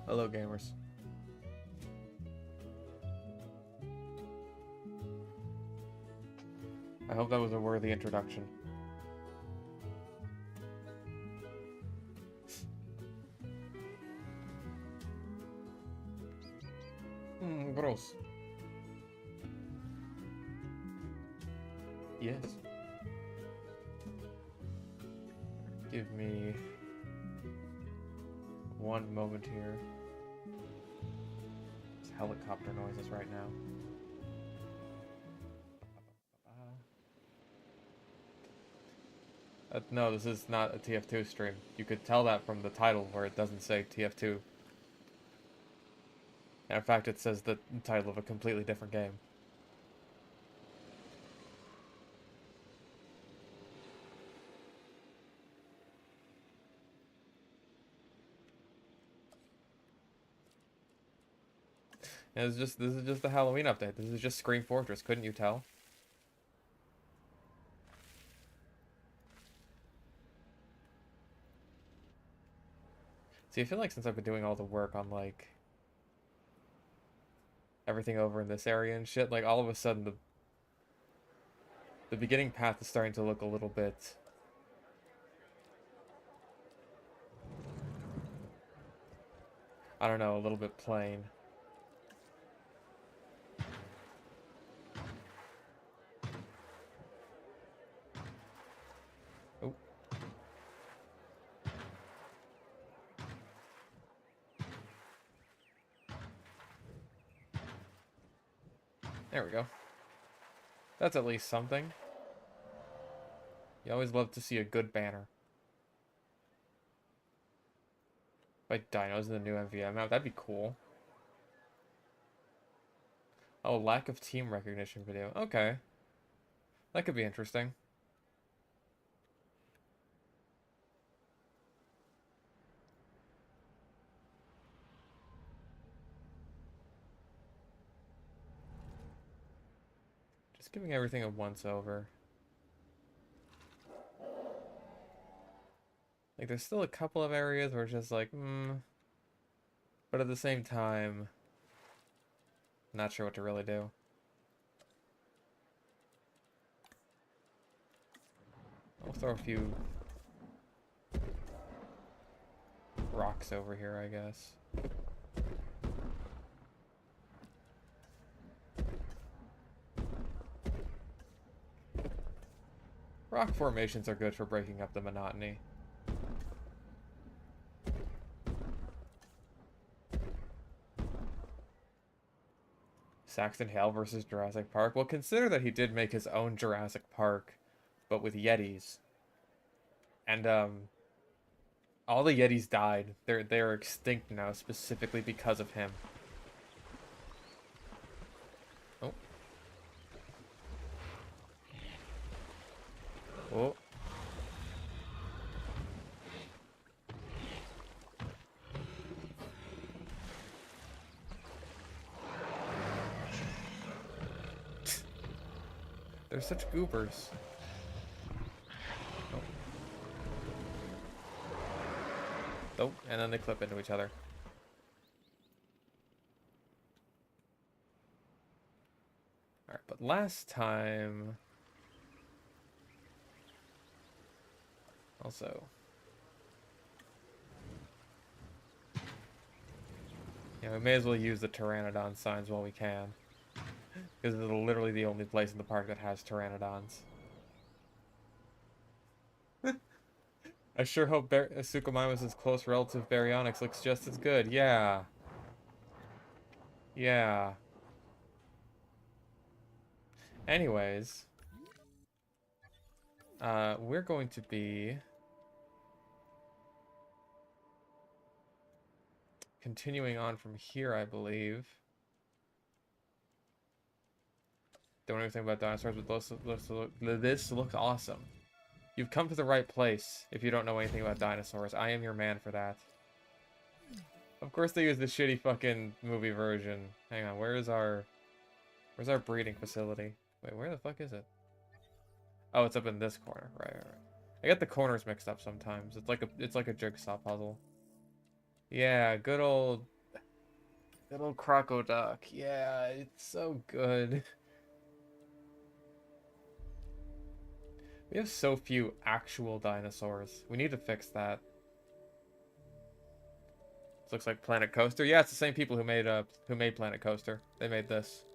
Hello, gamers. I hope that was a worthy introduction. Gross. Yes. Give me one moment here. It's helicopter noises right now. No, this is not a TF2 stream. You could tell that from the title where it doesn't say TF2. And in fact, it says the title of a completely different game. And this is just the Halloween update. This is just Scream Fortress, couldn't you tell? See, I feel like since I've been doing all the work on, like, everything over in this area and shit, like, all of a sudden the beginning path is starting to look a little bit... I don't know, a little bit plain. Oh. There we go. That's at least something. You always love to see a good banner. Like dinos in the new MVM map, that'd be cool. Oh, lack of team recognition video. Okay. That could be interesting. Just giving everything a once over. Like, there's still a couple of areas where it's just like, but at the same time, not sure what to really do. I'll throw a few rocks over here, I guess. Rock formations are good for breaking up the monotony. Saxton Hale versus Jurassic Park. Well, consider that he did make his own Jurassic Park, but with Yetis. And, all the Yetis died. They're extinct now, specifically because of him. Oh. Oh. They're such goobers. Oh. Oh, and then they clip into each other. Alright, but last time... Also... Yeah, we may as well use the Pteranodon signs while we can. Because it's literally the only place in the park that has Pteranodons. I sure hope Suchomimus' close relative Baryonyx looks just as good. Yeah. Yeah. Anyways. We're going to be... continuing on from here, I believe. Don't know anything about dinosaurs, but this looks awesome. You've come to the right place if you don't know anything about dinosaurs. I am your man for that. Of course they use the shitty fucking movie version. Hang on, where's our breeding facility? Wait, where the fuck is it? Oh, it's up in this corner. Right. I get the corners mixed up sometimes. It's like a jigsaw puzzle. Yeah, good old Crocoduck. Yeah, it's so good. We have so few actual dinosaurs. We need to fix that. This looks like Planet Coaster. Yeah, it's the same people who made Planet Coaster. They made this.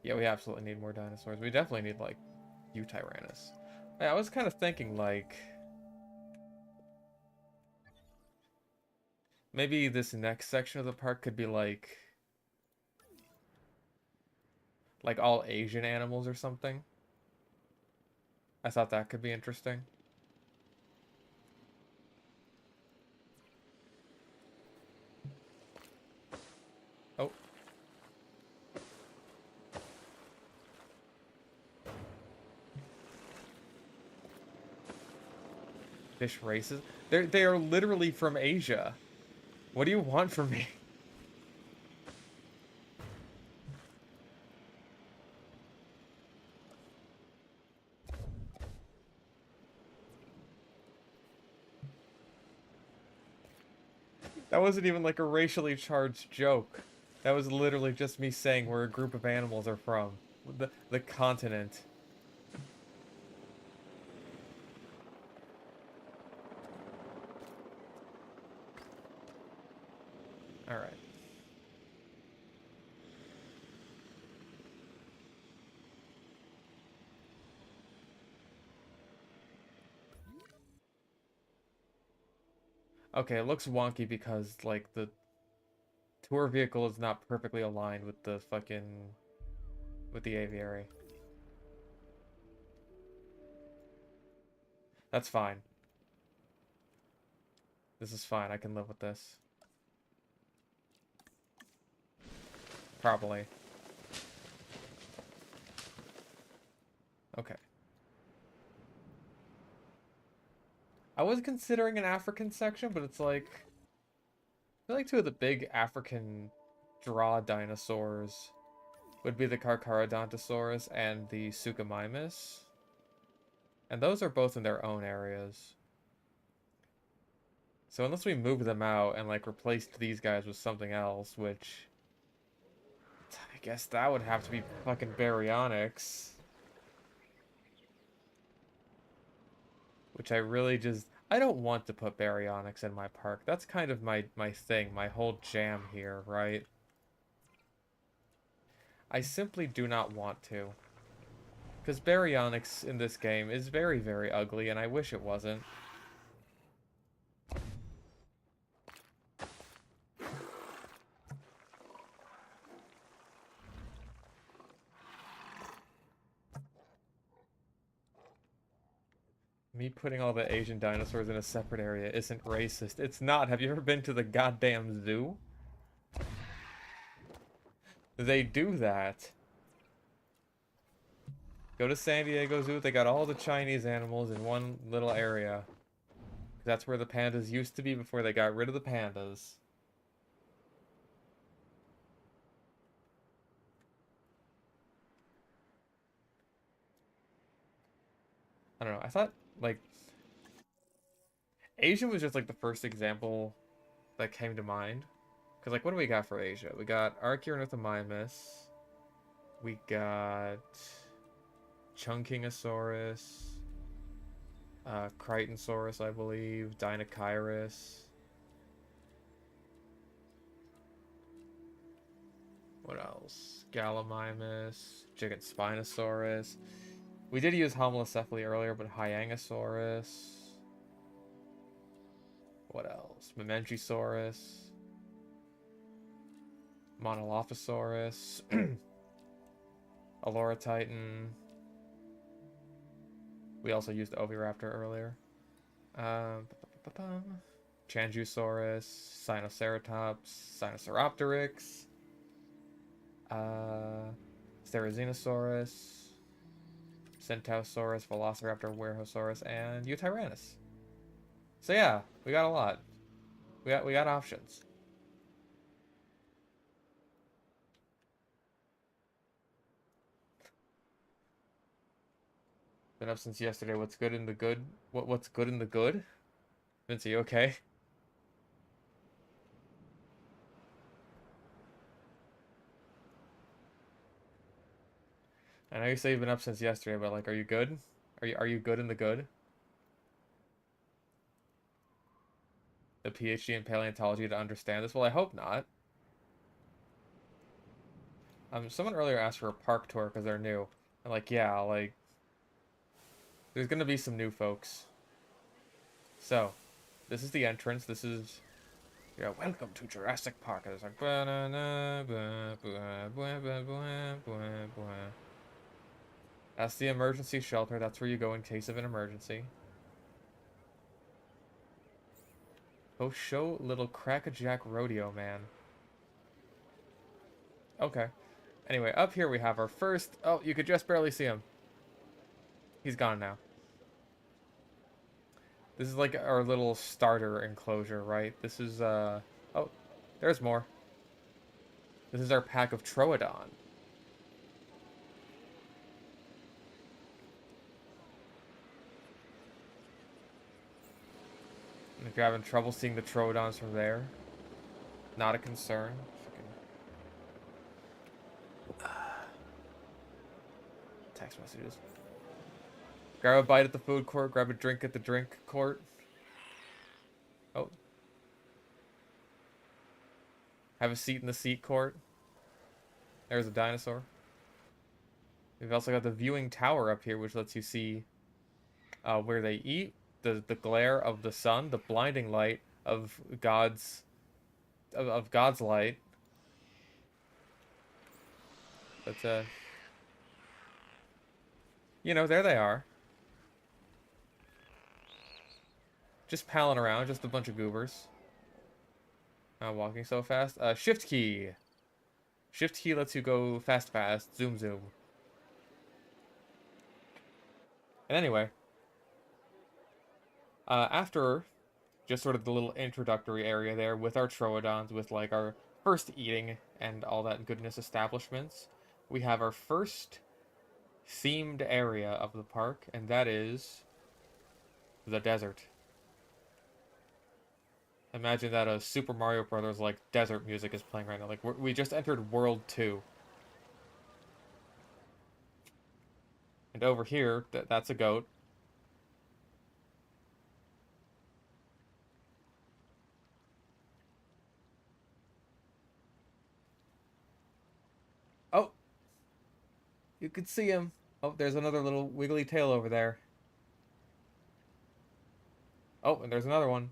Yeah, we absolutely need more dinosaurs. We definitely need like Tyrannus. Yeah, I was kind of thinking like maybe this next section of the park could be like all Asian animals or something. I thought that could be interesting. Oh, fish races. They are literally from Asia. What do you want from me? That wasn't even like a racially charged joke. That was literally just me saying where a group of animals are from. The continent. Alright. Okay, it looks wonky because, like, the tour vehicle is not perfectly aligned with the fucking... with the aviary. That's fine. This is fine, I can live with this. Probably. Okay. I was considering an African section, but it's like... I feel like two of the big African draw dinosaurs would be the Carcharodontosaurus and the Suchomimus. And those are both in their own areas. So unless we move them out and like replaced these guys with something else, which I guess that would have to be fucking baryonyx. Which I really just I don't want to put baryonyx in my park. That's kind of my thing, my whole jam here, right? I simply do not want to. Because baryonyx in this game is very, very ugly, and I wish it wasn't. Me putting all the Asian dinosaurs in a separate area isn't racist. It's not. Have you ever been to the goddamn zoo? They do that. Go to San Diego Zoo. They got all the Chinese animals in one little area. That's where the pandas used to be before they got rid of the pandas. I don't know. I thought, like, Asia was just, like, the first example that came to mind. Because, like, what do we got for Asia? We got Archaeornithomimus. We got Chungkingosaurus. Crichtonsaurus, I believe. Dinochirus. What else? Gallimimus. Gigantspinosaurus. We did use Homalocephaly earlier, but Hyangosaurus. What else? Mamenchisaurus. Monolophosaurus. Aloratitan. We also used Oviraptor earlier. Changusaurus. Sinoceratops. Sinosauropteryx. Sterizinosaurus. Centausaurus, Velociraptor, Werehosaurus, and Eutyrannus. So yeah, we got a lot. We got options. Been up since yesterday. What's good in the good? What's good in the good? Vince, are you okay? I know you say you've been up since yesterday, but like, are you good? Are you good in the good? The PhD in paleontology to understand this? Well, I hope not. Someone earlier asked for a park tour because they're new. I'm like, yeah, like, there's gonna be some new folks. So, this is the entrance. This is, yeah, welcome to Jurassic Park. And it's like, that's the emergency shelter. That's where you go in case of an emergency. Oh, show little crackajack rodeo man. Okay. Anyway, up here we have our first. Oh, you could just barely see him. He's gone now. This is like our little starter enclosure, right? This is, oh, there's more. This is our pack of Troodon. And if you're having trouble seeing the Troodons from there, not a concern. Text messages. Grab a bite at the food court, grab a drink at the drink court. Oh. Have a seat in the seat court. There's a dinosaur. We've also got the viewing tower up here, which lets you see where they eat, the glare of the sun, the blinding light of God's light. But you know, there they are. Just palling around, just a bunch of goobers. Walking so fast. Shift key. Shift key lets you go fast, zoom, zoom. And anyway, after just sort of the little introductory area there with our Troodons, with like our first eating and all that goodness establishments, we have our first themed area of the park, and that is the desert. Imagine that a Super Mario Brothers like desert music is playing right now. Like we just entered World 2. And over here, that's a goat. Oh, you could see him. Oh, there's another little wiggly tail over there. Oh, and there's another one.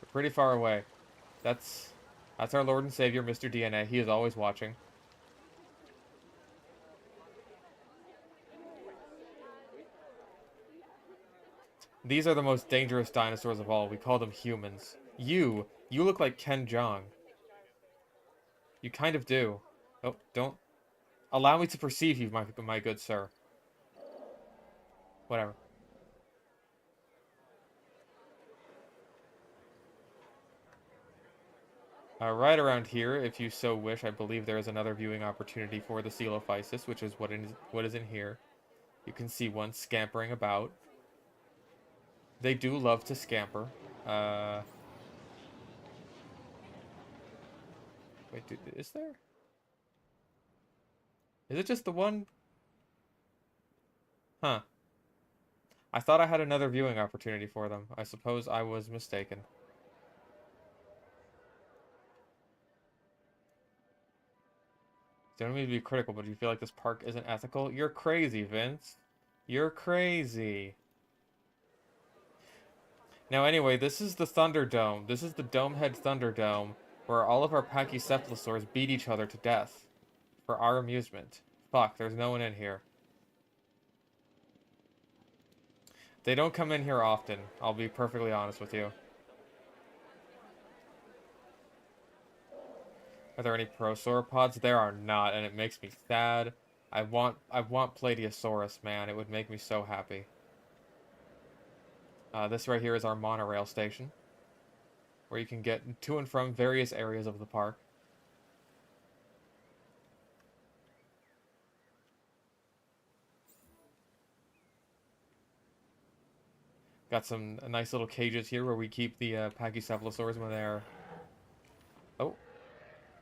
We're pretty far away. That's our Lord and Savior, Mr. DNA. He is always watching. These are the most dangerous dinosaurs of all. We call them humans. You look like Ken Jeong. You kind of do. Oh, don't allow me to perceive you, my good sir. Whatever. Right around here, if you so wish, I believe there is another viewing opportunity for the Coelophysis, which is what is in here. You can see one scampering about. They do love to scamper. Wait, is there? Is it just the one? Huh. I thought I had another viewing opportunity for them. I suppose I was mistaken. Don't mean to be critical, but do you feel like this park isn't ethical? You're crazy, Vince. You're crazy. Now, anyway, this is the Thunderdome. This is the Domehead Thunderdome, where all of our Pachycephalosaurs beat each other to death. For our amusement. Fuck, there's no one in here. They don't come in here often, I'll be perfectly honest with you. Are there any prosauropods? There are not, and it makes me sad. I want Plateosaurus, man. It would make me so happy. This right here is our monorail station, where you can get to and from various areas of the park. Got some nice little cages here where we keep the Pachycephalosaurs when they're... Oh.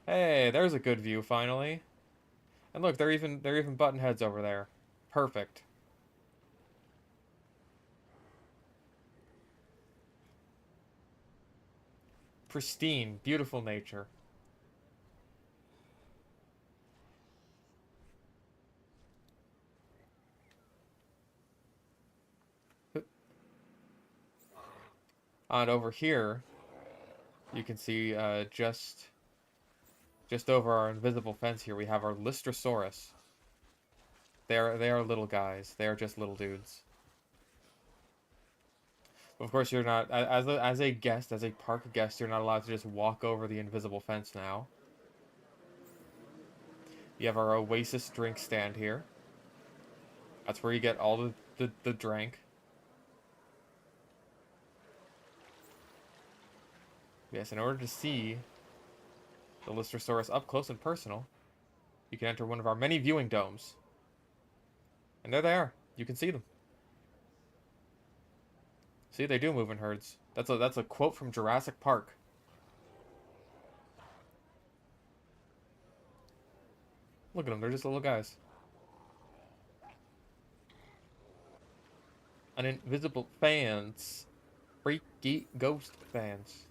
Hey, there's a good view, finally. And look, they're even button heads over there. Perfect. Pristine, beautiful nature. And over here, you can see just over our invisible fence here, we have our Lystrosaurus. They are little guys. They are just little dudes. Of course, you're not as a guest, as a park guest, you're not allowed to just walk over the invisible fence now. You have our Oasis drink stand here. That's where you get all the drink. Yes, in order to see the Lystrosaurus up close and personal, you can enter one of our many viewing domes. And there they are. You can see them. See, they do move in herds. That's a quote from Jurassic Park. Look at them, they're just little guys. An invisible fans. Freaky ghost fans.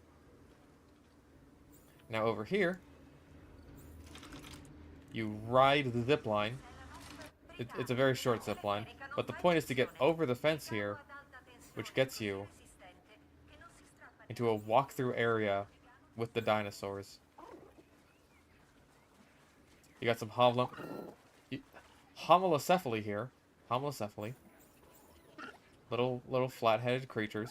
Now over here, you ride the zip line. It's a very short zip line, but the point is to get over the fence here, which gets you into a walkthrough area with the dinosaurs. You got some homalocephaly here. Homalocephaly. Little flat-headed creatures.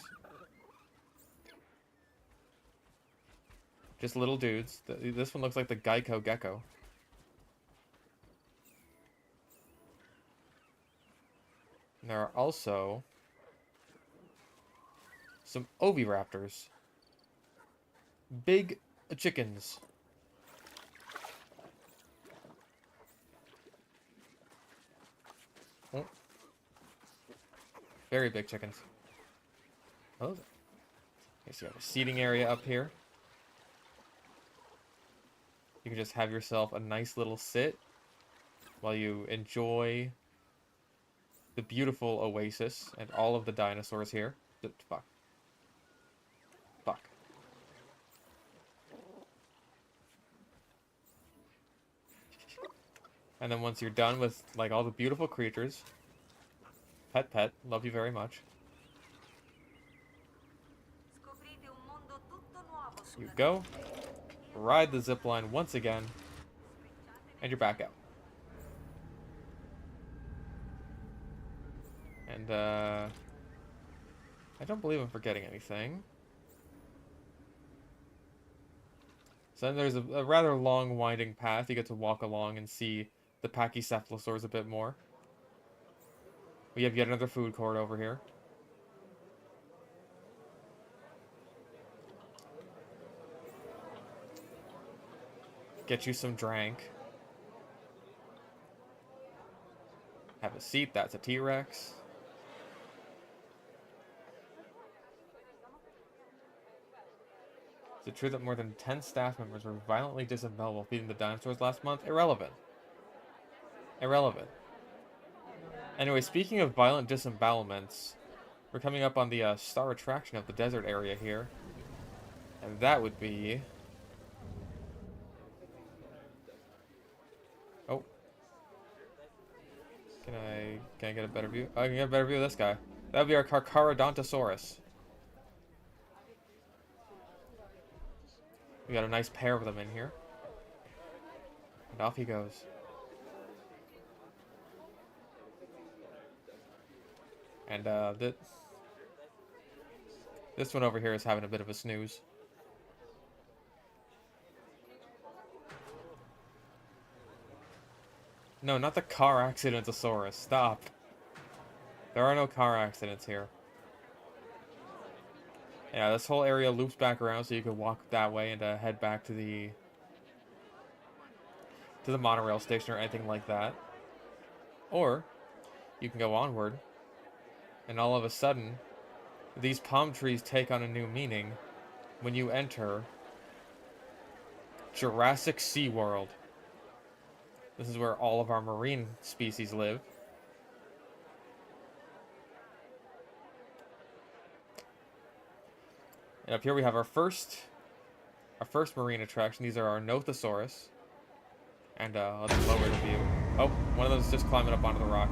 Just little dudes. This one looks like the Geico gecko. And there are also some oviraptors. Big chickens. Oh. Very big chickens. Oh. Okay, so you have a seating area up here. You can just have yourself a nice little sit while you enjoy the beautiful oasis and all of the dinosaurs here. Fuck. Fuck. And then once you're done with like all the beautiful creatures, pet, love you very much. You go, ride the zip line once again, and you're back out. And I don't believe I'm forgetting anything. So then there's a rather long winding path you get to walk along and see the Pachycephalosaurs a bit more. We have yet another food court over here. Get you some drink. Have a seat, that's a T-Rex. Is it true that more than 10 staff members were violently disemboweled while feeding the dinosaurs last month? Irrelevant. Irrelevant. Anyway, speaking of violent disembowelments, we're coming up on the star attraction of the desert area here. And that would be... Oh. Can I get a better view? Oh, I can get a better view of this guy. That would be our Carcharodontosaurus. We got a nice pair of them in here. And off he goes. And this one over here is having a bit of a snooze. No, not the car accidentosaurus. Stop. There are no car accidents here. Yeah, this whole area loops back around so you can walk that way and head back to the monorail station or anything like that. Or you can go onward and all of a sudden these palm trees take on a new meaning when you enter Jurassic World. This is where all of our marine species live. And up here we have our first marine attraction. These are our Nothosaurus. And let's lower the view. Oh, one of those is just climbing up onto the rock.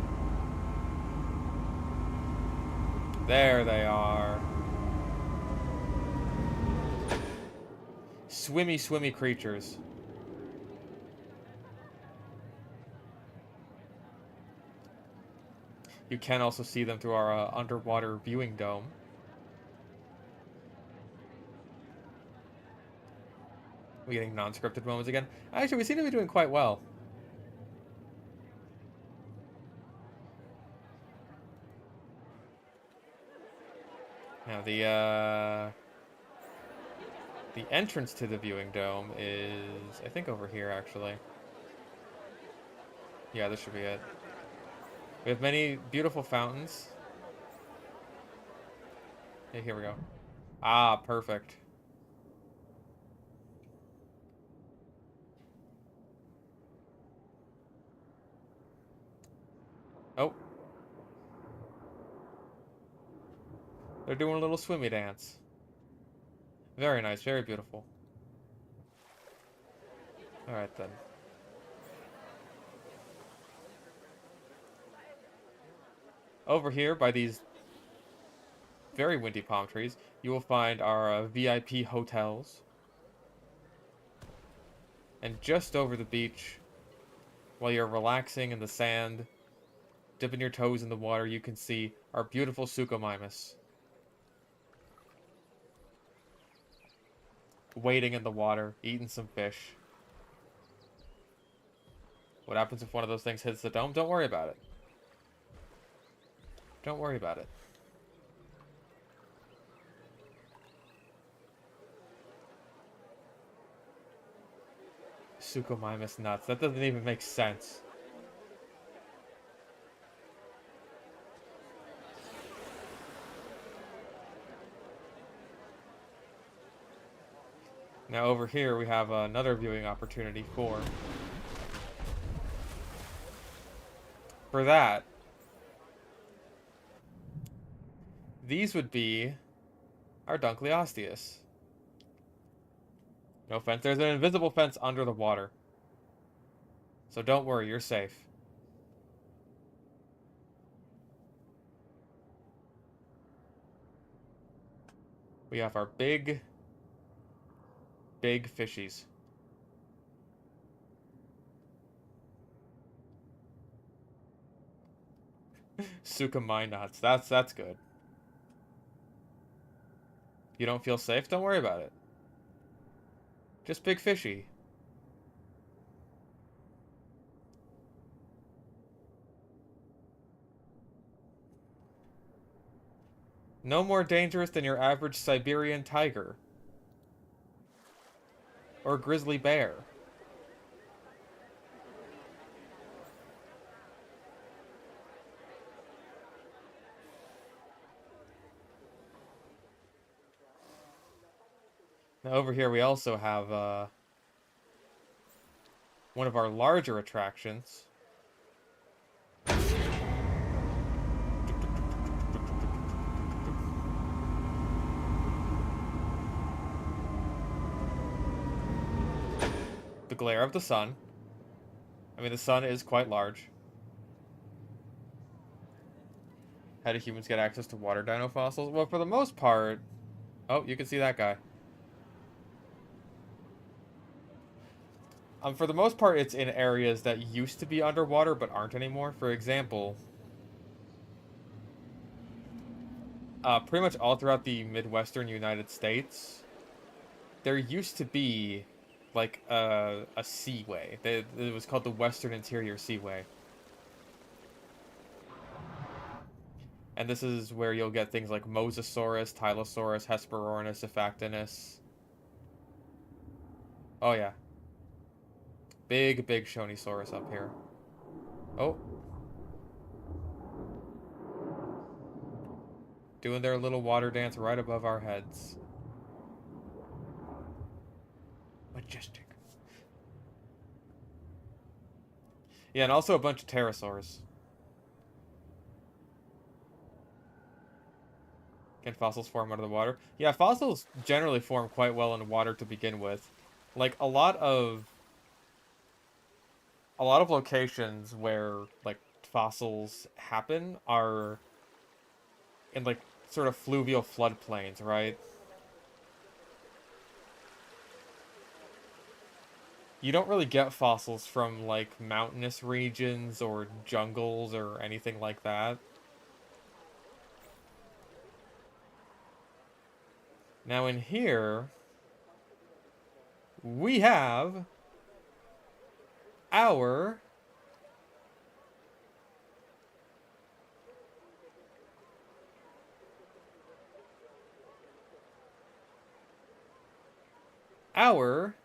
There they are. Swimmy, swimmy creatures. You can also see them through our underwater viewing dome. We're getting non-scripted moments again. Actually, we seem to be doing quite well. Now, the entrance to the viewing dome is, I think, over here, actually. Yeah, this should be it. We have many beautiful fountains. Hey, here we go. Ah, perfect. Oh. They're doing a little swimmy dance. Very nice, very beautiful. Alright then. Over here, by these very windy palm trees, you will find our VIP hotels. And just over the beach, while you're relaxing in the sand, dipping your toes in the water, you can see our beautiful Suchomimus wading in the water, eating some fish. What happens if one of those things hits the dome? Don't worry about it. Don't worry about it. Suchomimus nuts. That doesn't even make sense. Now over here we have another viewing opportunity for that. These would be our Dunkleosteus. No fence. There's an invisible fence under the water. So don't worry, you're safe. We have our big fishies. Suchominuts. That's good. You don't feel safe? Don't worry about it. Just big fishy. No more dangerous than your average Siberian tiger. Or grizzly bear. Now over here we also have one of our larger attractions. The glare of the sun. I mean, the sun is quite large. How do humans get access to water dino fossils? Well, for the most part... Oh, you can see that guy. For the most part, it's in areas that used to be underwater but aren't anymore. For example, pretty much all throughout the Midwestern United States, there used to be, like, a seaway. It was called the Western Interior Seaway. And this is where you'll get things like Mosasaurus, Tylosaurus, Hesperornis, Ephactinus. Oh, yeah. Big Shonisaurus up here. Oh. Doing their little water dance right above our heads. Majestic. Yeah, and also a bunch of pterosaurs. Can fossils form out of the water? Yeah, fossils generally form quite well in water to begin with. Like, a lot of locations where, like, fossils happen are in, like, sort of fluvial floodplains, right? You don't really get fossils from, like, mountainous regions or jungles or anything like that. Now in here, we have our our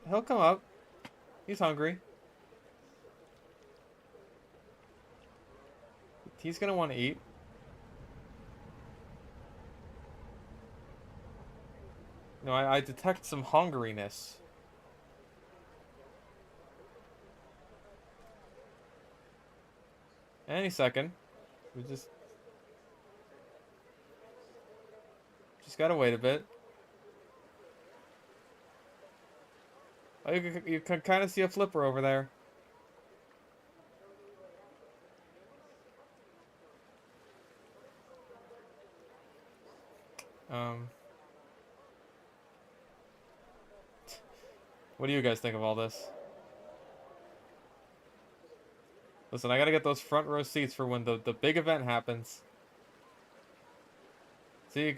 he'll come up. He's hungry. He's gonna want to eat. No, I detect some hungriness. Any second. We just gotta wait a bit. Oh, you can kind of see a flipper over there. Um, what do you guys think of all this? Listen, I gotta get those front row seats for when the big event happens. See, you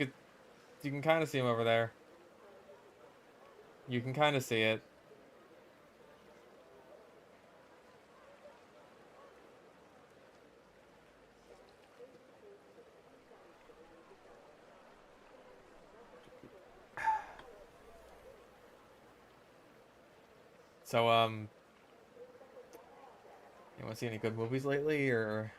can kind of see him over there. You can kind of see it. So, you want to see any good movies lately, or?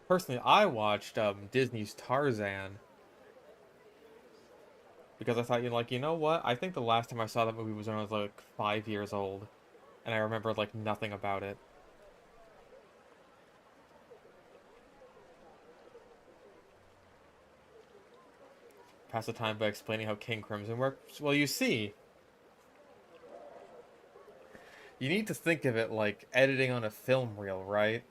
Personally, I watched Disney's Tarzan because I thought, you know what? I think the last time I saw that movie was when I was like 5 years old, and I remember like nothing about it. Pass the time by explaining how King Crimson works. Well, you see, you need to think of it like editing on a film reel, right?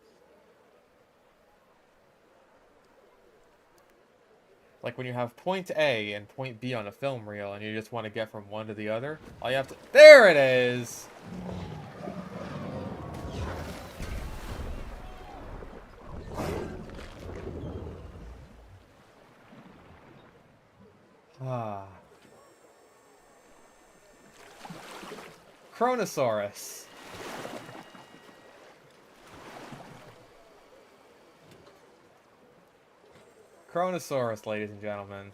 Like when you have point A and point B on a film reel and you just want to get from one to the other, all you have to... There it is! Ah. Chronosaurus. Chronosaurus, ladies and gentlemen.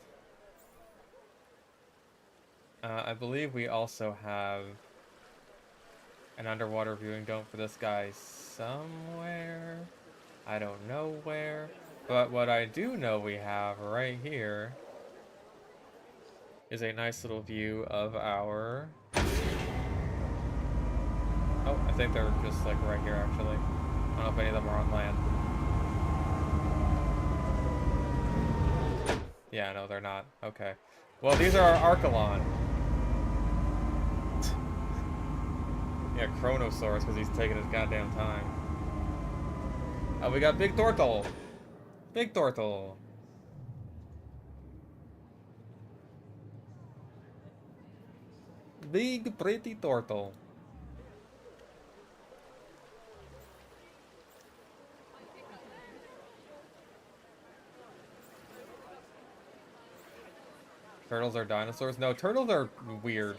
I believe we also have an underwater viewing dome for this guy somewhere. I don't know where. But what I do know we have right here is a nice little view of our... Oh, I think they're just like right here actually. I don't know if any of them are on land. Yeah, no, they're not. Okay. Well, these are our Archelon. Yeah, Chronosaurus, because he's taking his goddamn time. Oh, we got Big Tortle. Big Tortle. Big pretty Tortle. Turtles are dinosaurs? No, turtles are weird.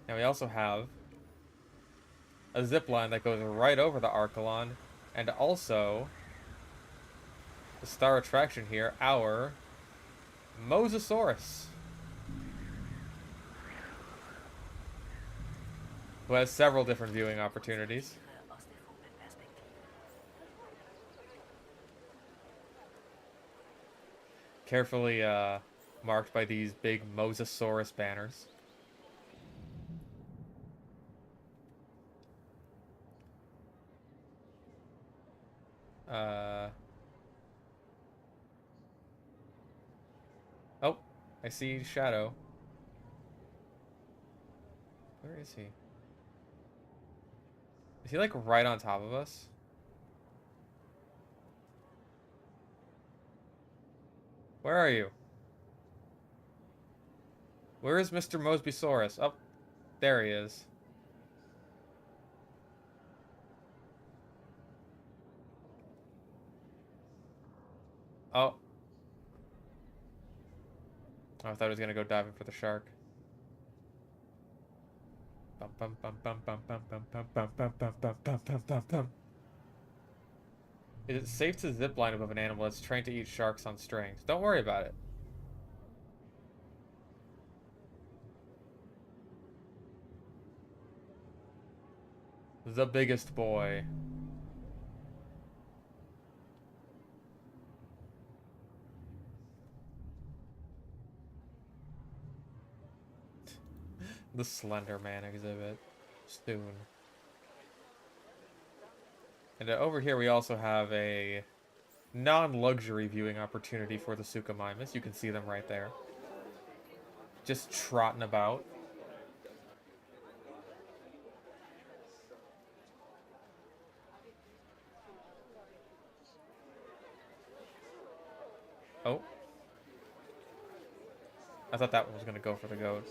And we also have a zip line that goes right over the Archelon, and also the star attraction here, our Mosasaurus, who has several different viewing opportunities. Carefully marked by these big Mosasaurus banners. Oh, I see Shadow. Where is he? Is he like right on top of us? Where are you? Where is Mr. Mosbysaurus? Oh, there he is. Oh. I thought he was gonna go diving for the shark. Bum, bum, bum, bum, bum, bum, bum, bum, bum, bum, bum, bum, bum, bum, bum, bum. Is it safe to zipline above an animal that's trained to eat sharks on strings? Don't worry about it. The biggest boy. The Slender Man exhibit. Soon. And over here we also have a non-luxury viewing opportunity for the Suchomimus. You can see them right there. Just trotting about. Oh. I thought that one was going to go for the goat.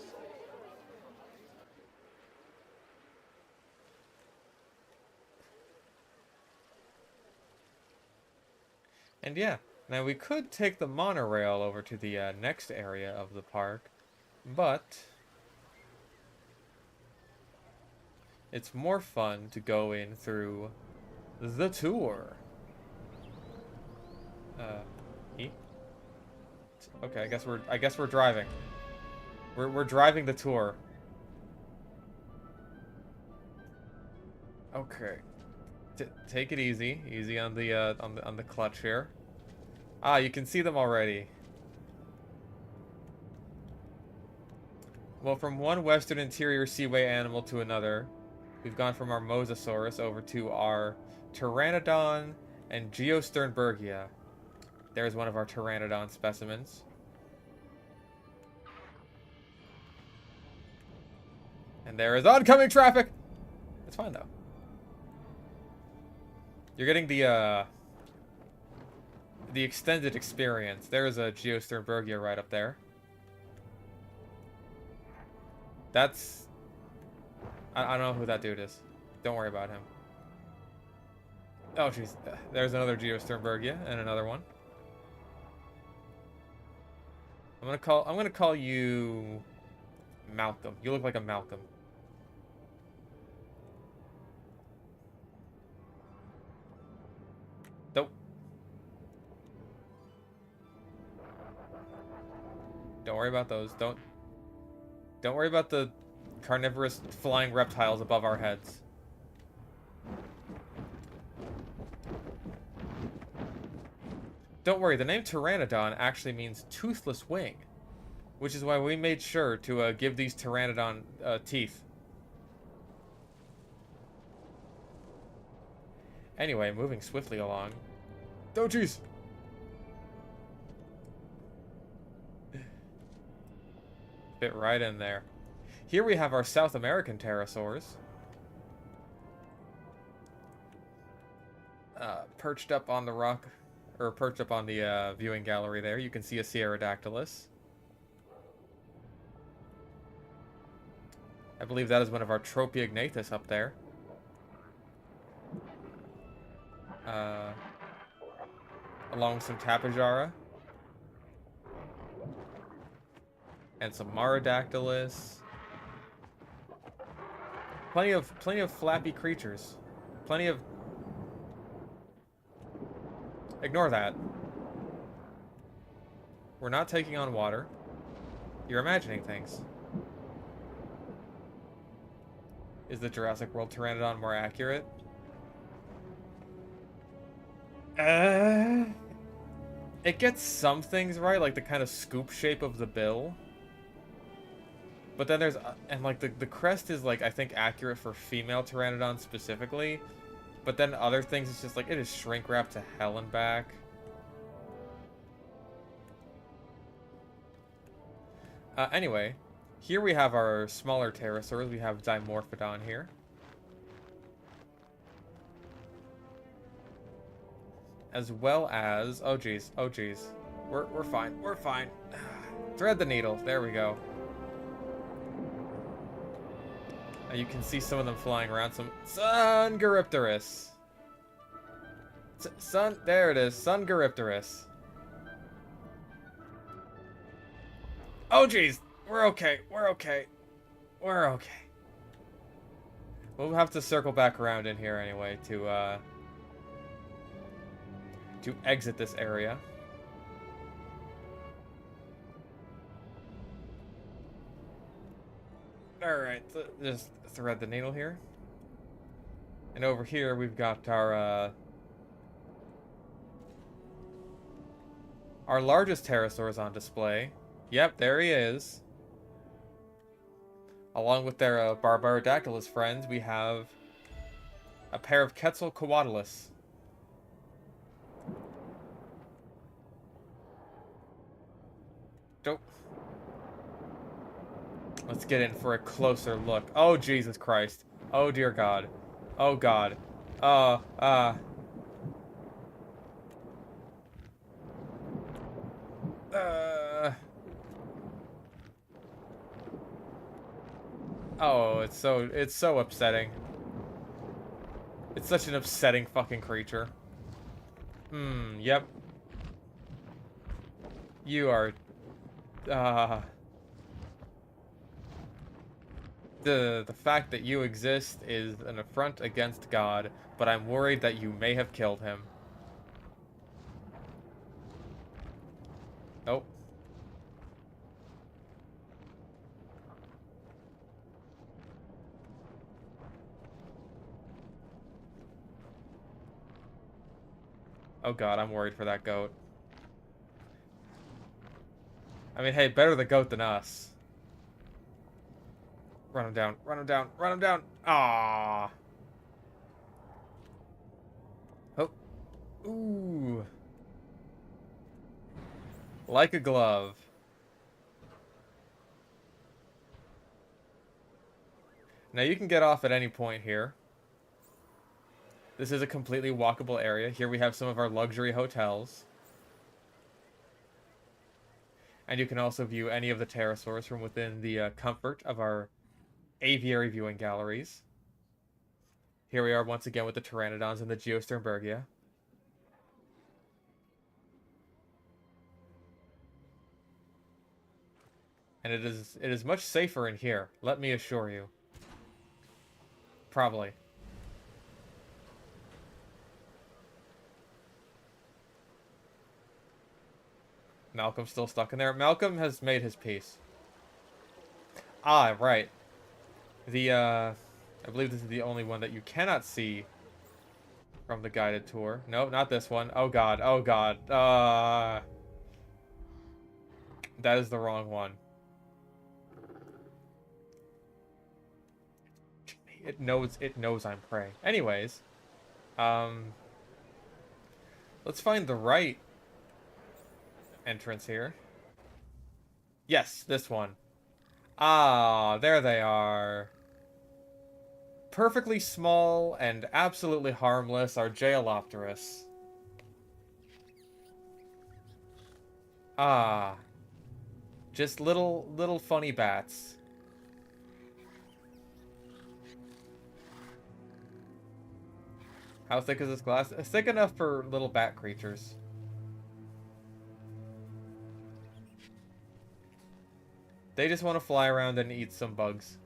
And yeah, now we could take the monorail over to the next area of the park, but it's more fun to go in through the tour. E? Okay, I guess we're driving. We're driving the tour. Okay. Take it easy. Easy on the clutch here. Ah, you can see them already. Well, from one western interior seaway animal to another, we've gone from our Mosasaurus over to our Pteranodon and Geosternbergia. There's one of our Pteranodon specimens. And there is oncoming traffic! It's fine, though. You're getting the extended experience. There's a Geosternbergia right up there. That's... I don't know who that dude is. Don't worry about him. Oh, jeez. There's another Geosternbergia and another one. I'm gonna call you Malcolm. You look like a Malcolm. Nope. Don't worry about those. Don't worry about the carnivorous flying reptiles above our heads. Don't worry, the name Pteranodon actually means toothless wing, which is why we made sure to give these Pteranodon teeth. Anyway, moving swiftly along. Oh, jeez! Fit right in there. Here we have our South American pterosaurs. Perched up on the rock, or perched up on the viewing gallery there, you can see a Sierradactylus. I believe that is one of our Tropeognathus up there. Along with some Tapejara. And some Marodactylus. Plenty of flappy creatures. Plenty of... Ignore that. We're not taking on water. You're imagining things. Is the Jurassic World Pteranodon more accurate? It gets some things right, like the kind of scoop shape of the bill. But then there's... and, like, the crest is, like, I think accurate for female Pteranodons specifically. But then other things, it's just, like, it is shrink-wrapped to hell and back. Anyway, here we have our smaller pterosaurs. We have Dimorphodon here. As well as... oh, geez. Oh, geez. We're fine. We're fine. Thread the needle. There we go. You can see some of them flying around. Some Sungaripterus. There it is. Sungaripterus. Oh, jeez. We're okay. We're okay. We're okay. We'll have to circle back around in here anyway to exit this area. Alright, just thread the needle here. And over here we've got our largest pterosaurs on display. Yep, there he is. Along with their Barbarodactylus friends, we have a pair of Quetzalcoatlus. Dope. Let's get in for a closer look. Oh, Jesus Christ. Oh, dear God. Oh, God. Oh, it's so upsetting. It's such an upsetting fucking creature. Yep. You are... The fact that you exist is an affront against God, but I'm worried that you may have killed him. Oh. Oh God, I'm worried for that goat. I mean, hey, better the goat than us. Run him down, run him down, run him down! Ah. Oh. Ooh. Like a glove. Now you can get off at any point here. This is a completely walkable area. Here we have some of our luxury hotels. And you can also view any of the pterosaurs from within the comfort of our aviary viewing galleries. Here we are once again with the pteranodons and the Geosternbergia. And it is much safer in here, let me assure you. Probably. Malcolm's still stuck in there. Malcolm has made his peace. Ah, right. I believe this is the only one that you cannot see from the guided tour. No, not this one. Oh God, oh God. That is the wrong one. It knows I'm prey. Anyways, let's find the right entrance here. Yes, this one. Ah, there they are. Perfectly small and absolutely harmless are Jailopterus. Ah. Just little funny bats. How thick is this glass? It's thick enough for little bat creatures. They just want to fly around and eat some bugs.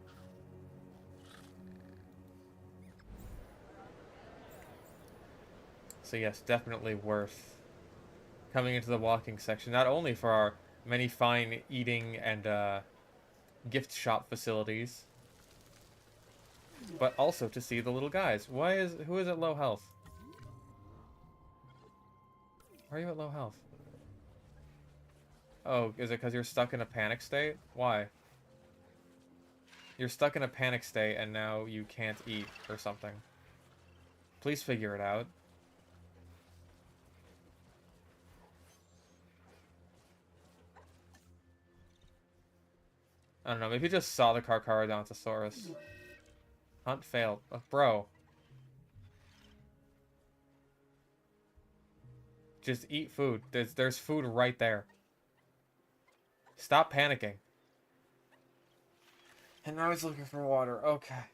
So yes, definitely worth coming into the walking section, not only for our many fine eating and gift shop facilities, but also to see the little guys. Who is at low health? Why are you at low health? Oh, is it because you're stuck in a panic state? Why? You're stuck in a panic state and now you can't eat or something. Please figure it out. I don't know, maybe he just saw the Carcharodontosaurus. Hunt failed. Bro. Just eat food. There's food right there. Stop panicking. And now he's looking for water. Okay.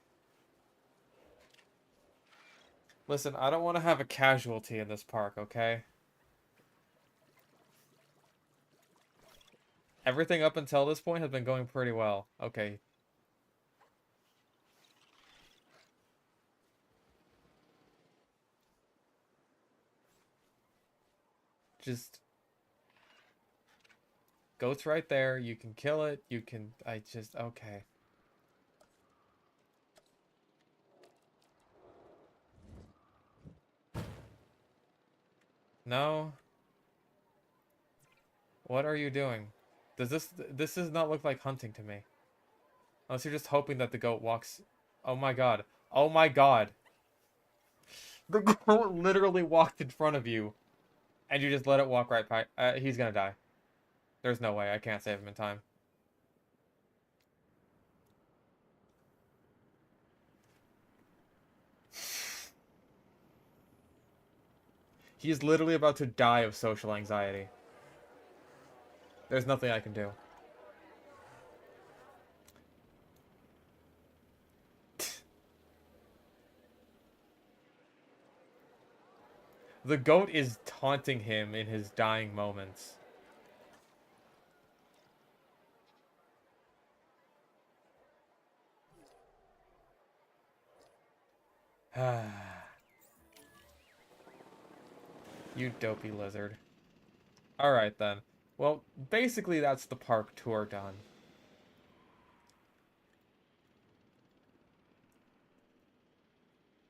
Listen, I don't want to have a casualty in this park, okay? Everything up until this point has been going pretty well. Okay. Just... Goat's right there. You can kill it. You can... Okay. No. What are you doing? This does not look like hunting to me. Unless you're just hoping that the goat walks... Oh my god. Oh my god. The goat literally walked in front of you. And you just let it walk right by... he's gonna die. There's no way. I can't save him in time. He's literally about to die of social anxiety. There's nothing I can do. The goat is taunting him in his dying moments. You dopey lizard. Alright then. Well, basically that's the park tour done.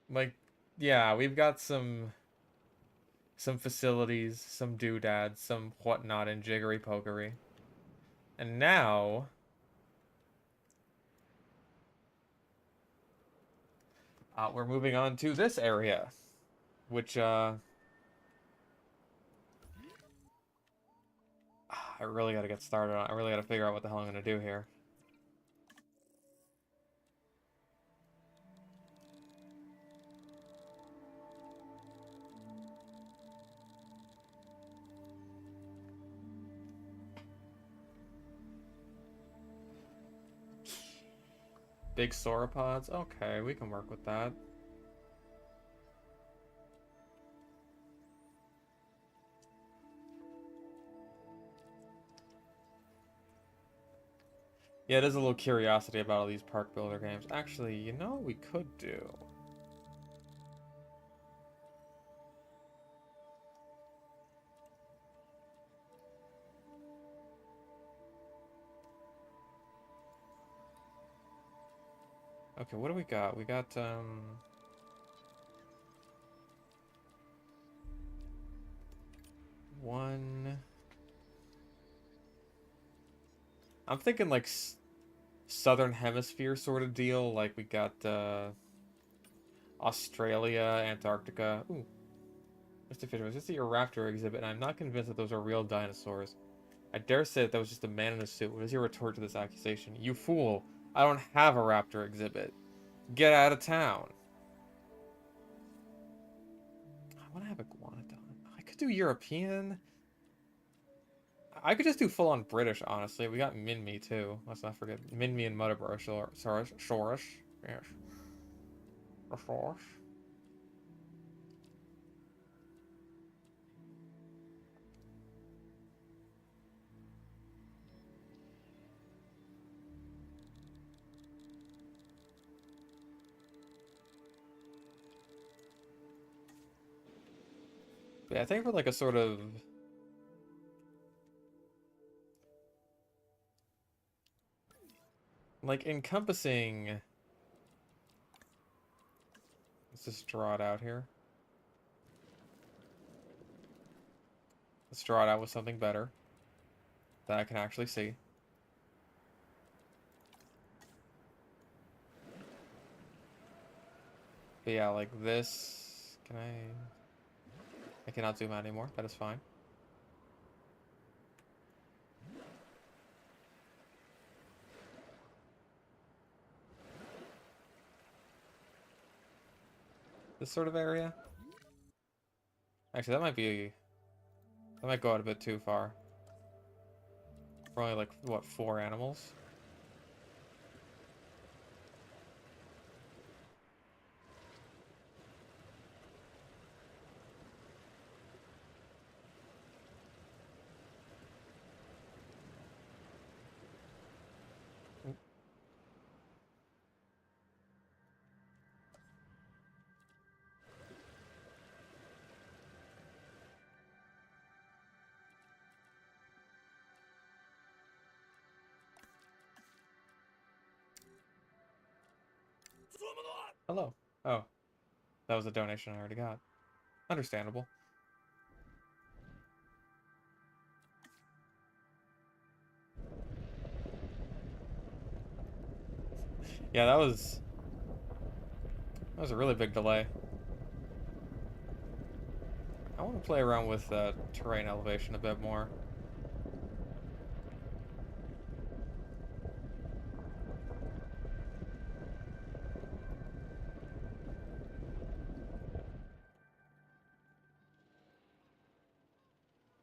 Like, yeah, we've got some facilities, some doodads, some whatnot and jiggery pokery. And now... we're moving on to this area. Which, I really gotta get started on. I really gotta figure out what the hell I'm gonna do here. Big sauropods? Okay, we can work with that. Yeah, there's a little curiosity about all these park builder games. Actually, you know what we could do? Okay, what do we got? We got, one... I'm thinking, like, Southern Hemisphere sort of deal. Like, we got, Australia, Antarctica. Ooh. Mr. Fisher, was just at your raptor exhibit, and I'm not convinced that those are real dinosaurs. I dare say that was just a man in a suit. What is your retort to this accusation? You fool! I don't have a raptor exhibit. Get out of town. I want to have iguanodon. I could do European. I could just do full-on British, honestly. We got Minmi, too. Let's not forget. Minmi and Muddabur. Shorish. Yes. Shorish. But yeah, I think for like a sort of... like encompassing... Let's just draw it out here. Let's draw it out with something better that I can actually see. But yeah, like this... Can I cannot zoom out anymore. That is fine. This sort of area? Actually, that might be... That might go out a bit too far. For only like, what, 4 animals? Hello. Oh. That was a donation I already got. Understandable. Yeah, that was a really big delay. I want to play around with terrain elevation a bit more.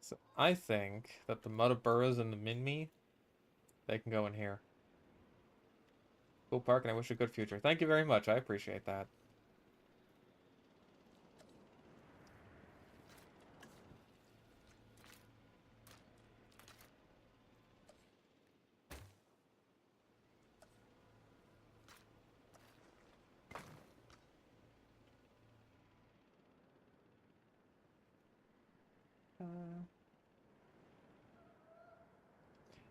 So I think that the Muddaburras and the Minmi, they can go in here. Cool park, and I wish you a good future. Thank you very much. I appreciate that.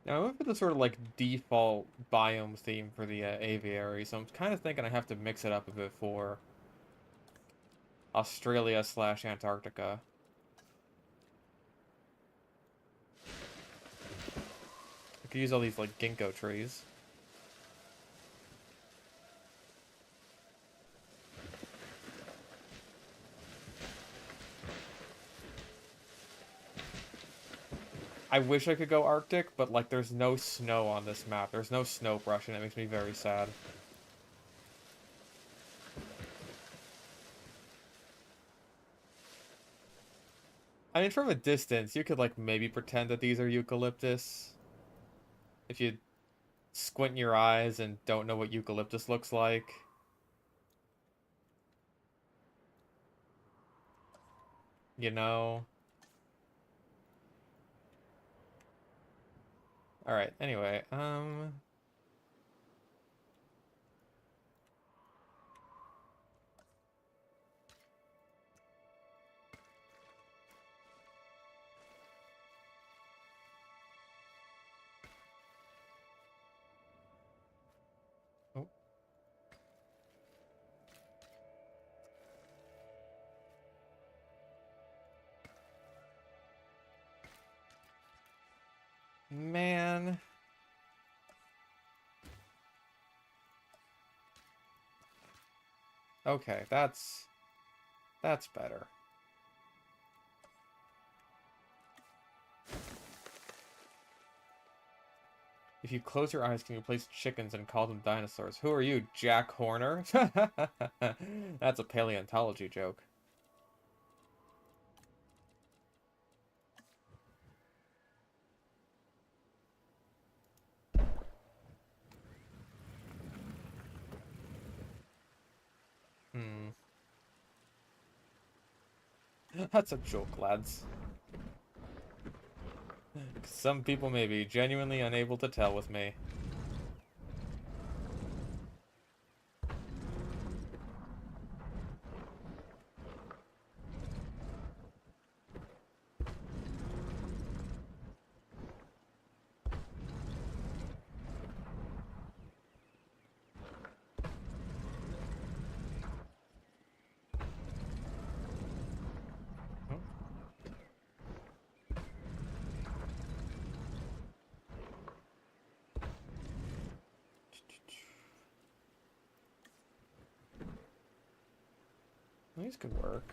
Now, I went for the sort of like default biome theme for the aviary, so I'm kind of thinking I have to mix it up a bit for Australia/Antarctica. I could use all these like ginkgo trees. I wish I could go Arctic, but like there's no snow on this map. There's no snow brush, and it makes me very sad. I mean, from a distance, you could like maybe pretend that these are eucalyptus. If you squint your eyes and don't know what eucalyptus looks like. You know? Alright, anyway, oh. Man. Okay, that's better. If you close your eyes, can you place chickens and call them dinosaurs? Who are you, Jack Horner? That's a paleontology joke. Hmm. That's a joke, lads. Some people may be genuinely unable to tell with me. These could work.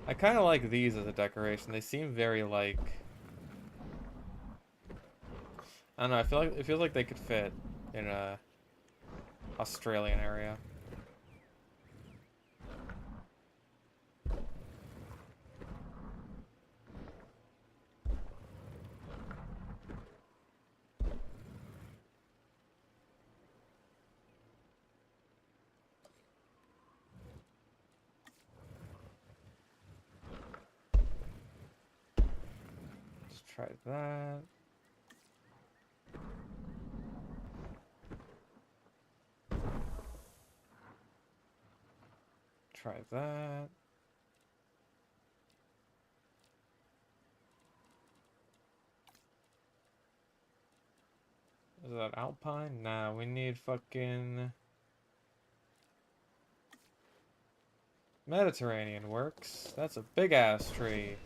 I kind of like these as a decoration. They seem very like... I don't know, I feel like it feels like they could fit in a Australian area. Let's try that. Try that. Is that alpine? Nah, we need fucking... Mediterranean works. That's a big ass tree.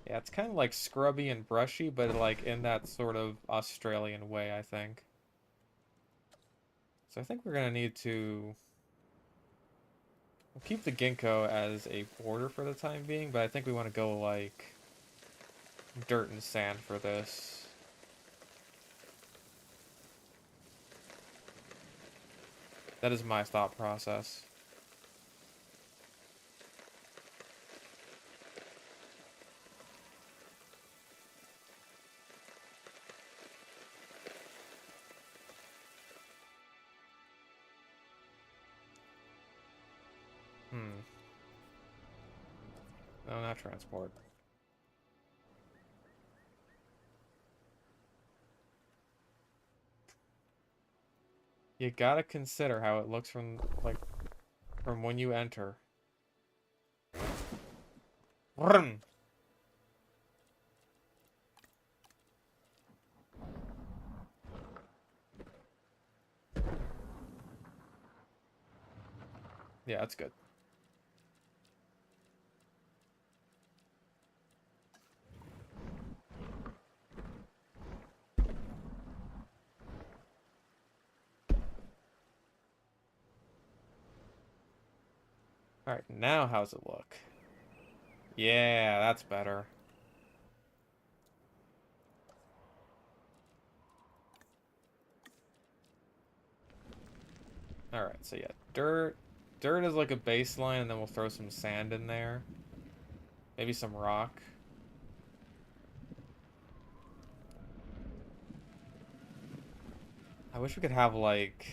Yeah, it's kind of like scrubby and brushy, but like in that sort of Australian way, I think. So I think we're gonna need to... We'll keep the ginkgo as a border for the time being, but I think we want to go like dirt and sand for this. That is my thought process. No, not transport. You gotta consider how it looks from, like, from when you enter. Vroom. Yeah, that's good. Alright, now how's it look? Yeah, that's better. Alright, so yeah, dirt. Dirt is like a baseline, and then we'll throw some sand in there. Maybe some rock. I wish we could have like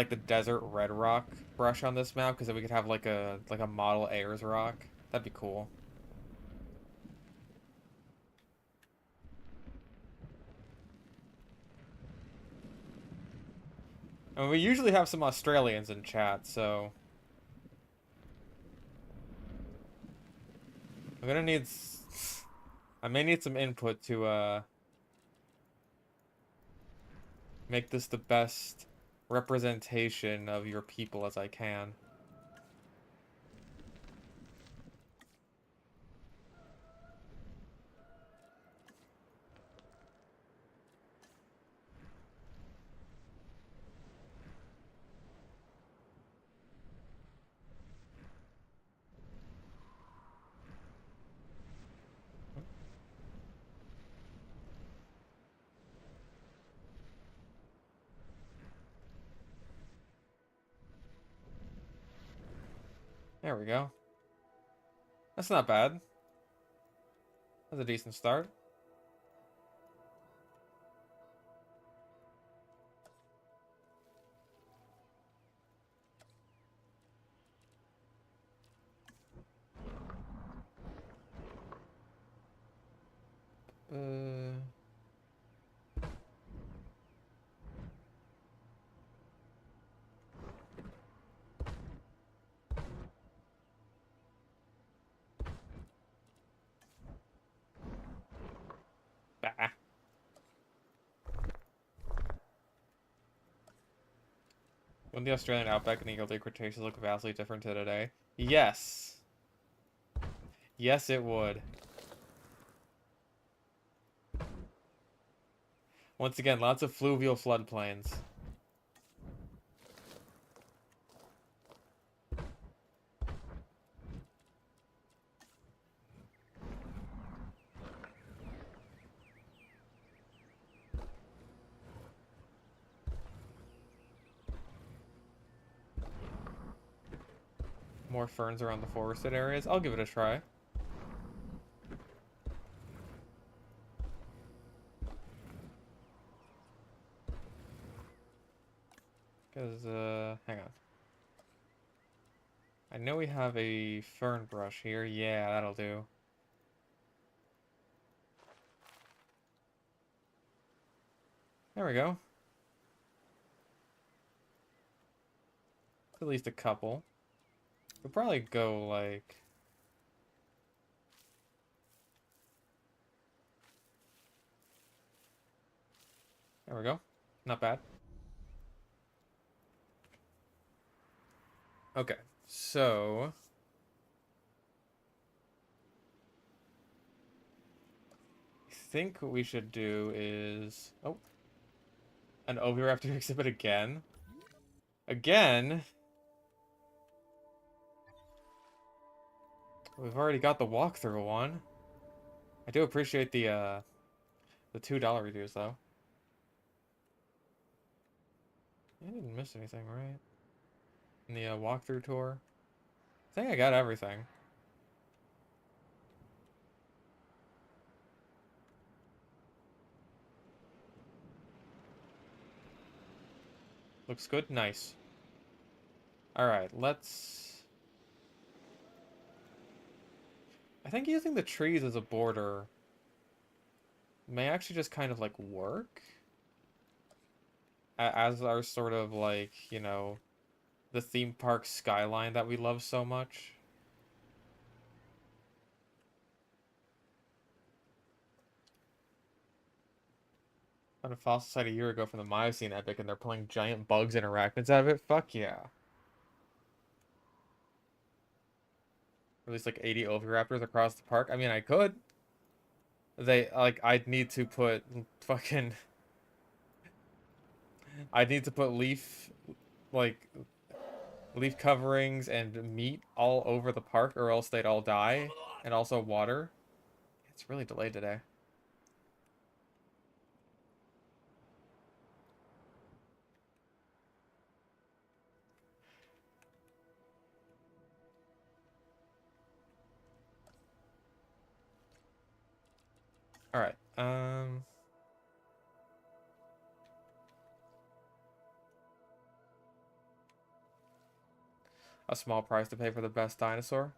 the desert red rock brush on this map, because then we could have like a model Ayers rock. That'd be cool. I mean, we usually have some Australians in chat, so I'm gonna need... I may need some input to make this the best representation of your people as I can. There we go. That's not bad. That's a decent start. Uh... Wouldn't the Australian outback and the early Cretaceous look vastly different to today? Yes. Yes, it would. Once again, lots of fluvial floodplains. More ferns around the forested areas. I'll give it a try. Because, hang on. I know we have a fern brush here. Yeah, that'll do. There we go. At least a couple. We'll probably go, like... There we go. Not bad. Okay, so... I think what we should do is... Oh. An Oviraptor exhibit again? Again? We've already got the walkthrough one. I do appreciate the $2 reviews, though. I didn't miss anything, right? In the walkthrough tour. I think I got everything. Looks good? Nice. Alright, let's... I think using the trees as a border may actually just kind of, like, work. As our sort of, like, you know, the theme park skyline that we love so much. Found a fossil site a year ago from the Miocene epoch, and they're pulling giant bugs and arachnids out of it? Fuck yeah. Release like 80 oviraptors across the park? I mean, I could. I'd need to put fucking... I'd need to put leaf coverings and meat all over the park, or else they'd all die. And also water. It's really delayed today. Alright, a small price to pay for the best dinosaur.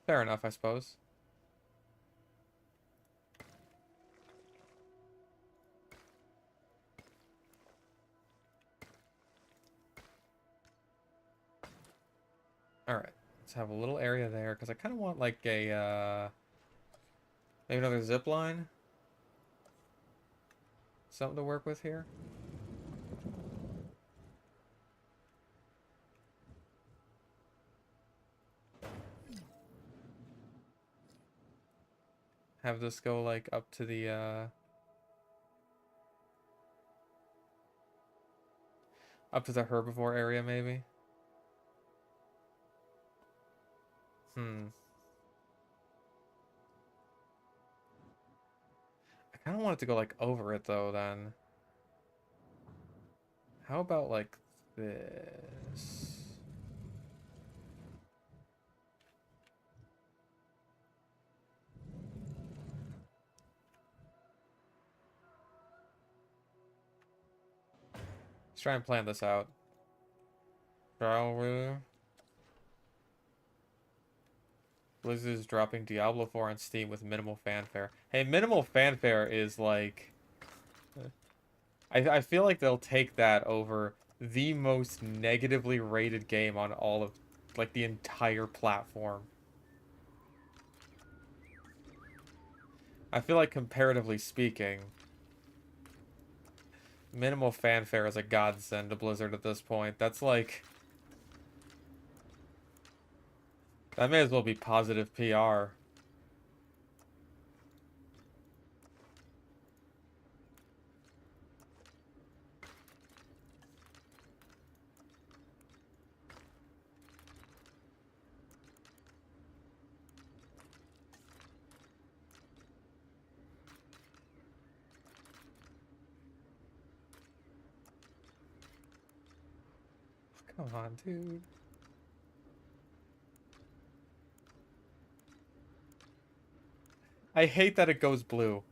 Fair enough, I suppose. Alright, let's have a little area there, because I kind of want, like, a, maybe another zip line? Something to work with here? Have this go, like, up to the, up to the herbivore area, maybe? I kind of want it to go, like, over it, though, then. How about, like, this? Let's try and plan this out. Shall we? Blizzard is dropping Diablo 4 on Steam with minimal fanfare. Hey, minimal fanfare is like... I feel like they'll take that over the most negatively rated game on all of, like, the entire platform. I feel like comparatively speaking, minimal fanfare is a godsend to Blizzard at this point. That's like... That may as well be positive PR. Come on, dude. I hate that it goes blue.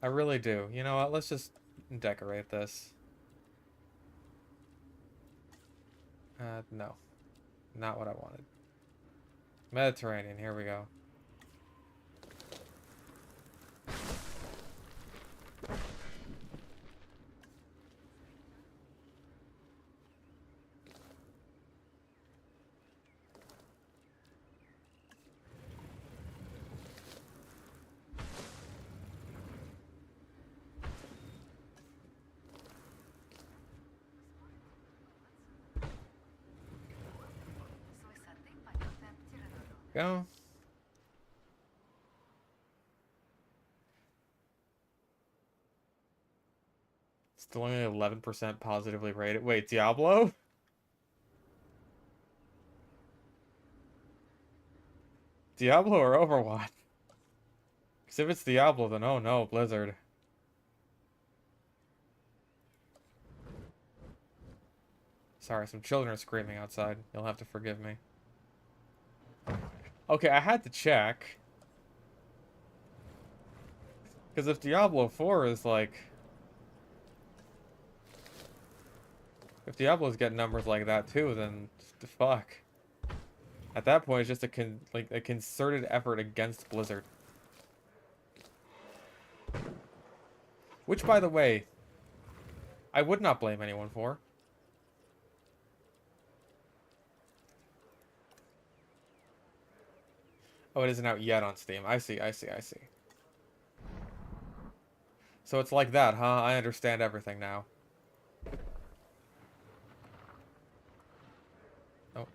I really do. You know what? Let's just decorate this. No. Not what I wanted. Mediterranean, here we go. Go. Still only 11% positively rated. Wait, Diablo? Diablo or Overwatch? Because if it's Diablo, then oh no, Blizzard. Sorry, some children are screaming outside. You'll have to forgive me. Okay, I had to check. Because if Diablo 4 is like... If Diablo's getting numbers like that too, then the fuck. At that point, it's just a concerted effort against Blizzard. Which, by the way, I would not blame anyone for. Oh, it isn't out yet on Steam. I see, I see, I see. So it's like that, huh? I understand everything now. Oh.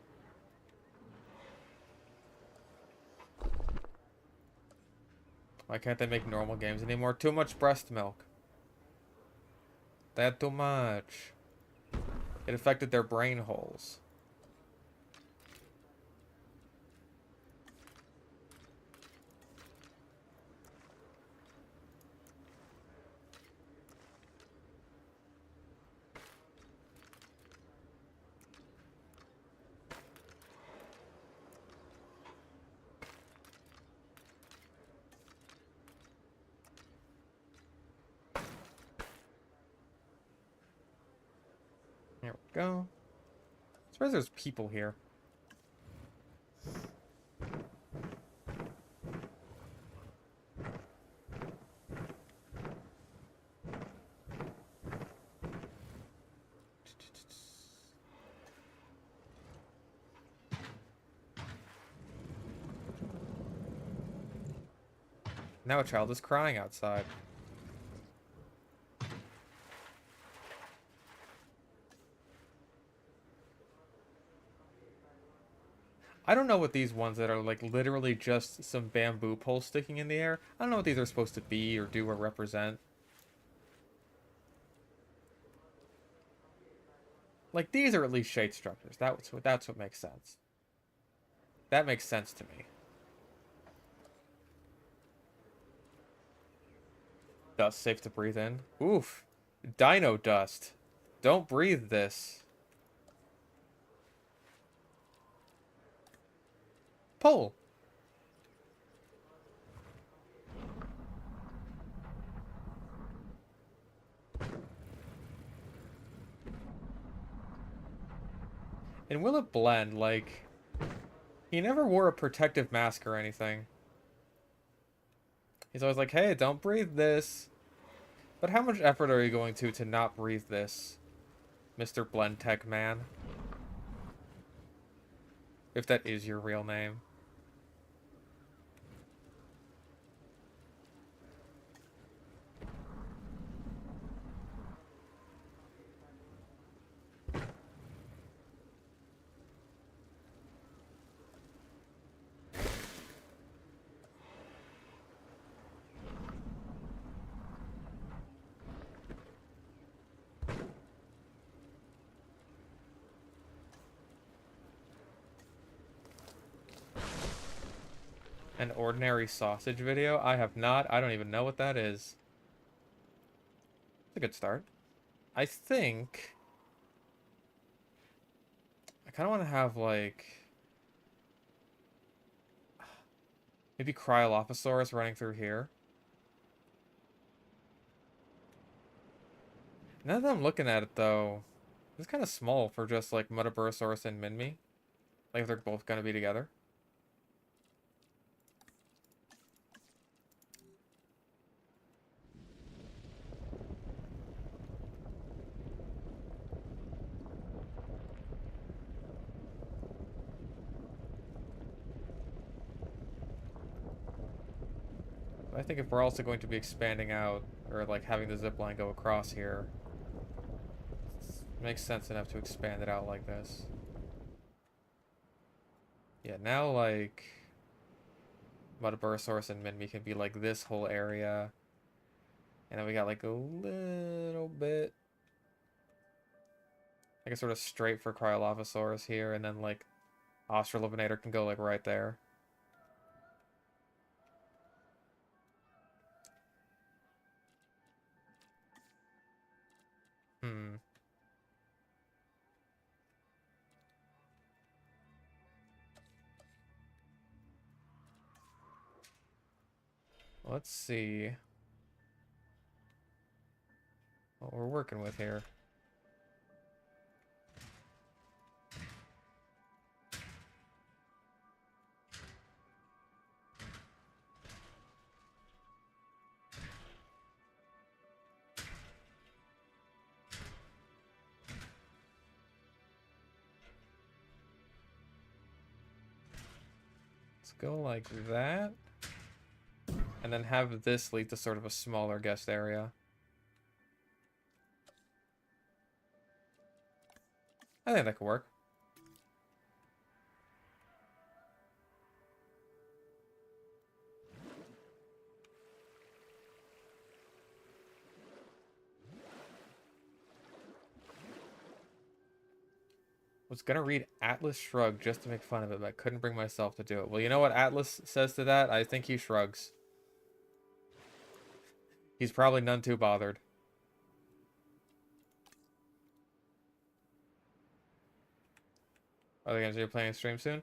Why can't they make normal games anymore? Too much breast milk. They had too much. It affected their brain holes. There we go. I suppose there's people here. Now a child is crying outside. I don't know what these ones that are like literally just some bamboo poles sticking in the air. I don't know what these are supposed to be or do or represent. Like these are at least shade structures. That's what makes sense. That makes sense to me. Dust safe to breathe in. Oof. Dino dust. Don't breathe this. Pole. And will it blend? Like, he never wore a protective mask or anything. He's always like, hey, don't breathe this. But how much effort are you going to not breathe this, Mr. Blend Tech Man? If that is your real name. An ordinary sausage video? I have not. I don't even know what that is. It's a good start. I think I kind of want to have like maybe Cryolophosaurus running through here. Now that I'm looking at it though, it's kind of small for just like Metaburosaurus and Minmi. Like if they're both gonna be together. I think if we're also going to be expanding out, or like having the zip line go across here, it makes sense enough to expand it out like this. Yeah, now like Metaburosaurus and Minmi can be like this whole area. And then we got like a little bit, like a sort of straight for Cryolophosaurus here, and then like Australopithecus can go like right there. Hmm. Let's see what we're working with here. Let's go like that. And then have this lead to sort of a smaller guest area. I think that could work. Was gonna read Atlas Shrug just to make fun of it, but I couldn't bring myself to do it. Well, you know what Atlas says to that? I think he shrugs. He's probably none too bothered. Are they gonna do playing a stream soon?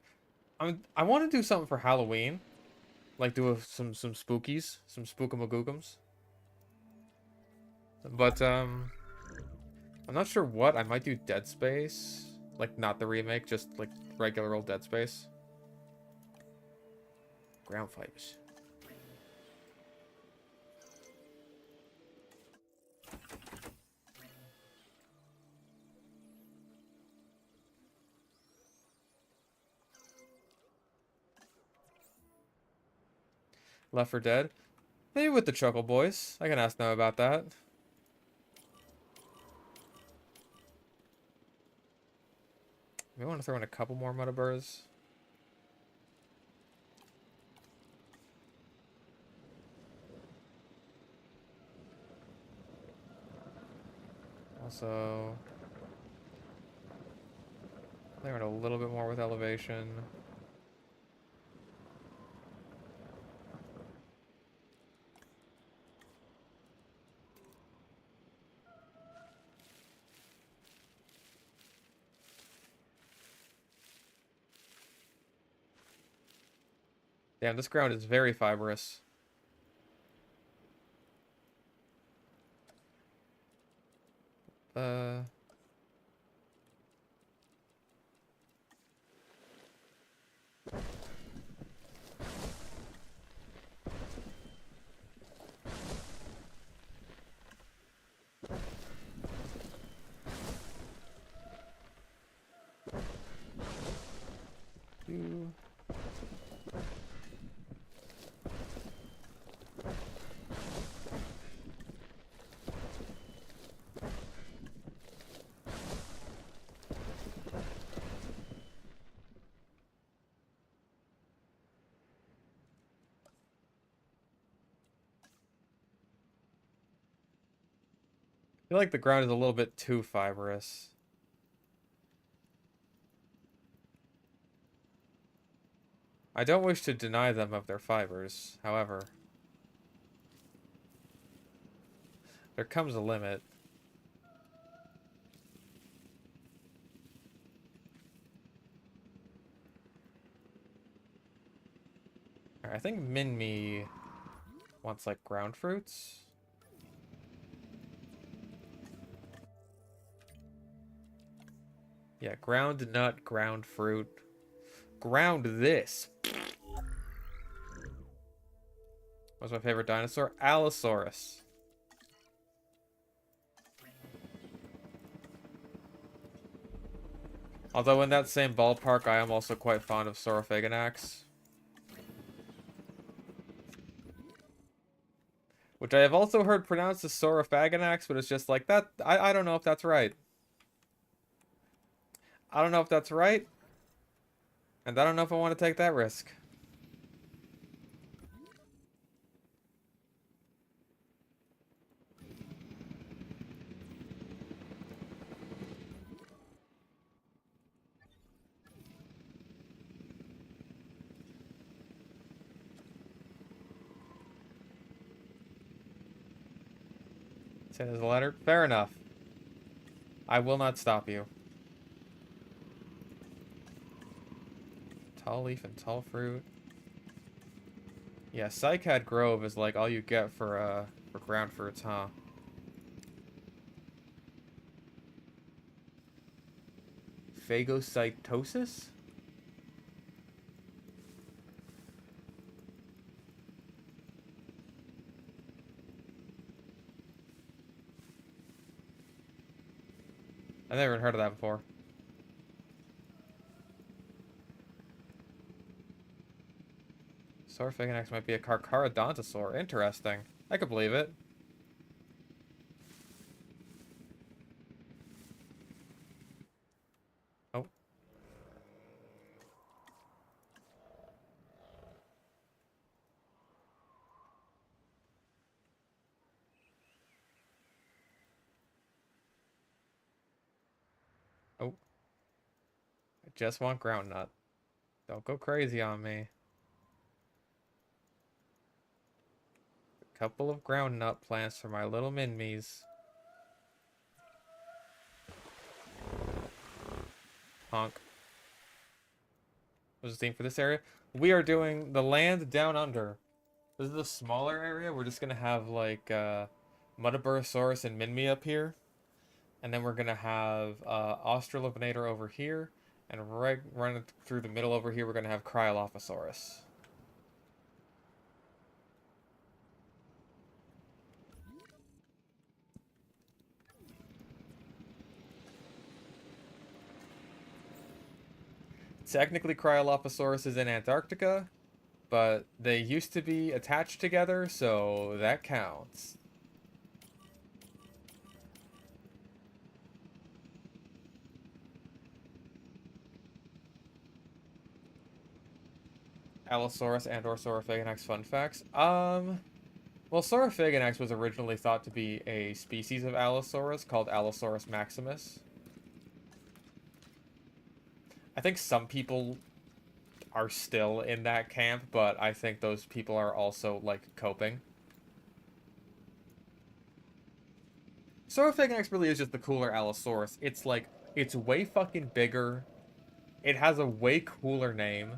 I want to do something for Halloween, like do some spookies, some spookamagookums. But I'm not sure what. I might do Dead Space, like not the remake, just like regular old Dead Space. Ground fibers. Left 4 Dead. Maybe with the Chuckle Boys. I can ask them about that. Maybe I want to throw in a couple more Mudaburs. Also, they're in a little bit more with elevation. Damn, this ground is very fibrous. Uh... do... I feel like the ground is a little bit too fibrous. I don't wish to deny them of their fibers, however, there comes a limit. I think Minmi wants, like, ground fruits. Yeah, ground nut, ground fruit. Ground this. What's my favorite dinosaur? Allosaurus. Although in that same ballpark, I am also quite fond of Saurophaganax. Which I have also heard pronounced as Saurophaganax, but it's just like that. I don't know if that's right. I don't know if that's right. And I don't know if I want to take that risk. Send us a letter. Fair enough. I will not stop you. Tall leaf and tall fruit. Yeah, Cycad Grove is like all you get for ground fruits, huh? Phagocytosis? I've never heard of that before. Saurophaganax might be a Carcharodontosaur. Interesting. I could believe it. Oh. Oh. I just want groundnut. Don't go crazy on me. A couple of groundnut plants for my little Minmies. Honk. What's the theme for this area? We are doing the land down under. This is the smaller area. We're just gonna have like Muttaburrasaurus and Minmi up here. And then we're gonna have Australopithecus over here. And right running through the middle over here, we're gonna have Cryolophosaurus. Technically, Cryolophosaurus is in Antarctica, but they used to be attached together, so that counts. Allosaurus and or Saurophaganax fun facts. Well, Saurophaganax was originally thought to be a species of Allosaurus called Allosaurus maximus. I think some people are still in that camp, but I think those people are also, like, coping. Saurophaganax really is just the cooler Allosaurus. It's, like, it's way fucking bigger. It has a way cooler name.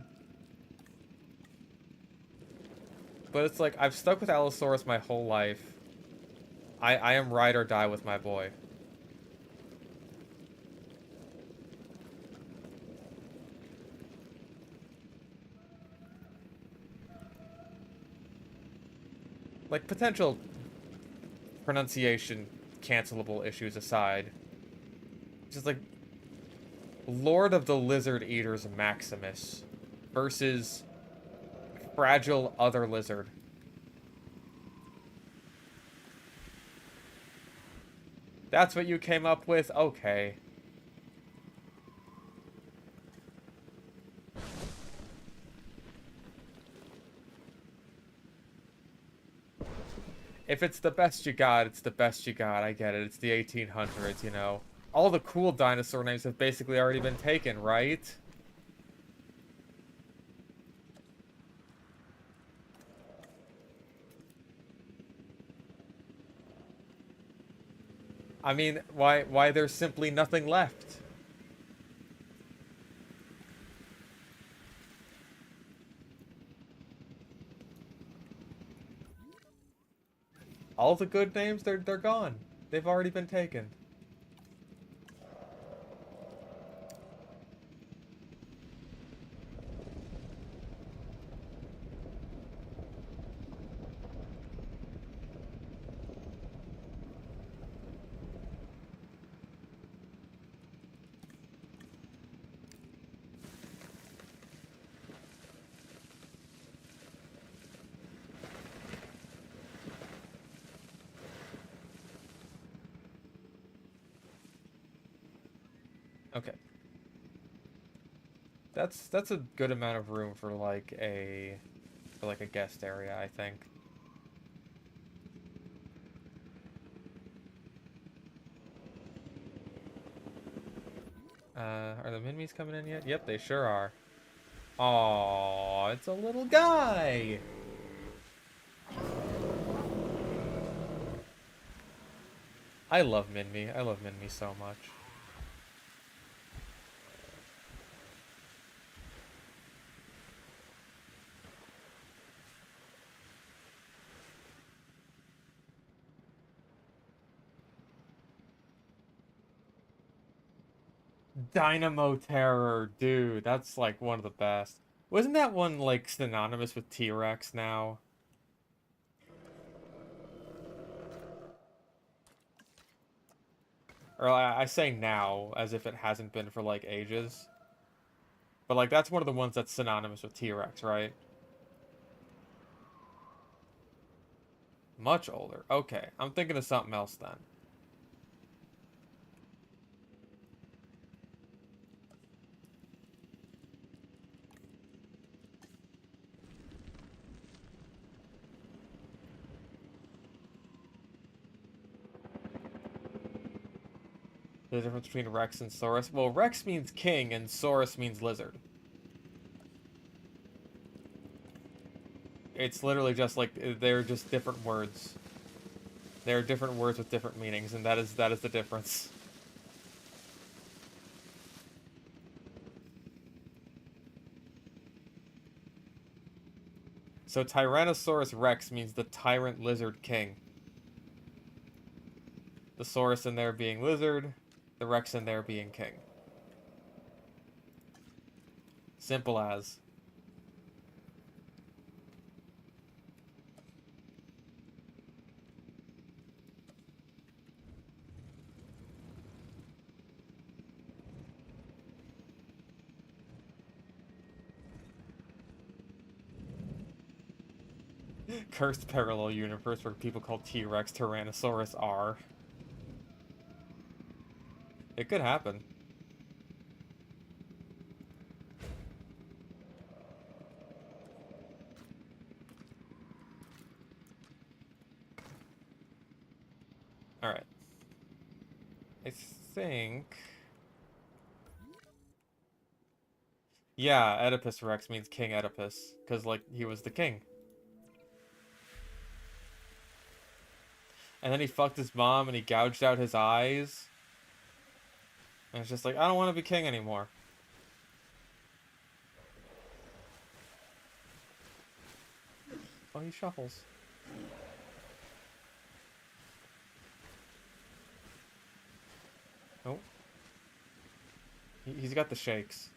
But it's like, I've stuck with Allosaurus my whole life. I am ride or die with my boy. Like, potential pronunciation cancelable issues aside. Just like, Lord of the Lizard Eaters Maximus versus Fragile Other Lizard. That's what you came up with? Okay. If it's the best you got, it's the best you got. I get it. It's the 1800s, you know. All the cool dinosaur names have basically already been taken, right? I mean, why there's simply nothing left? All the good names, they're gone. They've already been taken. Okay. That's a good amount of room for like a guest area, I think. Are the Minmies coming in yet? Yep, they sure are. Oh, it's a little guy. I love Minmi. I love Minmi so much. Dynamo Terror, dude, that's like one of the best. Wasn't that one like synonymous with T-Rex now? Or I say now as if it hasn't been for like ages. But like that's one of the ones that's synonymous with T-Rex, right? Much older. Okay, I'm thinking of something else then. The difference between Rex and Saurus. Well, Rex means king and Saurus means lizard. It's literally just like they're just different words. They're different words with different meanings, and that is the difference. So Tyrannosaurus Rex means the tyrant lizard king. The Saurus in there being lizard, the Rex in there being king. Simple as. Cursed parallel universe where people call T-Rex Tyrannosaurus R. It could happen. Alright. I think... Yeah, Oedipus Rex means King Oedipus, because, like, he was the king. And then he fucked his mom and he gouged out his eyes. And it's just like, I don't want to be king anymore. Oh, he shuffles. Oh. He's got the shakes.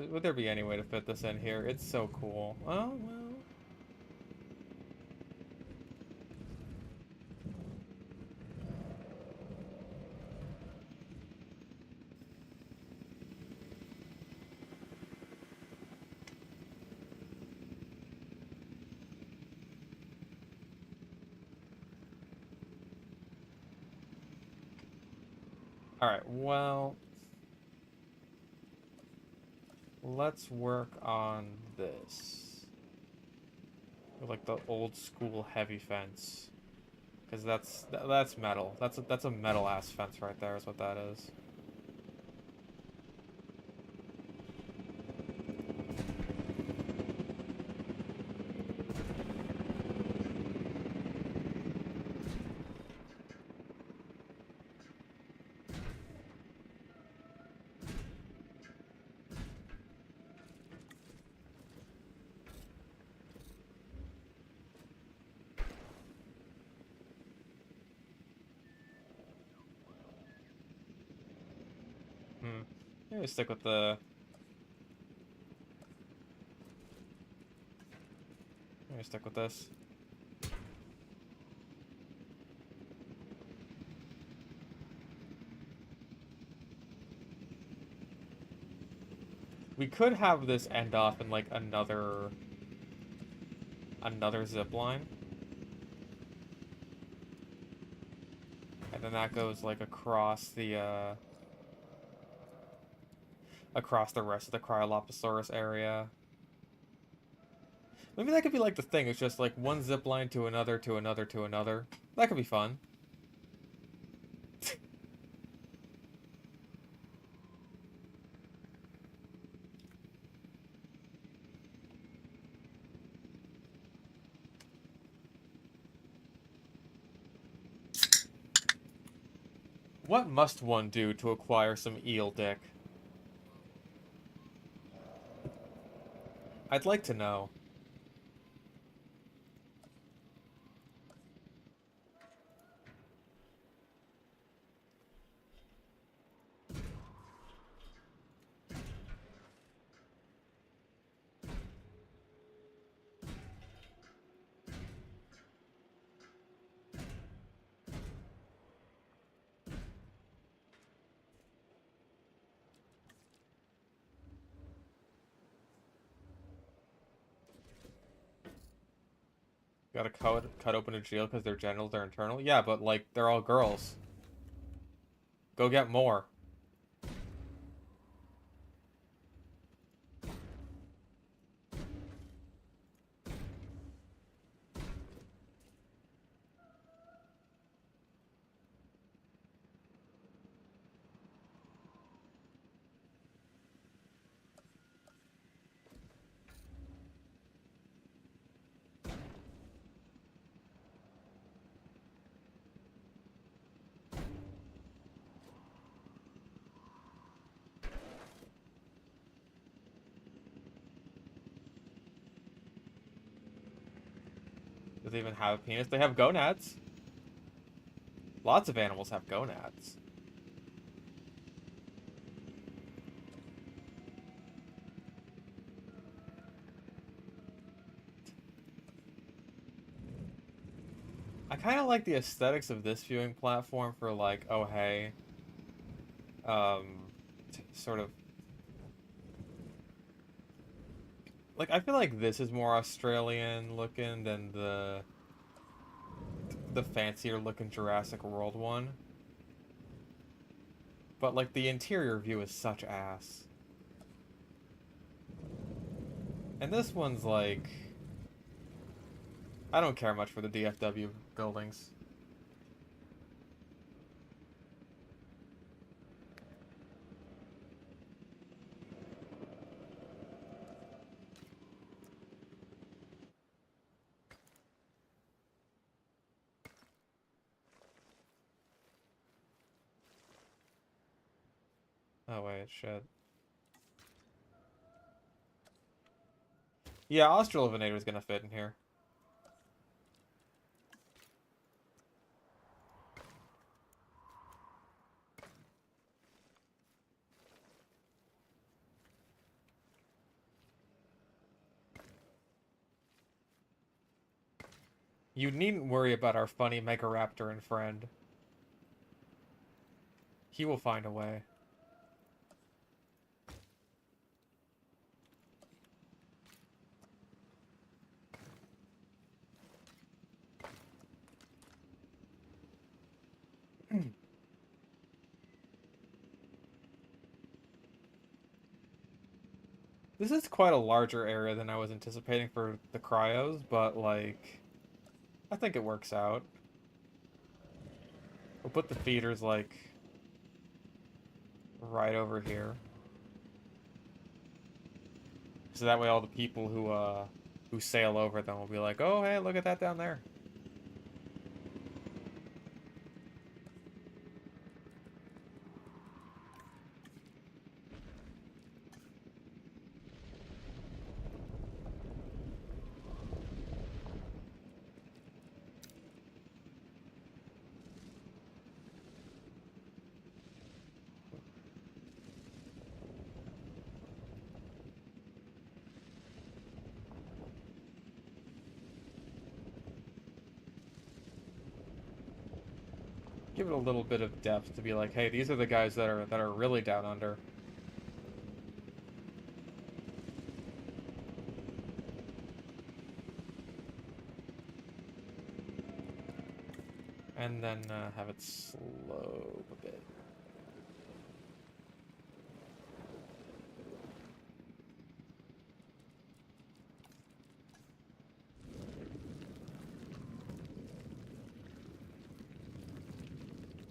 Would there be any way to fit this in here? It's so cool. Oh, well. Alright, well... Let's work on this. Like the old school heavy fence. Because that's metal. That's a metal ass fence right there is what that is. Hmm. Maybe stick with the. Maybe stick with this. We could have this end off in like another zip line. And then that goes like across the rest of the Cryoloposaurus area. Maybe that could be like the thing, it's just like one zip line to another to another to another. That could be fun. What must one do to acquire some eel dick? I'd like to know. Gotta cut open a jail because their genitals are internal? Yeah, but like, they're all girls. Go get more. Do they even have a penis? They have gonads. Lots of animals have gonads. I kind of like the aesthetics of this viewing platform for like, oh hey, sort of like I feel like this is more Australian looking than the fancier looking Jurassic World one. But like the interior view is such ass. And this one's like I don't care much for the DFW buildings. Oh wait, shit. Yeah, Australian is gonna fit in here. You needn't worry about our funny Megaraptor and friend. He will find a way. This is quite a larger area than I was anticipating for the cryos, but, like, I think it works out. We'll put the feeders, like, right over here. So that way all the people who sail over them will be like, oh, hey, look at that down there. Give it a little bit of depth to be like, hey, these are the guys that are really down under. And then have it slope a bit.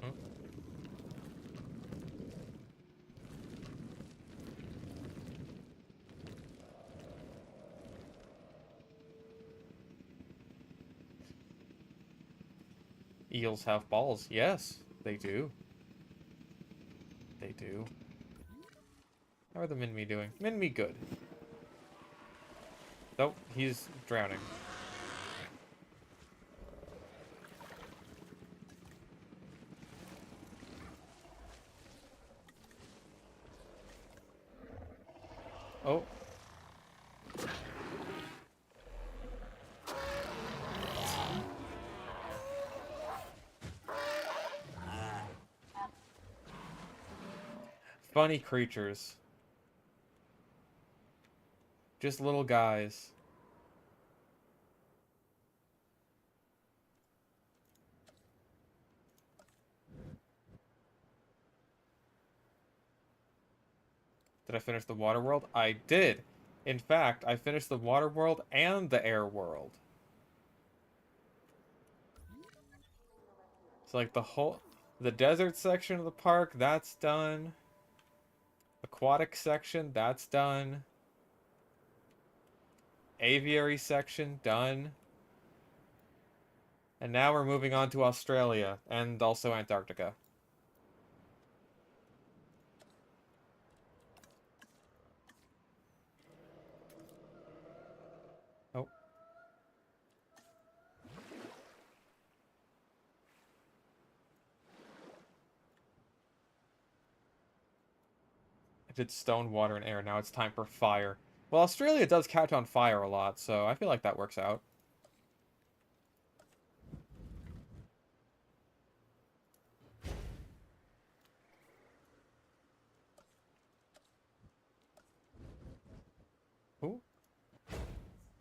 Hmm? Eels have balls. Yes, they do. They do. How are the Minmi doing? Minmi good. Nope, he's drowning. Oh. Funny creatures. Just little guys. Did I finish the water world? I did. In fact, I finished the water world and the air world. So like the desert section of the park, that's done. Aquatic section, that's done. Aviary section, done. And now we're moving on to Australia and also Antarctica. Oh. I did stone, water, and air. Now it's time for fire. Well, Australia does catch on fire a lot, so I feel like that works out. Ooh.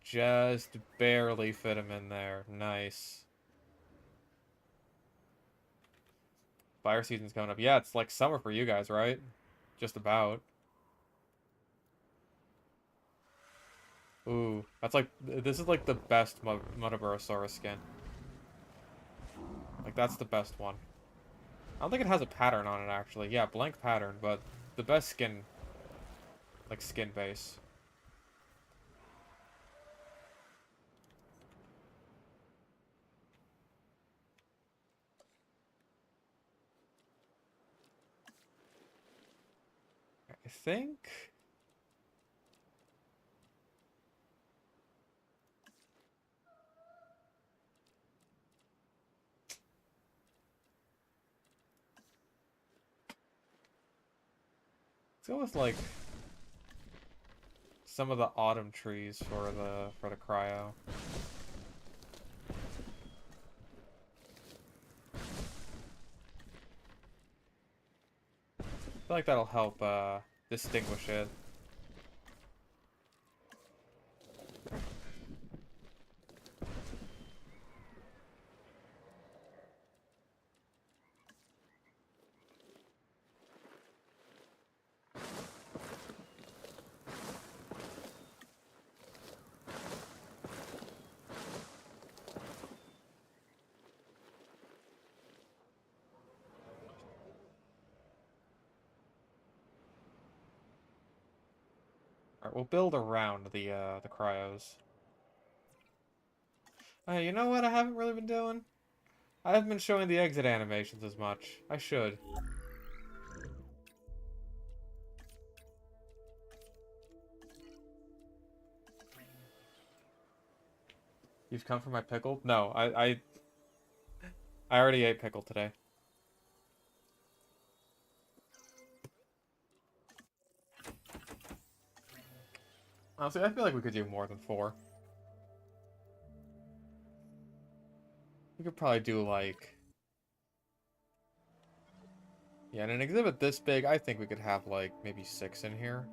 Just barely fit him in there. Nice. Fire season's coming up. Yeah, it's like summer for you guys, right? Just about. Ooh, that's like, this is like the best Muttaburrasaurus skin. Like, that's the best one. I don't think it has a pattern on it, actually. Yeah, blank pattern, but the best skin, like, skin base. I think... Let's go with, like, some of the autumn trees for the cryo. I feel like that'll help distinguish it. Alright, we'll build around the cryos. You know what I haven't really been doing? I haven't been showing the exit animations as much. I should. You've come for my pickle? No, I already ate pickle today. Honestly, I feel like we could do more than 4. We could probably do, like... Yeah, in an exhibit this big, I think we could have, like, maybe 6 in here.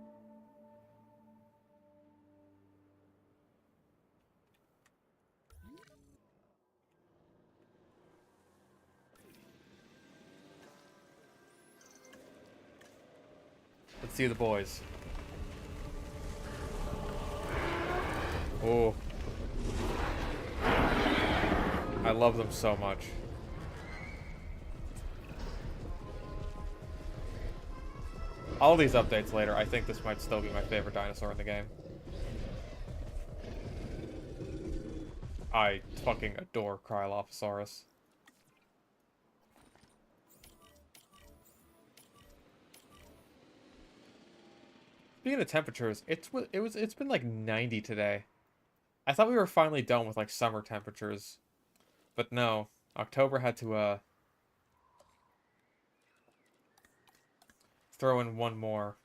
Let's see the boys. Oh. I love them so much. All these updates later, I think this might still be my favorite dinosaur in the game. I fucking adore Cryolophosaurus. Speaking of temperatures, it's been like 90 today. I thought we were finally done with like summer temperatures, but no. October had to throw in one more.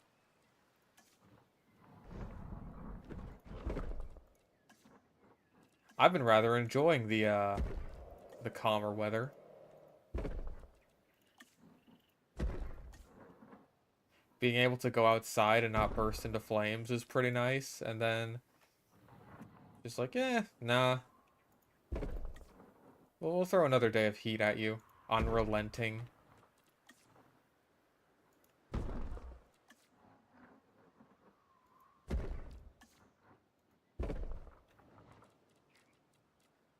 I've been rather enjoying the calmer weather. Being able to go outside and not burst into flames is pretty nice, and then just like, nah. We'll throw another day of heat at you. Unrelenting.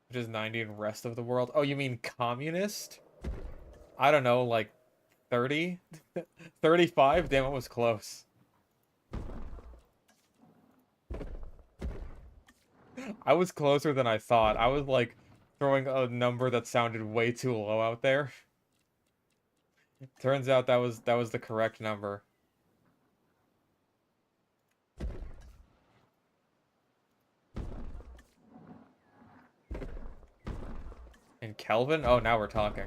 Which is 90 in rest of the world. Oh, you mean communist? I don't know, like 30? 35? Damn, it was close. I was closer than I thought. I was like throwing a number that sounded way too low out there. Turns out that was the correct number. In Kelvin? Oh, now we're talking.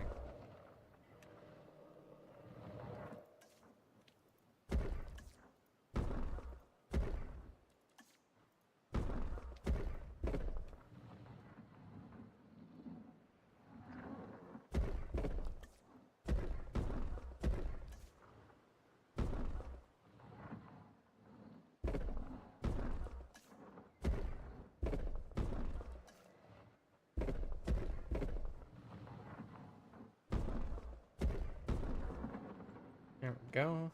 There we go.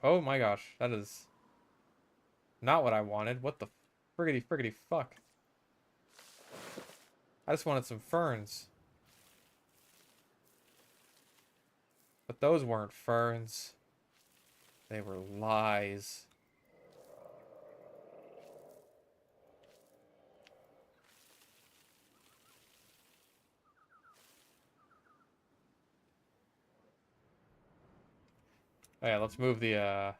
Oh my gosh, that is not what I wanted. What the friggity fuck? I just wanted some ferns. But those weren't ferns. They were lies. Oh yeah, let's move the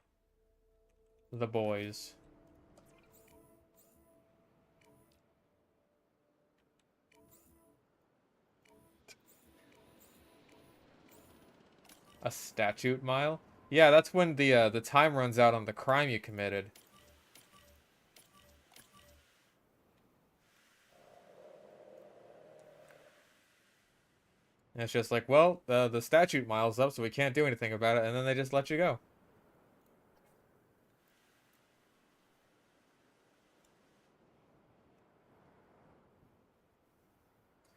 boys. A statute mile? Yeah, that's when the time runs out on the crime you committed. And it's just like, well, the statute mile's up, so we can't do anything about it, and then they just let you go.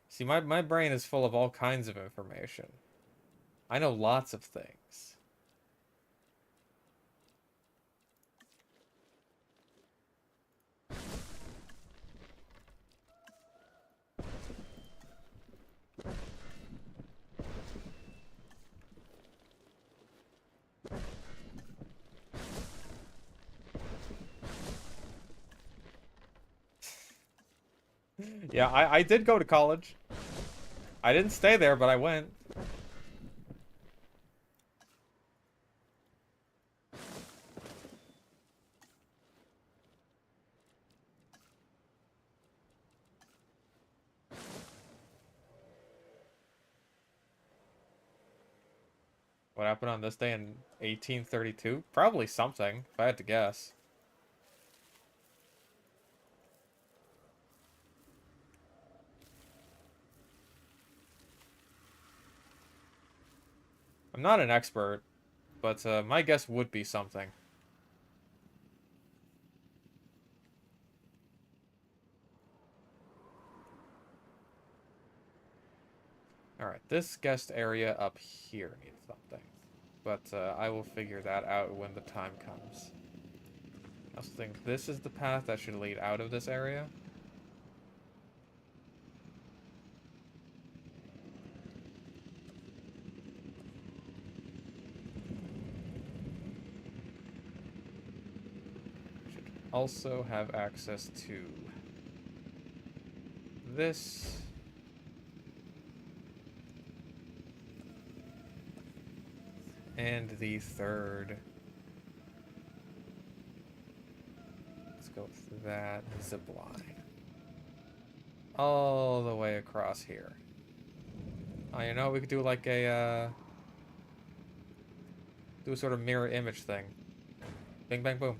See, my brain is full of all kinds of information. I know lots of things. Yeah, I did go to college. I didn't stay there, but I went. What happened on this day in 1832? Probably something, if I had to guess. I'm not an expert, but my guess would be something. Alright, this guest area up here needs something. But I will figure that out when the time comes. I also think this is the path that should lead out of this area. Should also have access to this. And the third. Let's go with that zip line. All the way across here. Oh, you know, we could do like a, do a sort of mirror image thing. Bing, bang, boom.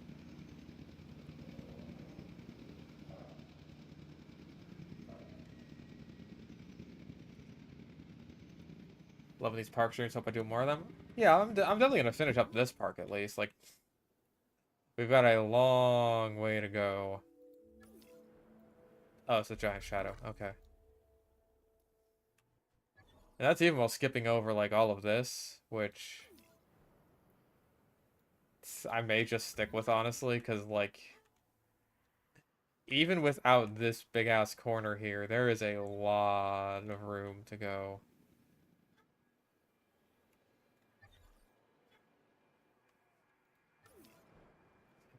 Loving these park streams. Hope I do more of them. Yeah, I'm definitely gonna finish up this park at least. Like, we've got a long way to go. Oh, it's a giant shadow. Okay. And that's even while skipping over, like, all of this, which I may just stick with, honestly, because, like, even without this big-ass corner here, there is a lot of room to go.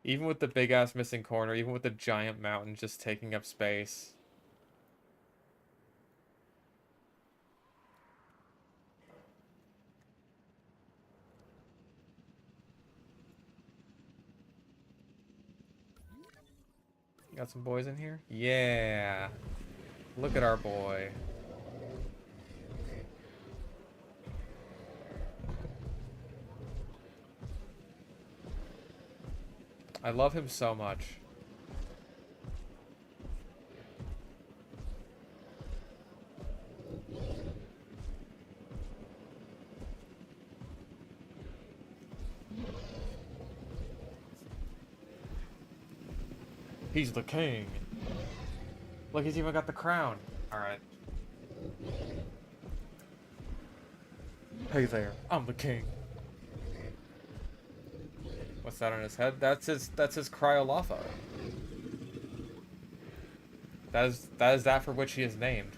Even with the big-ass missing corner, even with the giant mountain just taking up space. Got some boys in here? Yeah. Look at our boy. I love him so much. He's the king. Look, he's even got the crown. Alright. Hey there, I'm the king. What's that on his head? That's his cryolopha. That is that for which he is named.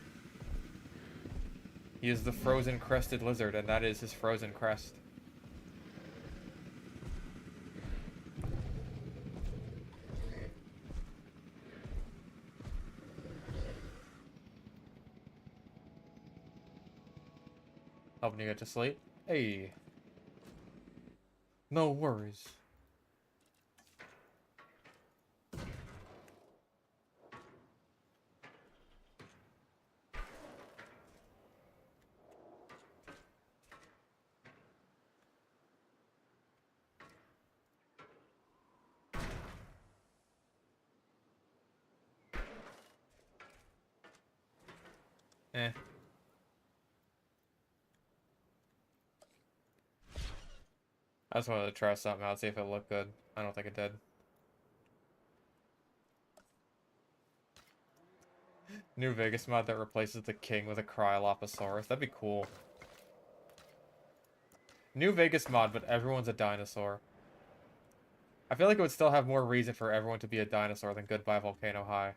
He is the frozen crested lizard, and that is his frozen crest. Helping you get to sleep? Hey. No worries. Eh. I just wanted to try something out, see if it looked good. I don't think it did. New Vegas mod that replaces the king with a Cryoloposaurus. That'd be cool. New Vegas mod, but everyone's a dinosaur. I feel like it would still have more reason for everyone to be a dinosaur than Goodbye Volcano High.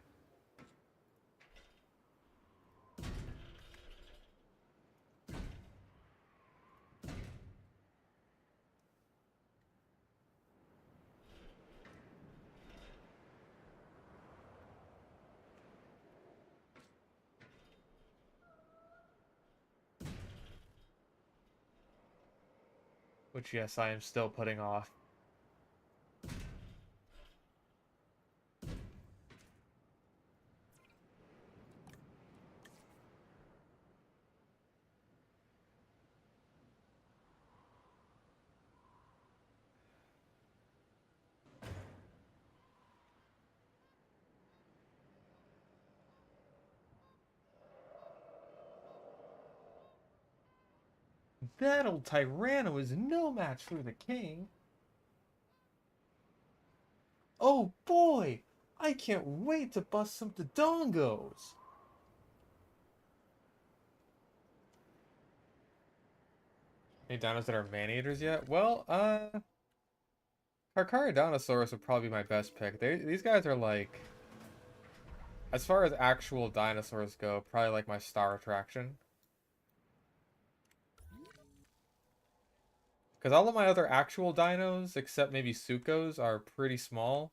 Which, yes, I am still putting off. That old Tyranno is no match for the king. Oh boy! I can't wait to bust some Dodongos! Any dinos that are man-eaters yet? Well, Carcharodontosaurus Dinosaurs would probably be my best pick. These guys are like, as far as actual dinosaurs go, probably like my star attraction. Because all of my other actual dinos, except maybe Sukos, are pretty small.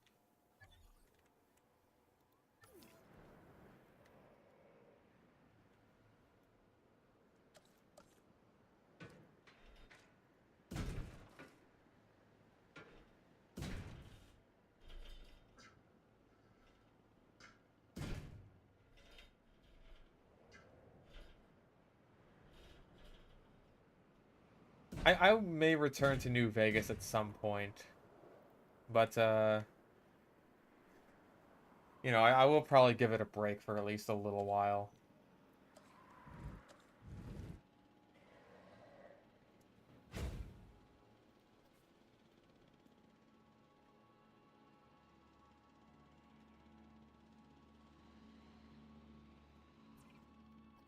I may return to New Vegas at some point. But, you know, I will probably give it a break for at least a little while.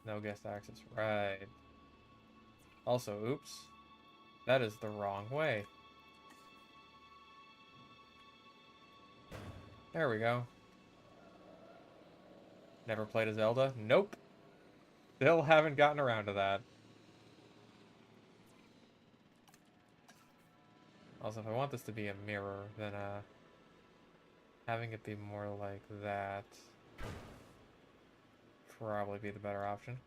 No guest access. Right. Also, oops. That is the wrong way. There we go. Never played a Zelda? Nope. Still haven't gotten around to that. Also, if I want this to be a mirror, then, having it be more like that probably be the better option.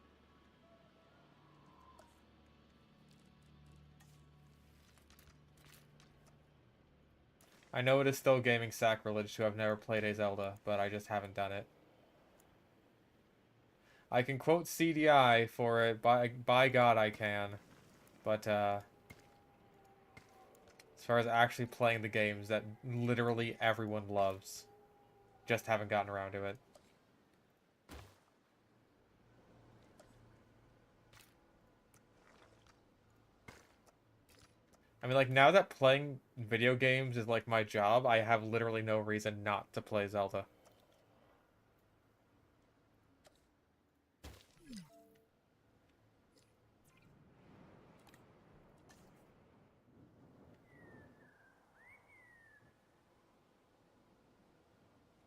I know it is still gaming sacrilege to have never played a Zelda, but I just haven't done it. I can quote CDI for it, by God I can. But, as far as actually playing the games that literally everyone loves, just haven't gotten around to it. I mean, like, now that playing video games is, like, my job, I have literally no reason not to play Zelda.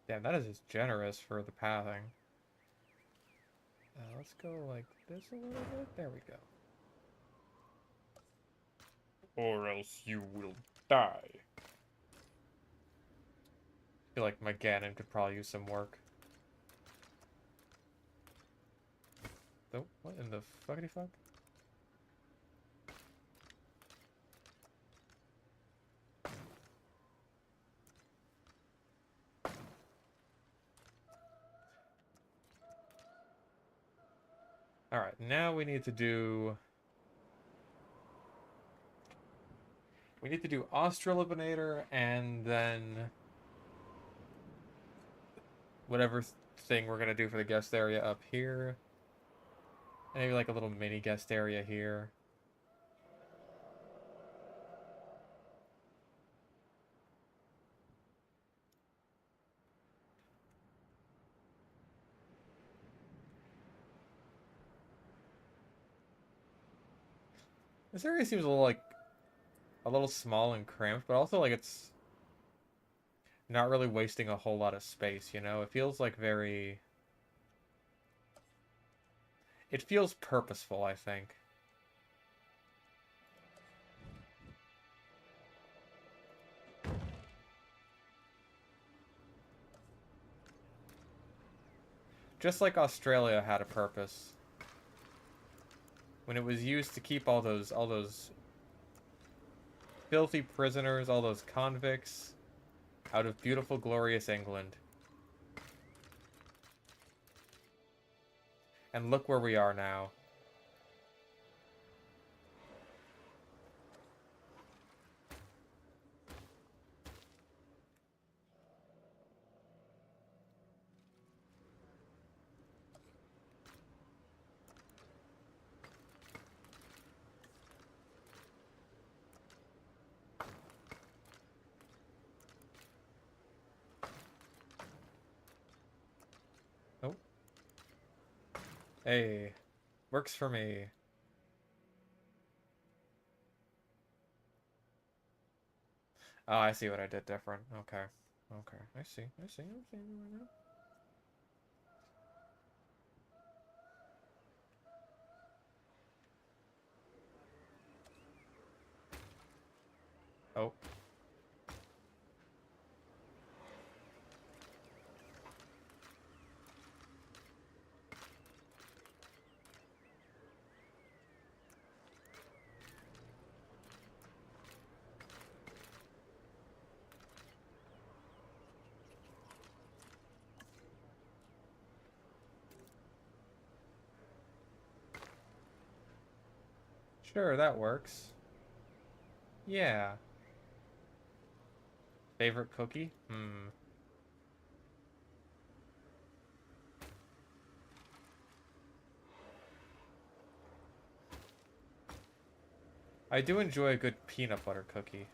Damn, that is just generous for the pathing. Let's go like this a little bit. There we go. Or else you will die. I feel like my Ganon could probably use some work. Oh, what in the fuckity fuck? Alright, now we need to do... We need to do Australiminator and then... whatever thing we're gonna do for the guest area up here. Maybe like a little mini guest area here. This area seems a little like a little small and cramped, but also like it's not really wasting a whole lot of space, you know? It feels like very... It feels purposeful, I think. Just like Australia had a purpose. When it was used to keep all those filthy prisoners, all those convicts, out of beautiful, glorious England. And look where we are now. Oh. Hey. Works for me. Oh, I see what I did different. Okay. Okay. I see. I see. I'm seeing it right now. Oh. Sure, that works. Yeah. Favorite cookie? Hmm. I do enjoy a good peanut butter cookie.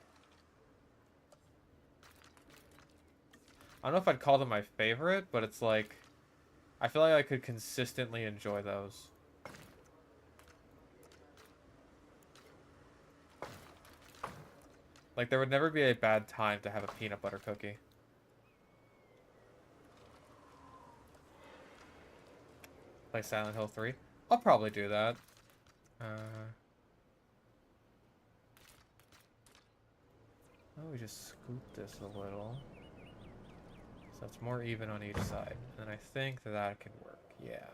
I don't know if I'd call them my favorite, but it's like... I feel like I could consistently enjoy those. Like, there would never be a bad time to have a peanut butter cookie. Play Silent Hill 3. I'll probably do that. Oh, we just scoop this a little. So it's more even on each side. And I think that can work. Yeah.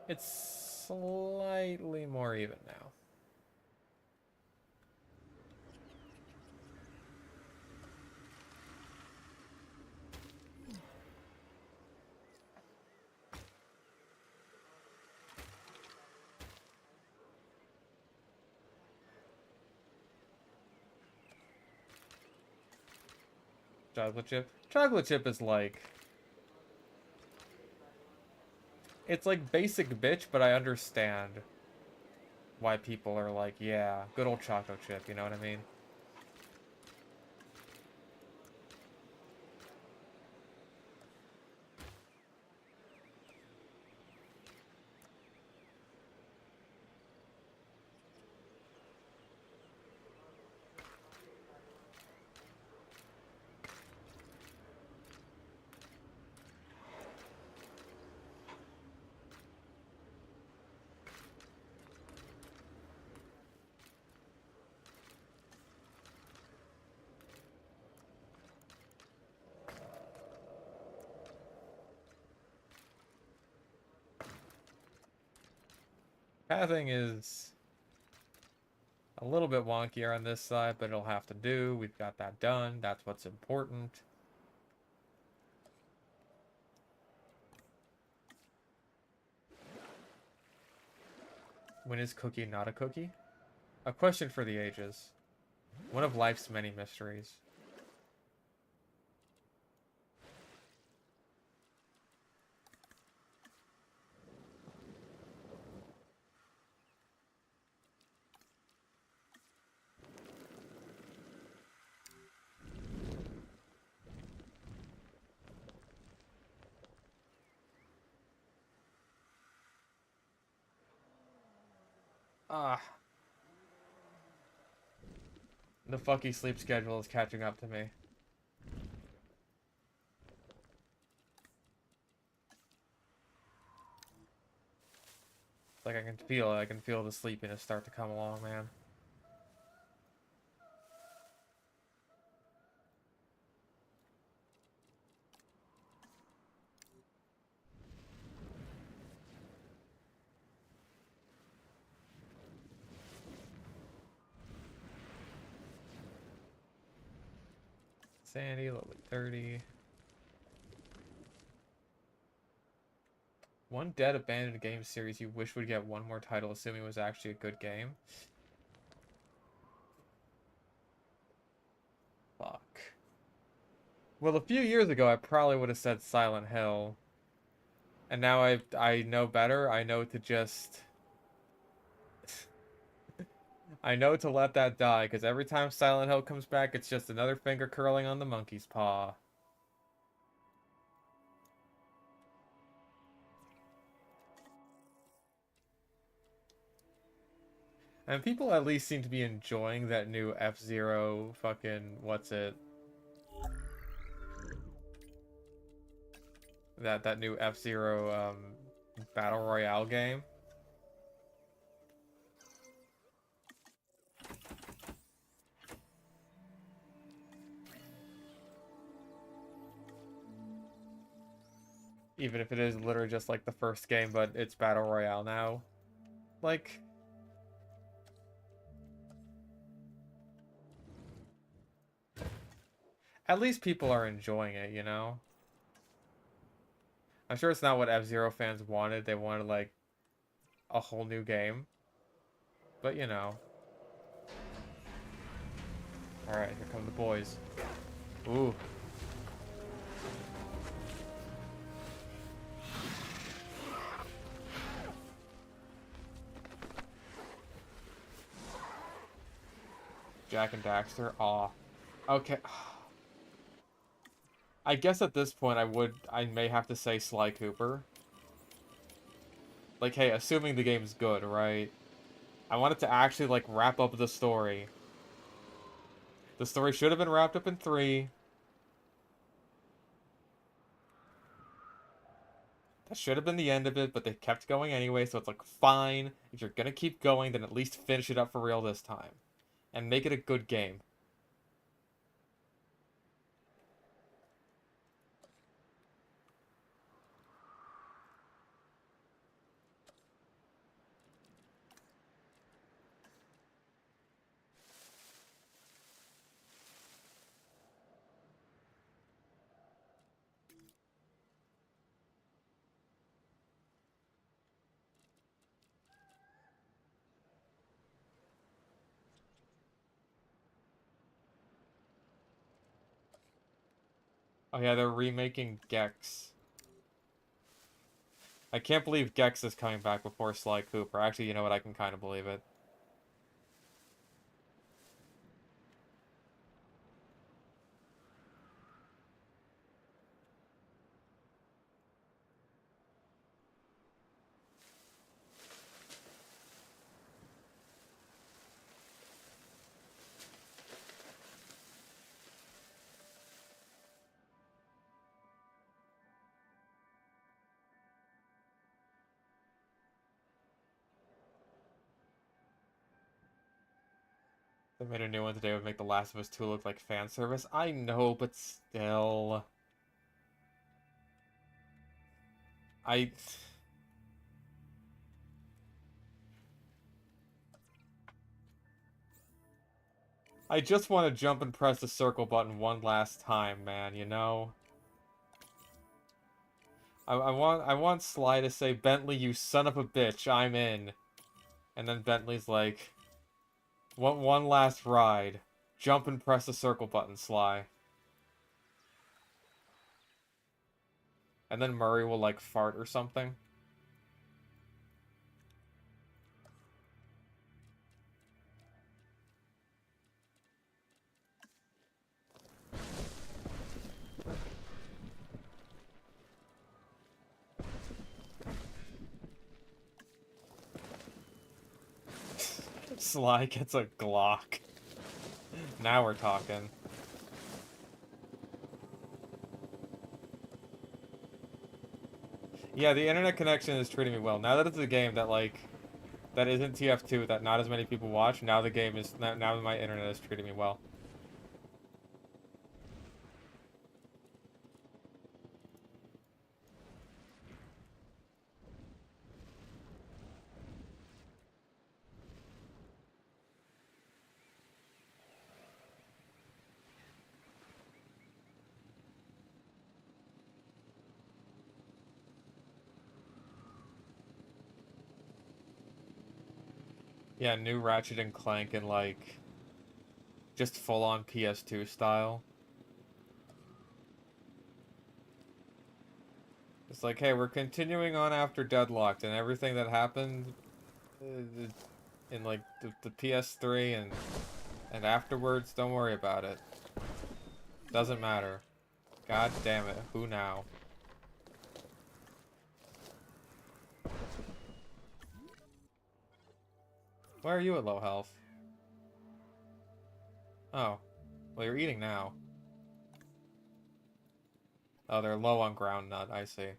It's slightly more even now. Chocolate chip. Chocolate chip is like... It's like basic bitch, but I understand why people are like, yeah, good old chocolate chip, you know what I mean? Pathing is a little bit wonkier on this side, but it'll have to do. We've got that done. That's what's important. When is cookie not a cookie? A question for the ages. One of life's many mysteries. Ah. The fucky sleep schedule is catching up to me. It's like I can feel the sleepiness start to come along, man. Sandy, level 30. One dead abandoned game series you wish would get one more title, assuming it was actually a good game. Fuck. Well, a few years ago, I probably would have said Silent Hill. And now I know better. I know to just... I know to let that die, because every time Silent Hill comes back, it's just another finger curling on the monkey's paw. And people at least seem to be enjoying that new F-Zero fucking... What's it? That new F-Zero Battle Royale game. Even if it is literally just like the first game, but it's Battle Royale now. Like... At least people are enjoying it, you know? I'm sure it's not what F-Zero fans wanted. They wanted, like, a whole new game. But, you know. Alright, here come the boys. Ooh. Jak and Daxter? Aw. Okay. I guess at this point I may have to say Sly Cooper. Like, hey, assuming the game's good, right? I want it to actually, like, wrap up the story. The story should have been wrapped up in 3. That should have been the end of it, but they kept going anyway, so it's like, fine. If you're gonna keep going, then at least finish it up for real this time. And make it a good game. Oh yeah, they're remaking Gex. I can't believe Gex is coming back before Sly Cooper. Actually, you know what? I can kind of believe it. They made a new one today would make The Last of Us 2 look like fan service. I know, but still. I... I just want to jump and press the circle button one last time, man, you know? I want Sly to say, Bentley, you son of a bitch, I'm in. And then Bentley's like, one last ride. Jump and press the circle button, Sly. And then Murray will, like, fart or something. Sly gets a Glock. Now we're talking. Yeah, the internet connection is treating me well. Now that it's a game that, like, that isn't TF2, that not as many people watch, now the game is, now my internet is treating me well. Yeah, new Ratchet and Clank in like just full-on PS2 style. It's like, hey, we're continuing on after Deadlocked, and everything that happened in like the PS3 and afterwards, don't worry about it. Doesn't matter. God damn it, who now? Why are you at low health? Oh, well, you're eating now. Oh, they're low on ground nut, I see.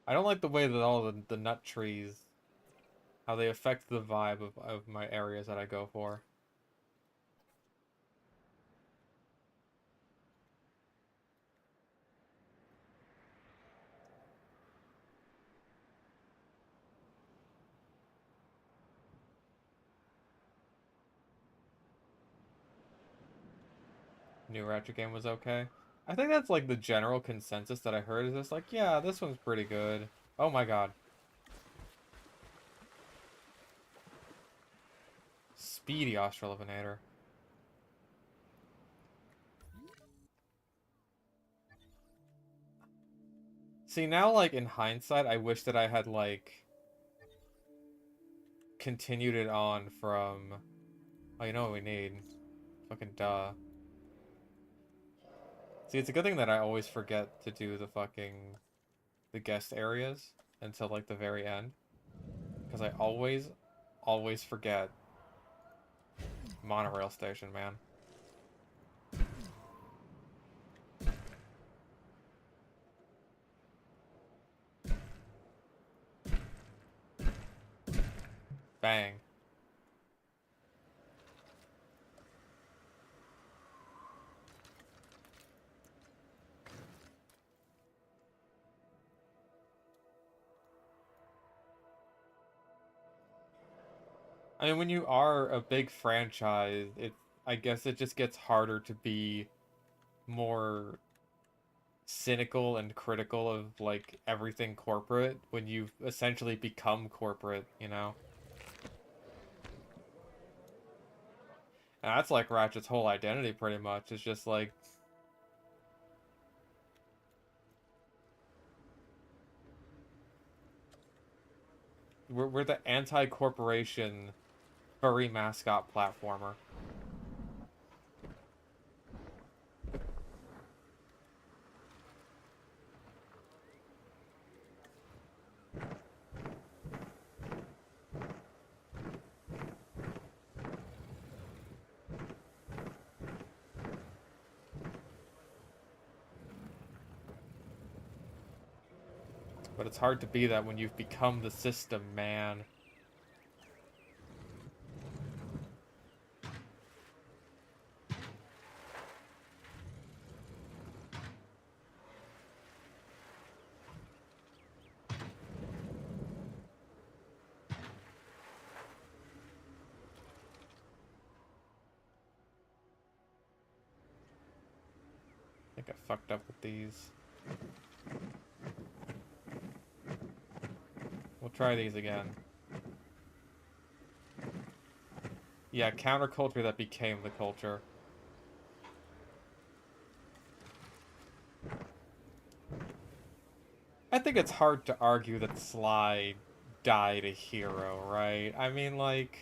I don't like the way that all the nut trees, how they affect the vibe of my areas that I go for. New Ratchet game was okay. I think that's like the general consensus that I heard is just like, yeah, this one's pretty good. Oh my god. Speedy Australianator. See, now, like, in hindsight, I wish that I had, like, continued it on from... Oh, you know what we need? Fucking duh. See, it's a good thing that I always forget to do the guest areas until, like, the very end. Because I always forget monorail station, man. Bang. I mean, when you are a big franchise, I guess it just gets harder to be more cynical and critical of like everything corporate when you've essentially become corporate, you know? And that's like Ratchet's whole identity pretty much. It's just like we're the anti-corporation furry mascot platformer. But it's hard to be that when you've become the system, man. I think I fucked up with these. We'll try these again. Yeah, counterculture that became the culture. I think it's hard to argue that Sly died a hero, right? I mean, like...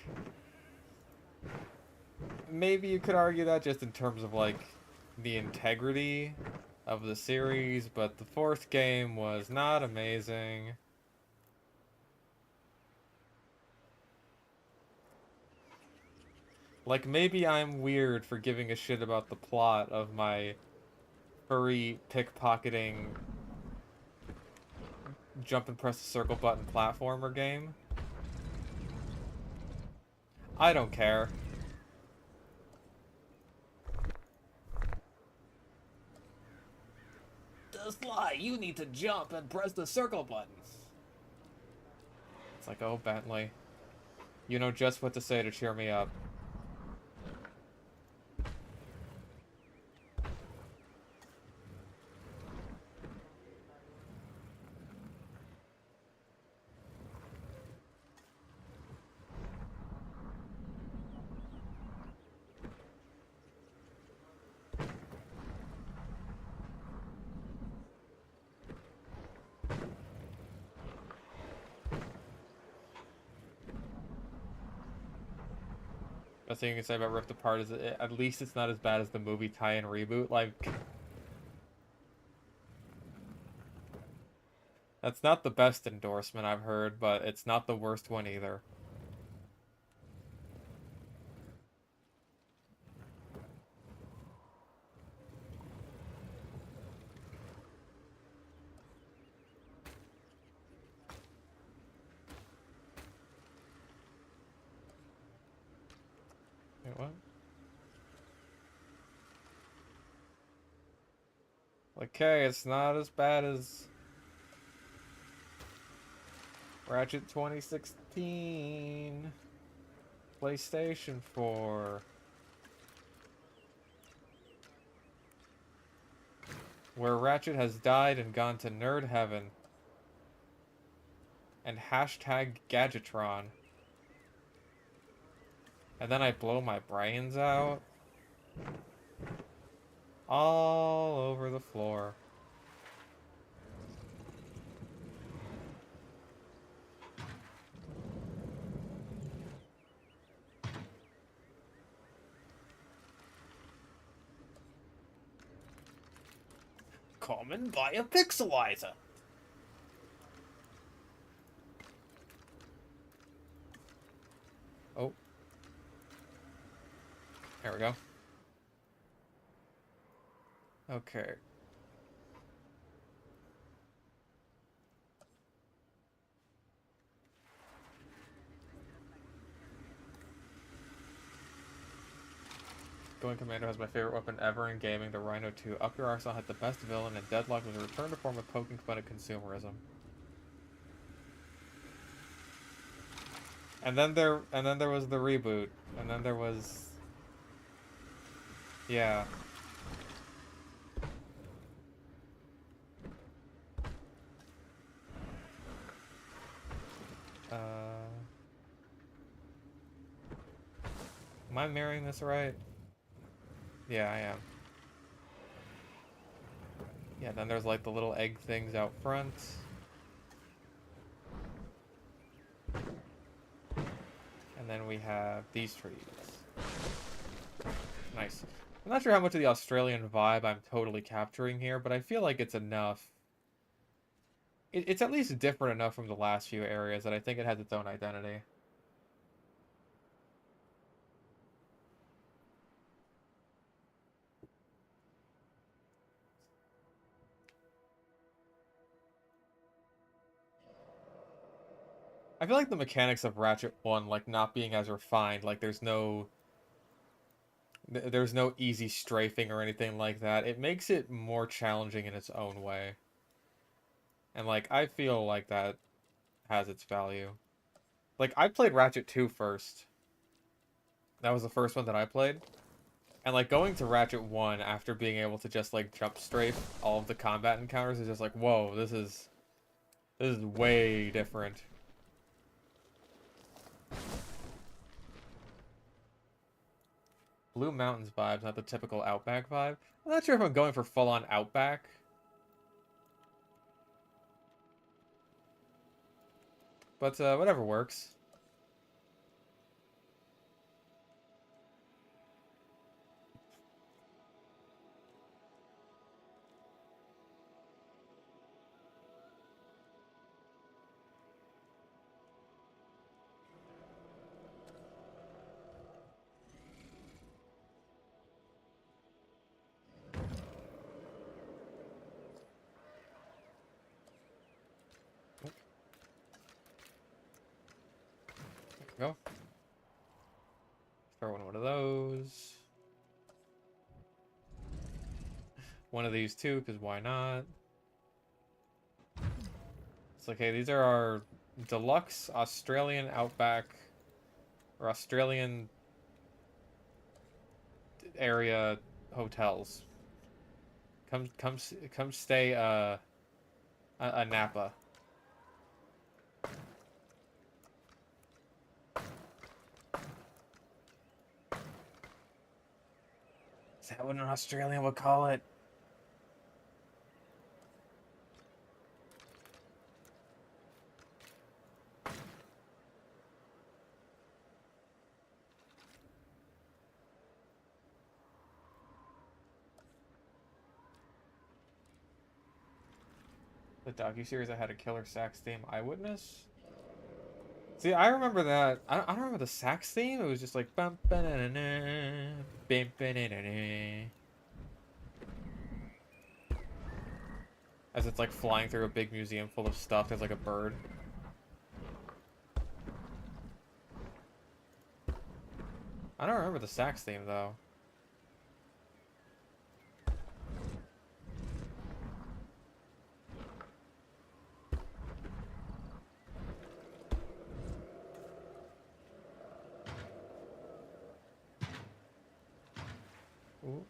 Maybe you could argue that just in terms of, like, the integrity of the series, but the fourth game was not amazing. Like, maybe I'm weird for giving a shit about the plot of my furry pickpocketing jump and press the circle button platformer game. I don't care. The slide. you need to jump and press the circle button. It's like, oh, Bentley. You know just what to say to cheer me up. Best thing you can say about Rift Apart is at least it's not as bad as the movie tie-in reboot. Like, that's not the best endorsement I've heard, but it's not the worst one either. Wait, what? Okay, it's not as bad as Ratchet 2016. PlayStation 4. Where Ratchet has died and gone to nerd heaven. And hashtag Gadgetron. And then I blow my brains out. All over the floor. Come and buy a pixelizer. Oh. There we go. Okay. Going Commando has my favorite weapon ever in gaming, the Rhino 2. Up Your Arsenal had the best villain, and Deadlock was a return to form of poking fun at consumerism. And then there was the reboot, and then there was, yeah. Am I mirroring this right? Yeah, I am. Yeah, then there's like the little egg things out front. And then we have these trees. Nice. I'm not sure how much of the Australian vibe I'm totally capturing here, but I feel like it's enough. It's at least different enough from the last few areas that I think it has its own identity. I feel like the mechanics of Ratchet 1, like, not being as refined, like, there's no easy strafing or anything like that. It makes it more challenging in its own way. And, like, I feel like that has its value. Like, I played Ratchet 2 first. That was the first one that I played. And, like, going to Ratchet 1 after being able to just, like, jump strafe all of the combat encounters is just like, whoa, this is way different. Blue Mountains vibes, not the typical Outback vibe. I'm not sure if I'm going for full-on Outback. But, whatever works. Go. Throw in one of those. One of these too, because why not? like, hey, these are our deluxe Australian outback or Australian area hotels. Come stay a Napa. Is that what an Australian would call it? The docuseries that had a killer sax theme, Eyewitness? See, I remember that. I don't remember the sax theme. It was just like bum ba-na-na-na, bim ba-na-na-na. As it's like flying through a big museum full of stuff. There's like a bird. I don't remember the sax theme though. Ooh.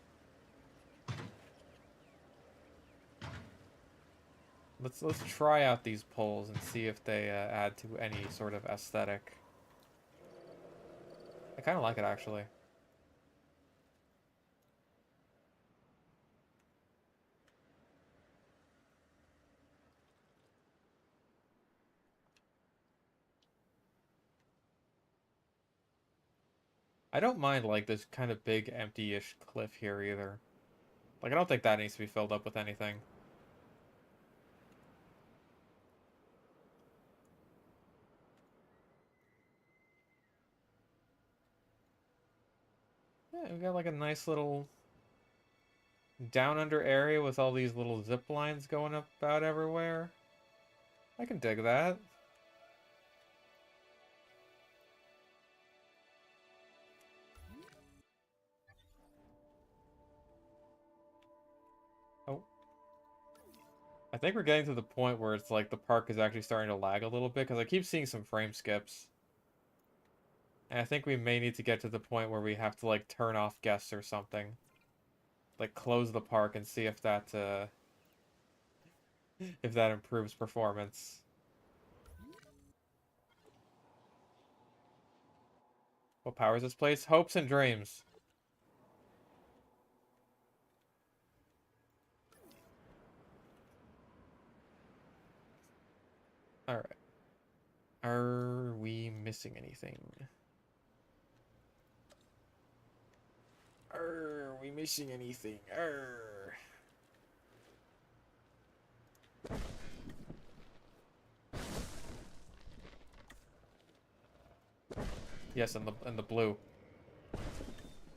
Let's try out these poles and see if they add to any sort of aesthetic. I kind of like it actually. I don't mind like this kind of big empty-ish cliff here either. Like I don't think that needs to be filled up with anything. Yeah, we got like a nice little down under area with all these little zip lines going up about everywhere. I can dig that. Oh. I think we're getting to the point where it's like the park is actually starting to lag a little bit because I keep seeing some frame skips. And I think we may need to get to the point where we have to like turn off guests or something. Like close the park and see if that improves performance. What powers this place? Hopes and dreams. Alright. Are we missing anything? Are we missing anything? Yes, and the blue.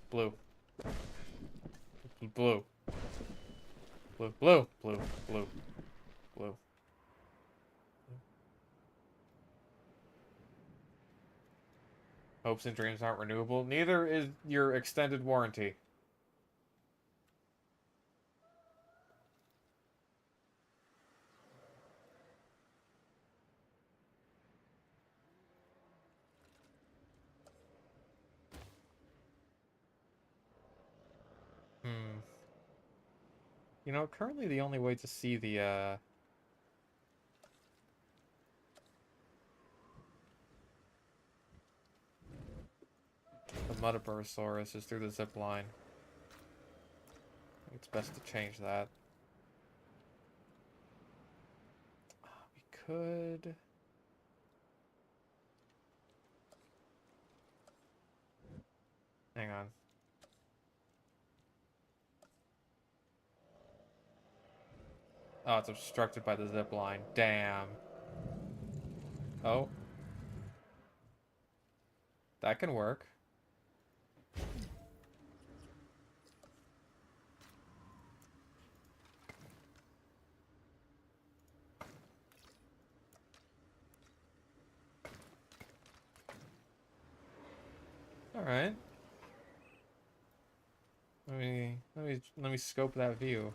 Blue. Blue. Blue. Blue. Blue. Blue. Blue. Hopes and dreams aren't renewable. Neither is your extended warranty. Hmm. You know, currently the only way to see the Mudaborosaurus is through the zip line. I think it's best to change that. We could... Hang on. Oh, it's obstructed by the zip line. Damn. Oh. That can work. All right. Let me scope that view.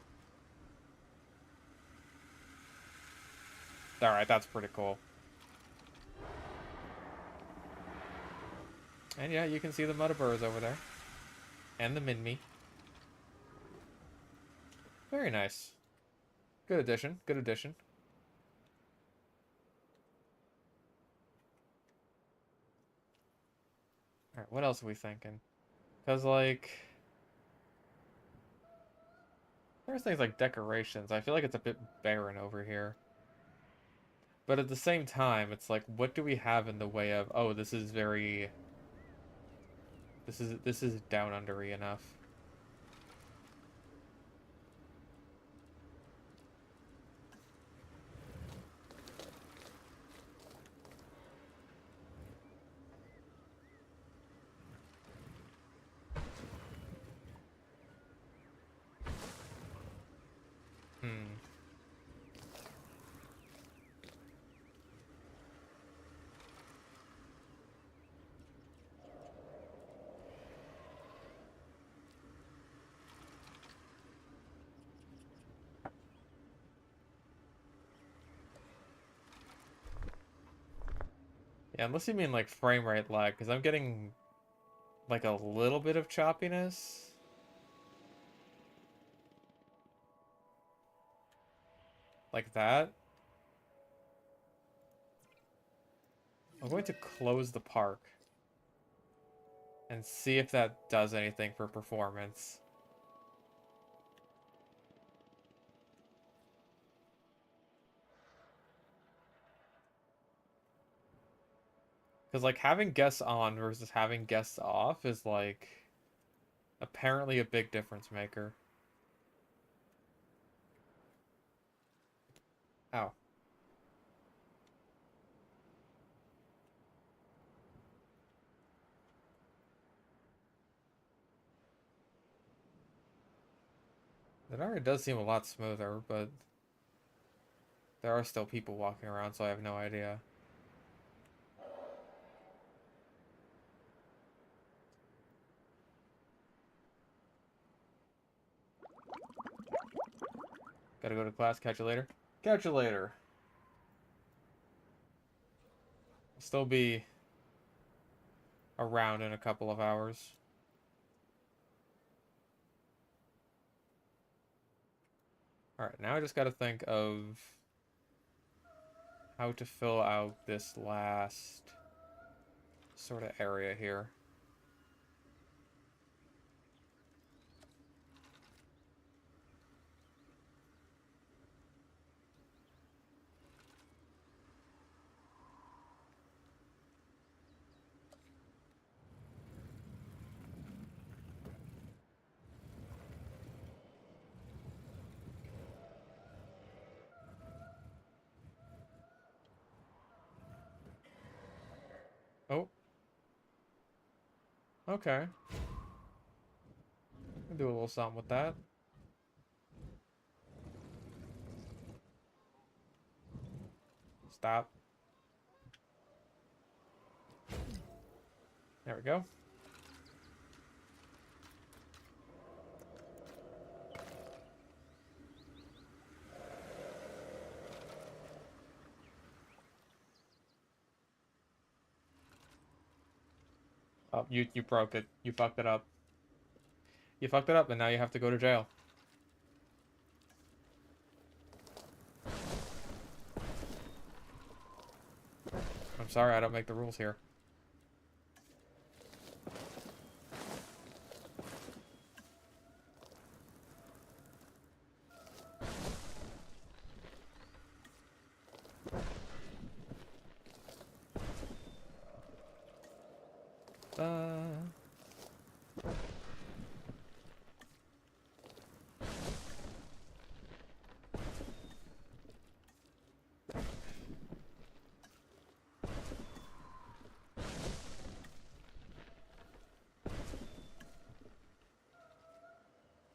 Alright, that's pretty cool. And yeah, you can see the Muttaburrs over there. And the Minmi. Very nice. Good addition. Good addition. Alright, what else are we thinking? Because, like... there's things like decorations. I feel like it's a bit barren over here. But at the same time, it's like, what do we have in the way of, oh, this is very... This is down undery enough. Hmm. Yeah, unless you mean like frame rate lag, because I'm getting like a little bit of choppiness. Like that. I'm going to close the park and see if that does anything for performance. Because, like, having guests on versus having guests off is, like, apparently a big difference maker. Ow. It already does seem a lot smoother, but there are still people walking around, so I have no idea. Gotta go to class. Catch you later. Catch you later. Still be around in a couple of hours. Alright, now I just gotta think of how to fill out this last sort of area here. Oh. Okay. I'll do a little something with that. Stop. There we go. Oh, you broke it. You fucked it up. You fucked it up, and now you have to go to jail. I'm sorry, I don't make the rules here.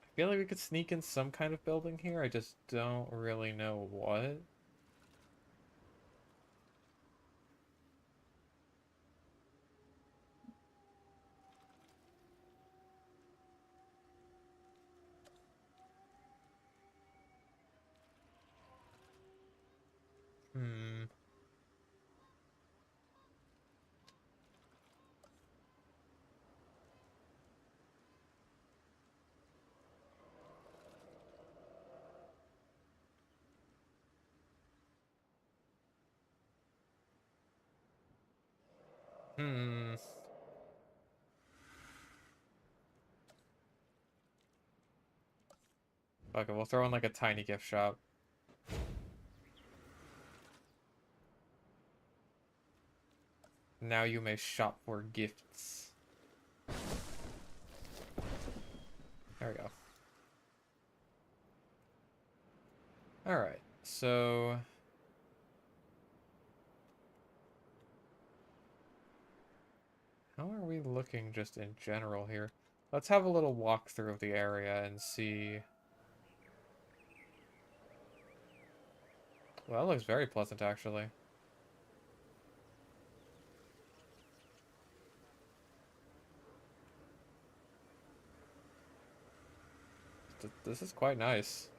I feel like we could sneak in some kind of building here. I just don't really know what. Hmm. Hmm. Fuck it, we'll throw in like a tiny gift shop. Now you may shop for gifts. There we go. Alright, so... how are we looking just in general here? Let's have a little walkthrough of the area and see... well, that looks very pleasant, actually. This is quite nice.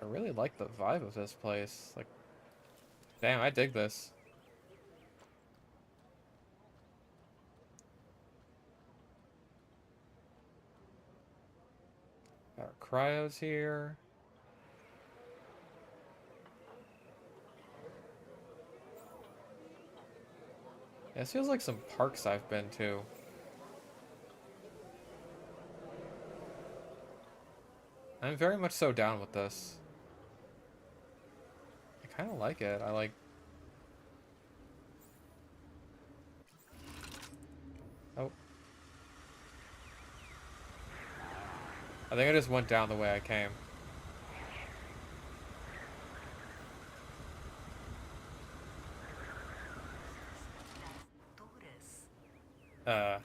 I really like the vibe of this place. Like, damn, I dig this. Our cryos here. Yeah, this feels like some parks I've been to. I'm very much so down with this. I kind of like it. I like... oh. I think I just went down the way I came. Uh...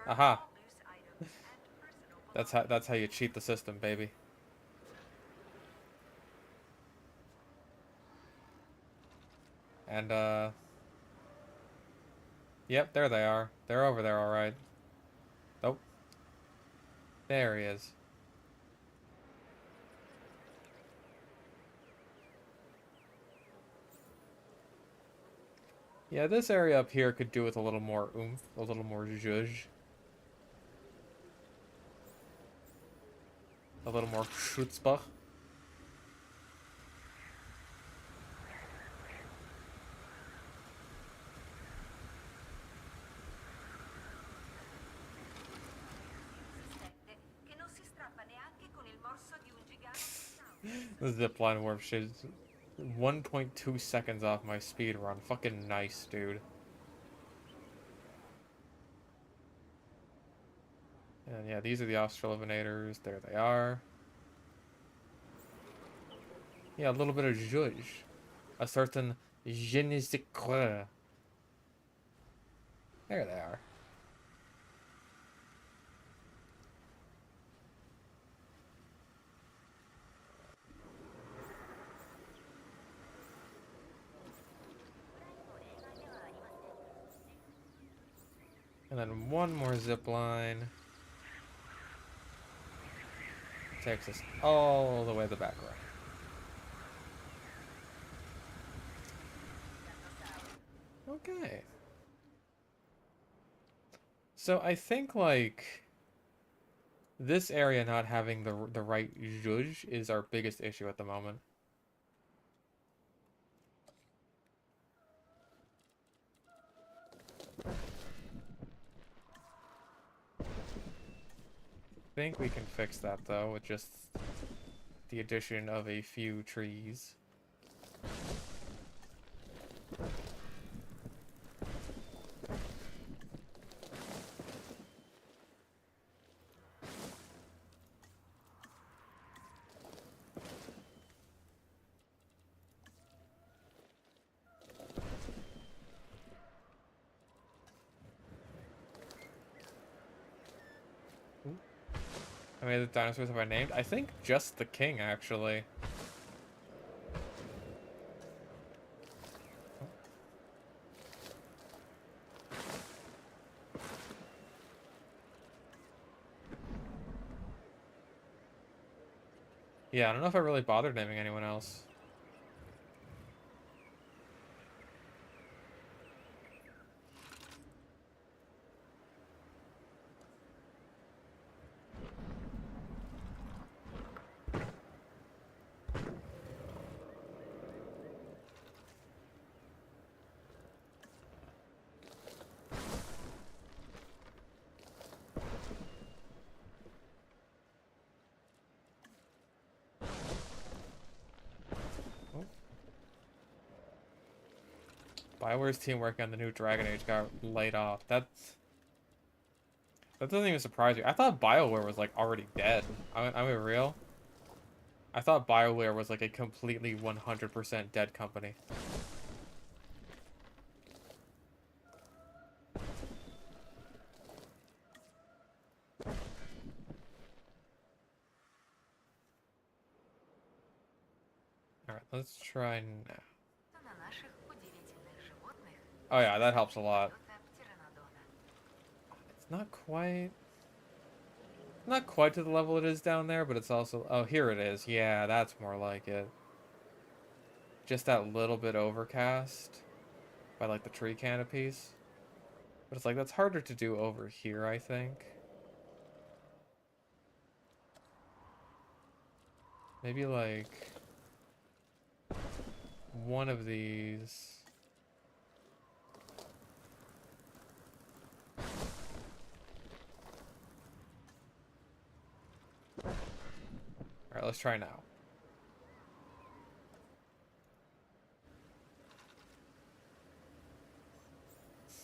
aha! That's how you cheat the system, baby. And, yep, there they are. They're over there, alright. Oh. There he is. Yeah, this area up here could do with a little more oomph, a little more zhuzh. A little more chutzpah. The zipline warp shit is 1.2 seconds off my speed run. Fucking nice, dude. And yeah, these are the Australivinators. There they are. Yeah, a little bit of zhuzh. A certain je ne sais quoi. There they are. And then one more zip line. Takes us all the way to the back row. Okay. So I think, like, this area not having the right zhuzh is our biggest issue at the moment. I think we can fix that, though, with just the addition of a few trees. How many of the dinosaurs have I named? I think just the king, actually. Yeah, I don't know if I really bothered naming anyone else. BioWare's team working on the new Dragon Age got laid off. That doesn't even surprise me. I thought BioWare was like already dead. I mean, real? I thought BioWare was like a completely 100% dead company. Alright, let's try now. Oh yeah, that helps a lot. It's not quite to the level it is down there, but it's also... Oh, here it is. Yeah, that's more like it. Just that little bit overcast by like the tree canopies. But it's like, that's harder to do over here, I think. Maybe like one of these. Alright, let's try now.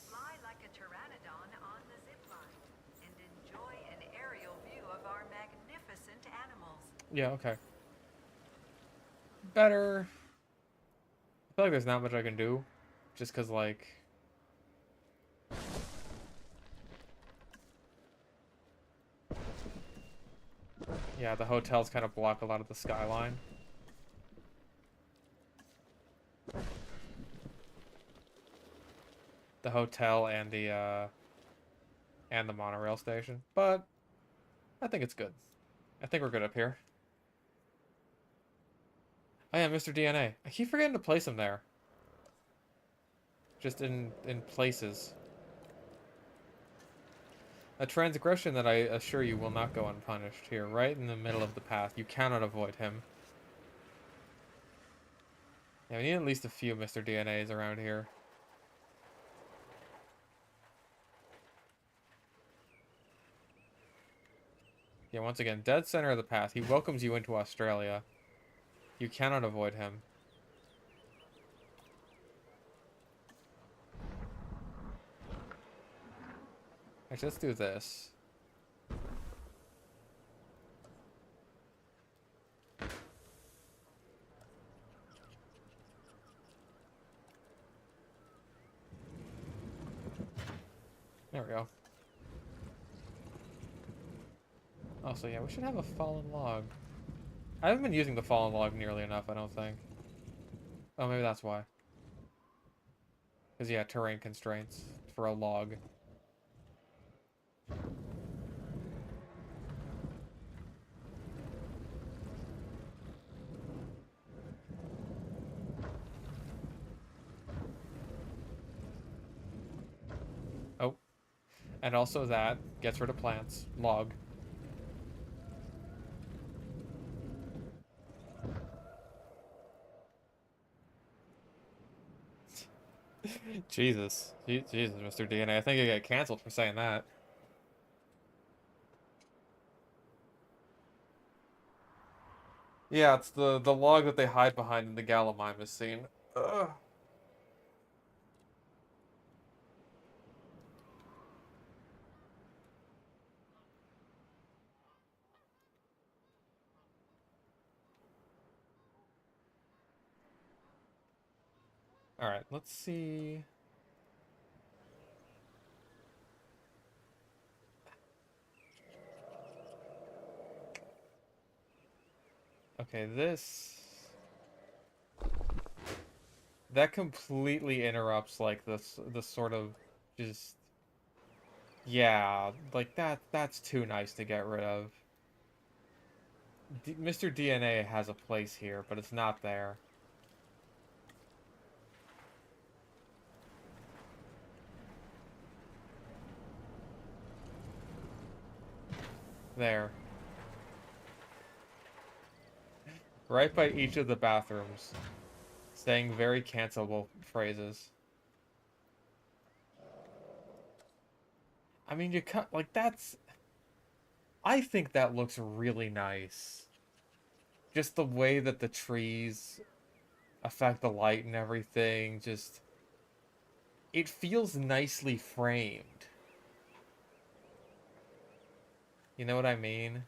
Fly like a pteranodon on the zip line and enjoy an aerial view of our magnificent animals. Yeah, okay. Better. I feel like there's not much I can do. Just because, like... Yeah, the hotels kind of block a lot of the skyline. The hotel and the monorail station. But I think it's good. I think we're good up here. Oh yeah, Mr. DNA. I keep forgetting to place him there. Just in places. A transgression that I assure you will not go unpunished here, right in the middle of the path. You cannot avoid him. Yeah, we need at least a few Mr. DNAs around here. Yeah, once again, dead center of the path. He welcomes you into Australia. You cannot avoid him. Actually, let's do this. There we go. Also, yeah, we should have a fallen log. I haven't been using the fallen log nearly enough, I don't think. Oh, maybe that's why. Because, yeah, terrain constraints for a log. Oh. And also that gets rid of plants. Log. Jesus. Jesus, Mr. DNA. I think I get canceled for saying that. Yeah, it's the log that they hide behind in the Gallimimus scene. Ugh. Alright, let's see. Okay, this... That completely interrupts, like, this sort of just... Yeah, like, that's too nice to get rid of. Mr. DNA has a place here, but it's not there. There. Right by each of the bathrooms. Saying very cancelable phrases. I mean, you cut, like, that's... I think that looks really nice. Just the way that the trees affect the light and everything, just... It feels nicely framed. You know what I mean?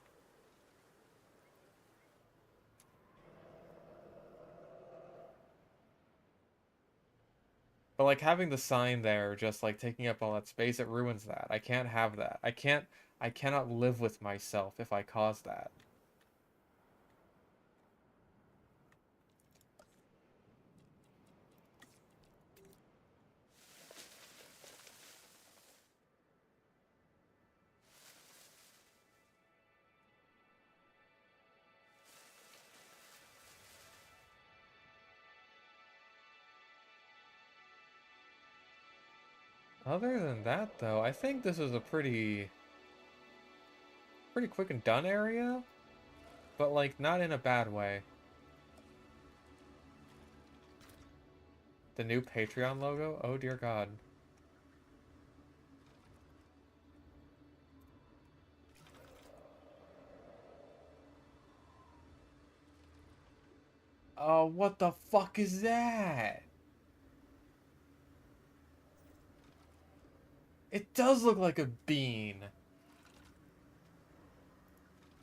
But like having the sign there just like taking up all that space, it ruins that. I can't have that. I cannot live with myself if I cause that. Other than that though, I think this is a pretty quick and done area, but like not in a bad way. The new Patreon logo? Oh dear God. Oh, what the fuck is that? It does look like a bean.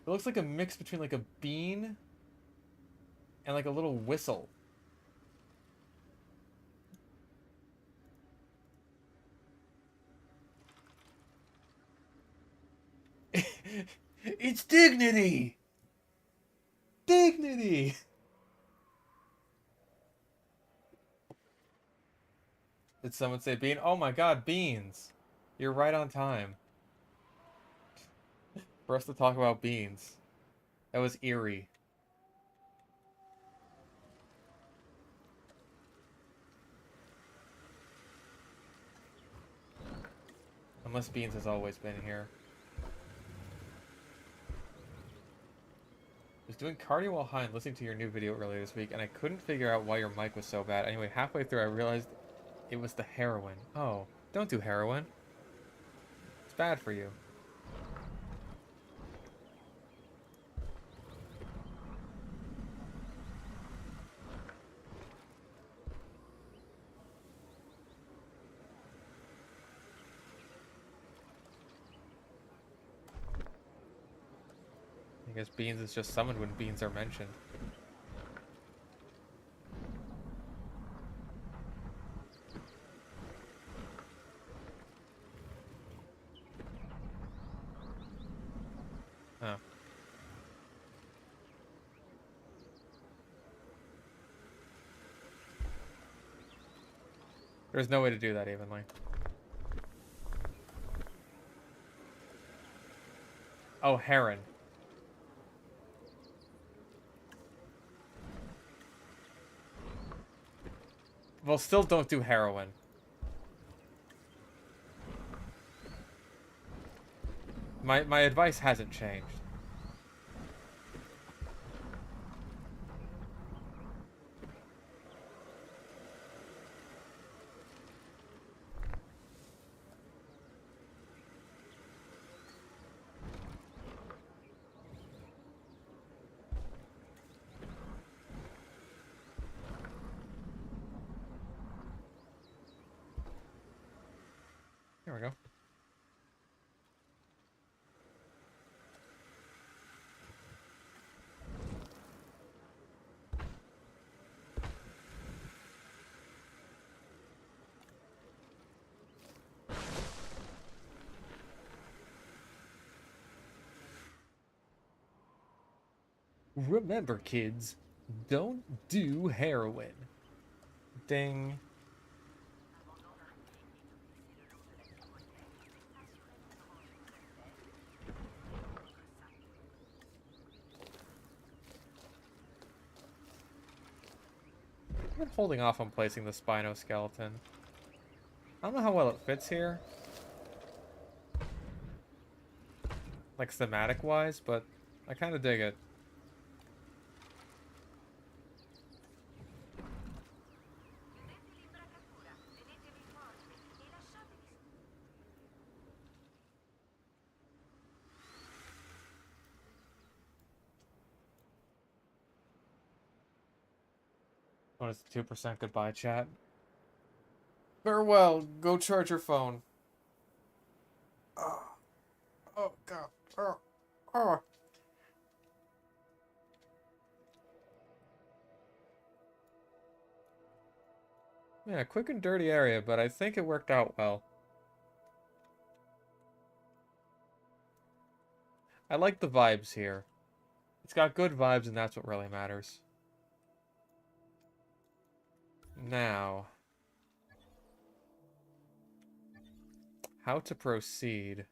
It looks like a mix between like a bean and like a little whistle. It's dignity! Dignity! Did someone say bean? Oh my god, beans! You're right on time. For us to talk about beans. That was eerie. Unless beans has always been here. I was doing cardio while high and listening to your new video earlier this week, and I couldn't figure out why your mic was so bad. Anyway, halfway through I realized it was the heroin. Oh, don't do heroin. It's bad for you. I guess beans is just summoned when beans are mentioned. Oh. There's no way to do that evenly. Oh, heron. Well, still don't do heroin. My advice hasn't changed. Here we go. Remember, kids, don't do heroin. Ding. I've been holding off on placing the Spinoskeleton. I don't know how well it fits here. Like, thematic-wise, but I kind of dig it. What is the 2% goodbye chat? Farewell. Go charge your phone. Oh, oh God. Oh, oh. Yeah, quick and dirty area, but I think it worked out well. I like the vibes here. It's got good vibes, and that's what really matters. Now, how to proceed.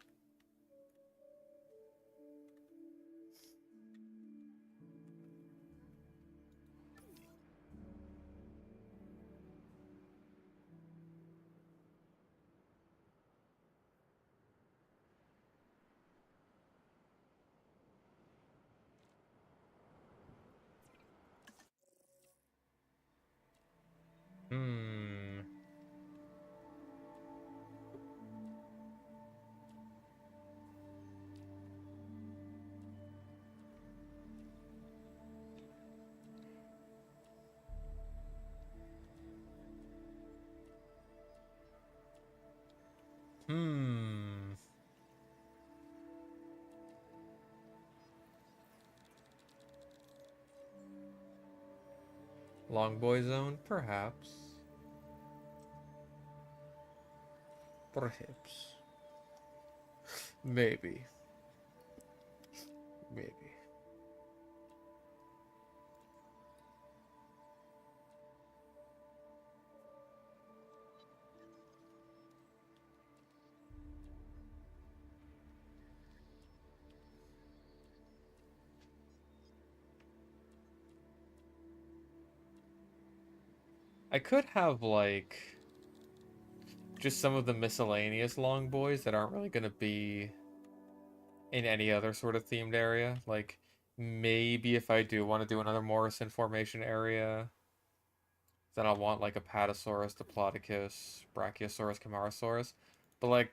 Hmm. Hmm. Long boy zone? Perhaps. Perhaps. Maybe. Maybe. I could have, like, just some of the miscellaneous long boys that aren't really going to be in any other sort of themed area. Like, maybe if I do want to do another Morrison formation area, then I'll want, like, a Patasaurus, Diplodocus, Brachiosaurus, Camarasaurus. But, like,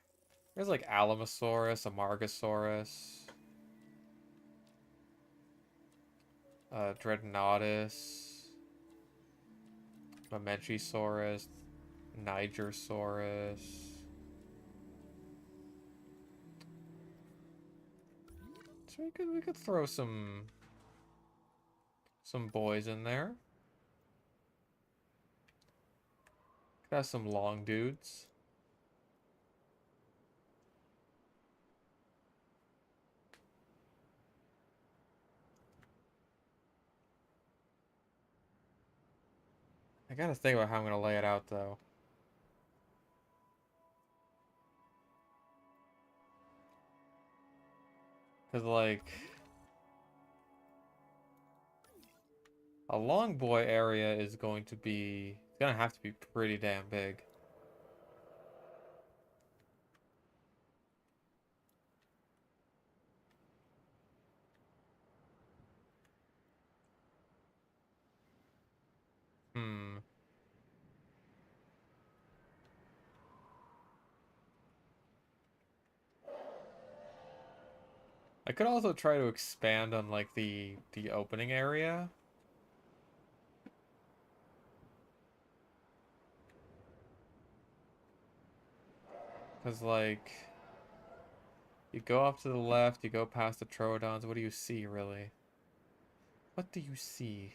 there's, like, Alamosaurus, Amargasaurus, Dreadnoughtus, Mamenchisaurus, Nigersaurus. So we could throw some boys in there. Could have some long dudes. I gotta think about how I'm gonna lay it out though. Cause like a long boy area is going to be it's gonna have to be pretty damn big. Hmm. I could also try to expand on like the opening area. Cause like you go off to the left, you go past the Troodons, what do you see really? What do you see?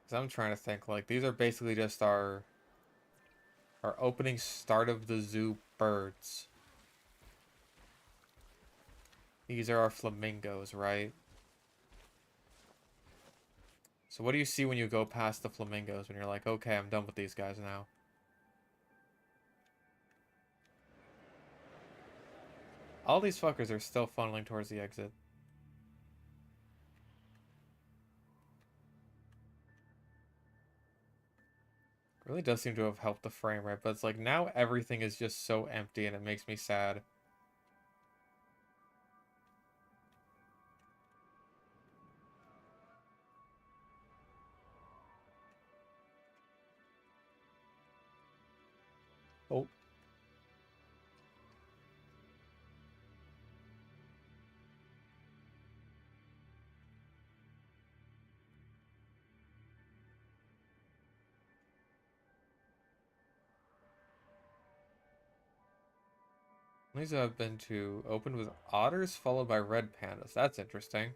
Cause I'm trying to think like these are basically just our opening start of the zoo birds. These are our flamingos, right? So what do you see when you go past the flamingos when you're like, okay, I'm done with these guys now? All these fuckers are still funneling towards the exit. Really does seem to have helped the frame rate, but it's like now everything is just so empty and it makes me sad. Oh, These have been to opened with otters followed by red pandas. That's interesting.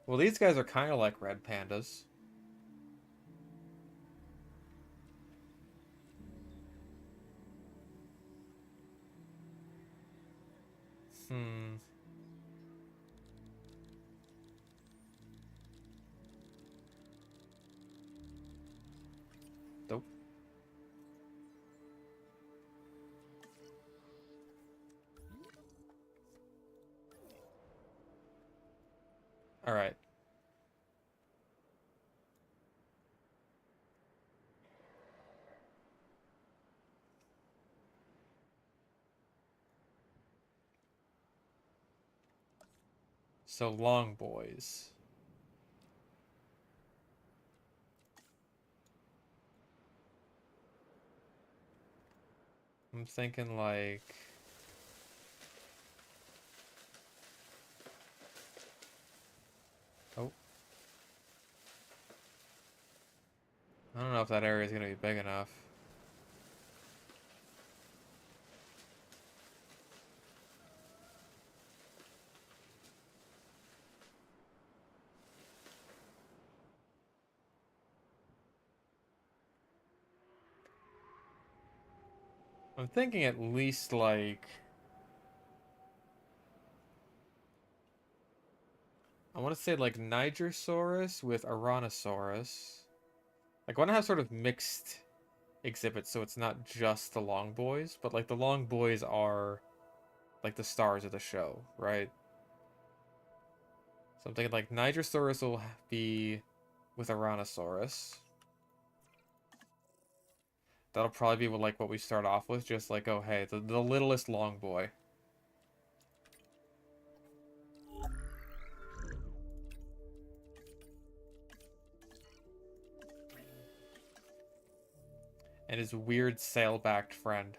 Well, these guys are kind of like red pandas. Hmm. Nope. All right. So long boys. I'm thinking like... Oh. I don't know if that area is going to be big enough. I'm thinking at least like... I want to say like Nigersaurus with Aranosaurus. Like I want to have sort of mixed exhibits so it's not just the long boys, but like the long boys are like the stars of the show, right? So I'm thinking like Nigersaurus will be with Aranosaurus. That'll probably be like what we start off with, just like, oh hey, the littlest long boy. And his weird sail-backed friend.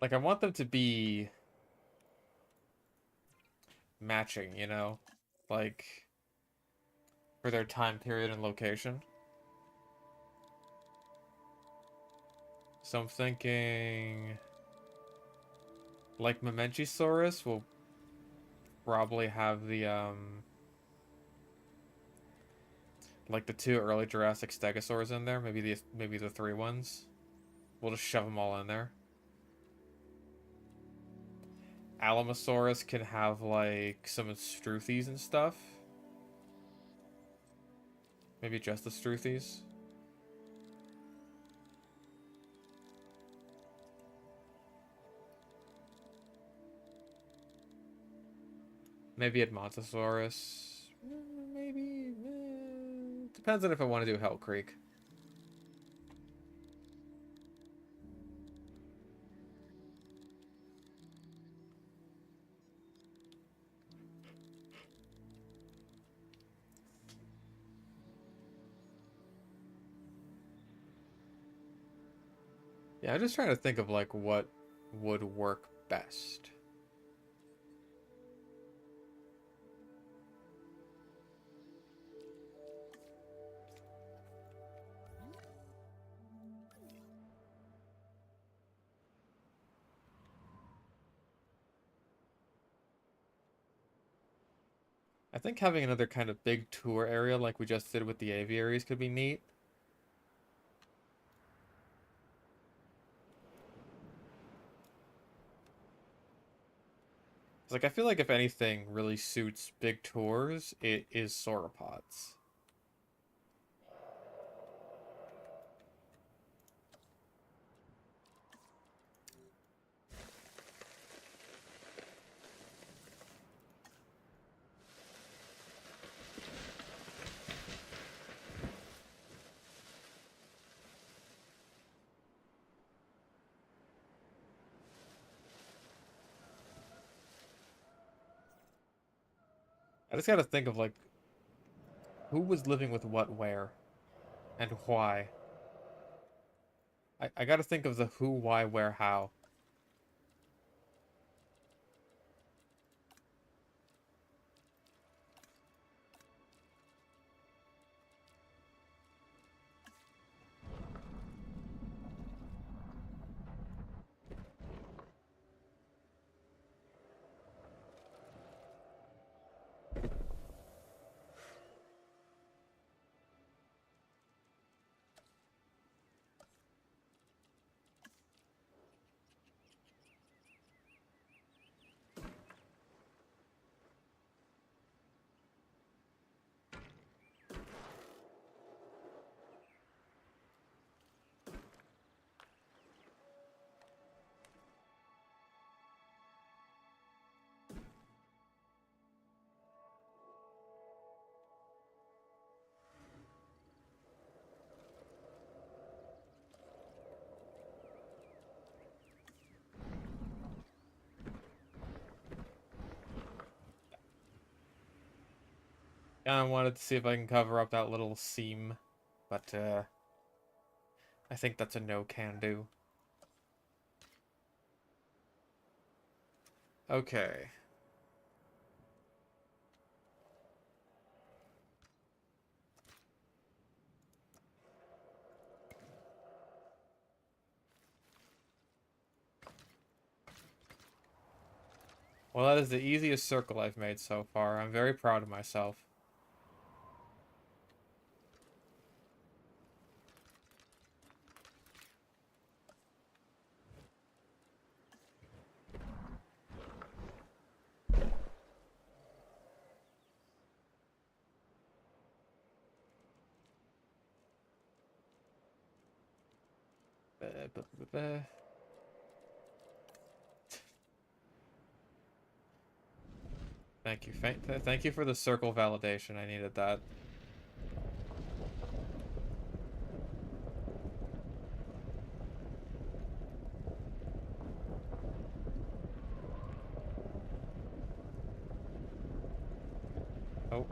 Like, I want them to be matching, you know? Like, for their time period and location. So I'm thinking... Like, Mamenchisaurus will probably have the, like the two early Jurassic Stegosaurs in there. Maybe the three ones. We'll just shove them all in there. Alamosaurus can have, like, some Struthies and stuff. Maybe just the Struthies. Maybe Edmontosaurus. Maybe. Depends on if I want to do Hell Creek. Yeah, I'm just trying to think of like what would work best. I think having another kind of big tour area like we just did with the aviaries could be neat. It's like I feel like if anything really suits big tours, it is sauropods. I just gotta think of, like, who was living with what where, and why. I gotta think of the who, why, where, how. I wanted to see if I can cover up that little seam, but I think that's a no can do. Okay. Well, that is the easiest circle I've made so far. I'm very proud of myself. Thank you. Thank you for the circle validation. I needed that. Oh.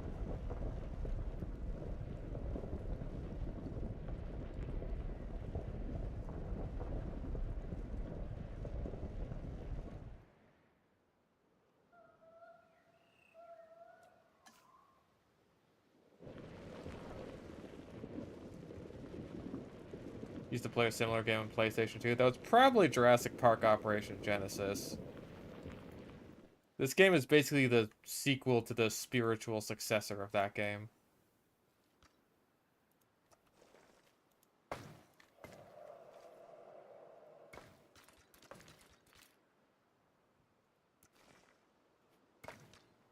Used to play a similar game on PlayStation 2. That was probably Jurassic Park Operation Genesis. This game is basically the sequel to the spiritual successor of that game.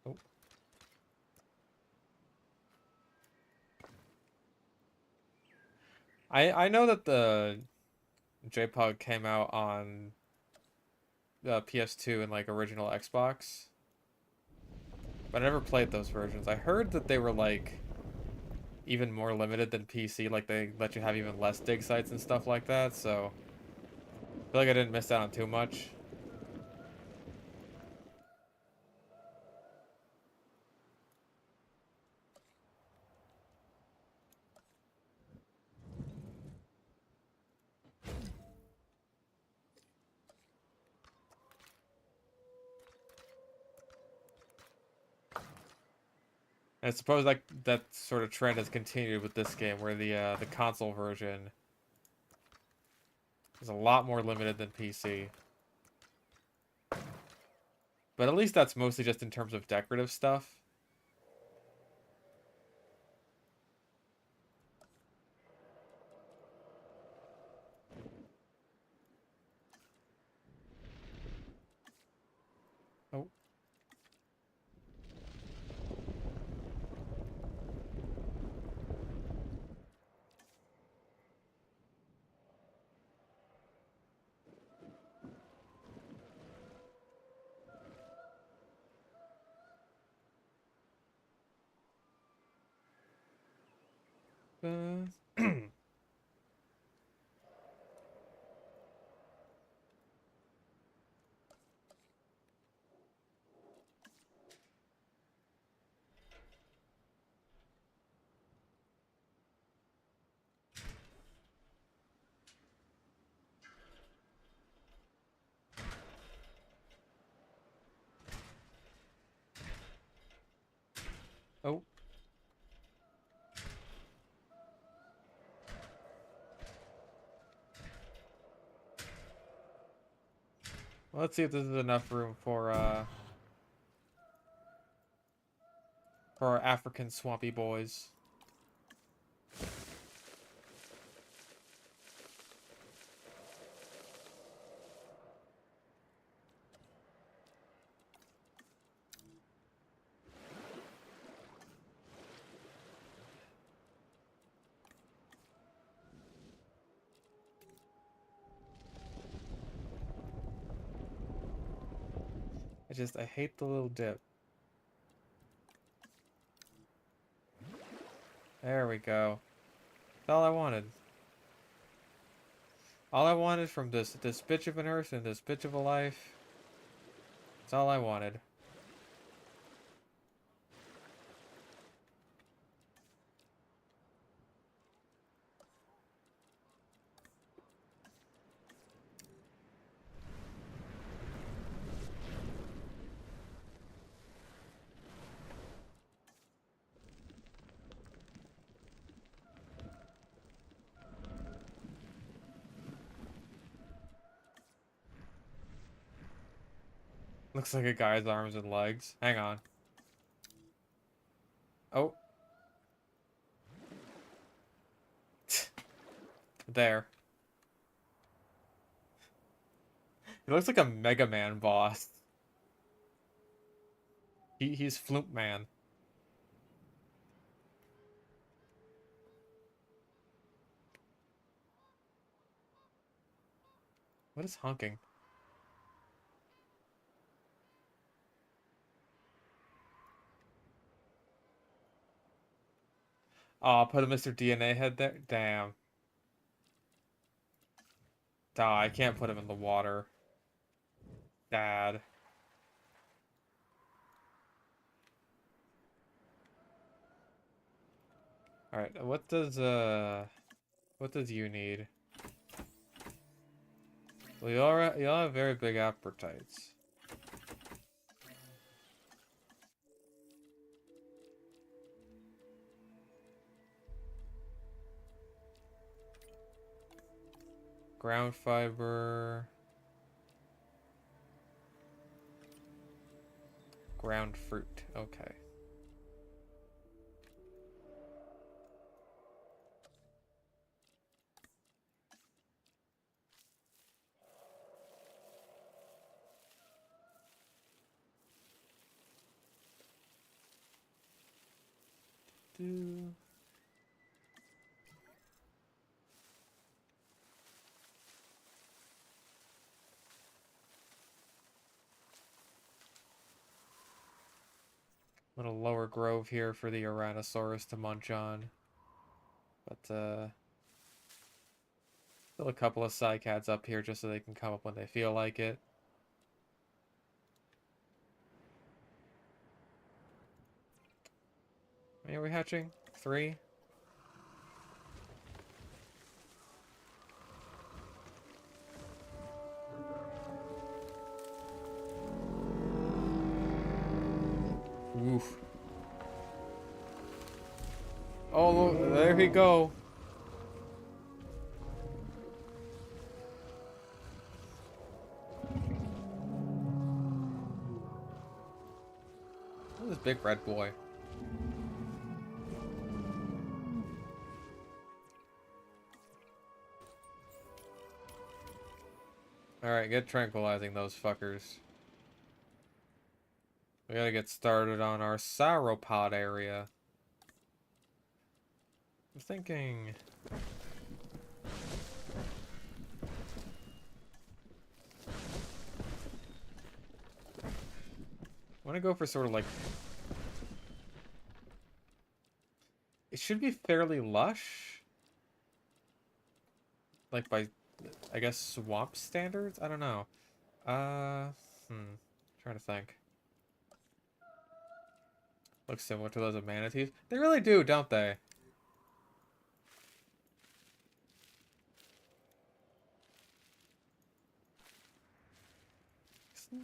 Oh. I know that the JPOG came out on PS2 and like original Xbox, but I never played those versions. I heard that they were like even more limited than PC, like they let you have even less dig sites and stuff like that, so I feel like I didn't miss out on too much. And I suppose like that sort of trend has continued with this game, where the console version is a lot more limited than PC. But at least that's mostly just in terms of decorative stuff. Oh. Uh, Well, let's see if this is enough room for our African swampy boys. I hate the little dip. There we go. That's all I wanted. All I wanted from this bitch of an earth and this bitch of a life. That's all I wanted. Looks like a guy's arms and legs. Hang on. Oh. There. He looks like a Mega Man boss. He's Floop Man. What is honking? Oh, put a Mr. DNA head there? Damn. I can't put him in the water. Dad. Alright, what does you need? Well, you all have very big appetites. Ground fiber. Ground fruit. Okay. Do. Little lower grove here for the Tyrannosaurus to munch on. But, still a couple of cycads up here just so they can come up when they feel like it. How many are we hatching? 3? Oof. Oh, there he go. Look at this big red boy. Alright, get tranquilizing those fuckers. We gotta get started on our sauropod area. I'm thinking... I want to go for sort of like... It should be fairly lush. Like by, I guess, swamp standards? I don't know. Trying to think. Looks similar to those of manatees. They really do, don't they? I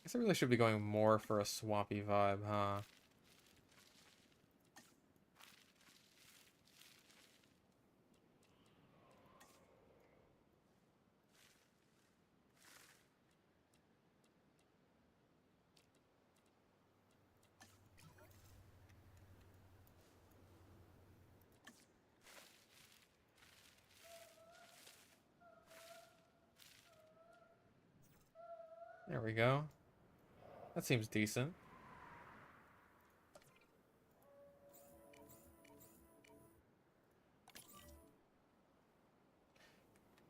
guess I really should be going more for a swampy vibe, huh? There we go. That seems decent.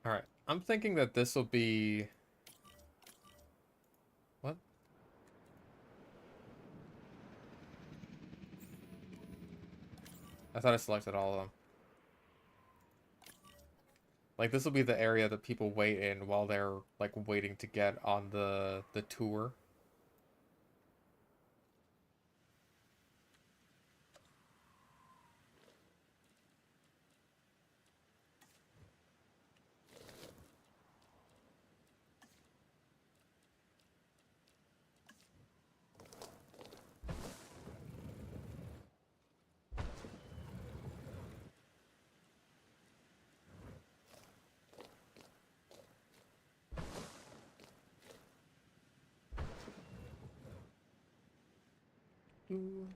Alright, I'm thinking that this will be... What? I thought I selected all of them. Like, this will be the area that people wait in while they're, like, waiting to get on the tour. Ooh.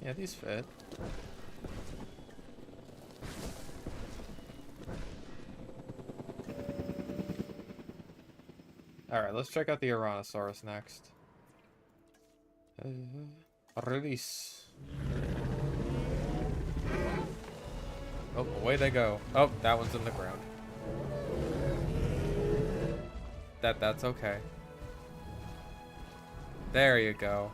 Yeah, these fit. Alright, let's check out the Tyrannosaurus next. Release. Oh, away they go. Oh, that one's in the ground. That's okay. There you go.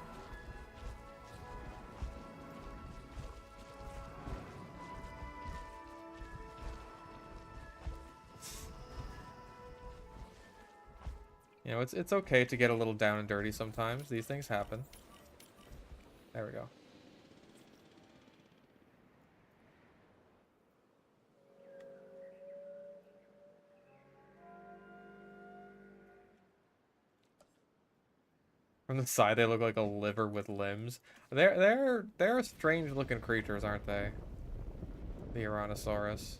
You know, it's okay to get a little down and dirty sometimes. These things happen. There we go. From the side, they look like a liver with limbs. They're strange looking creatures, aren't they? The Tyrannosaurus.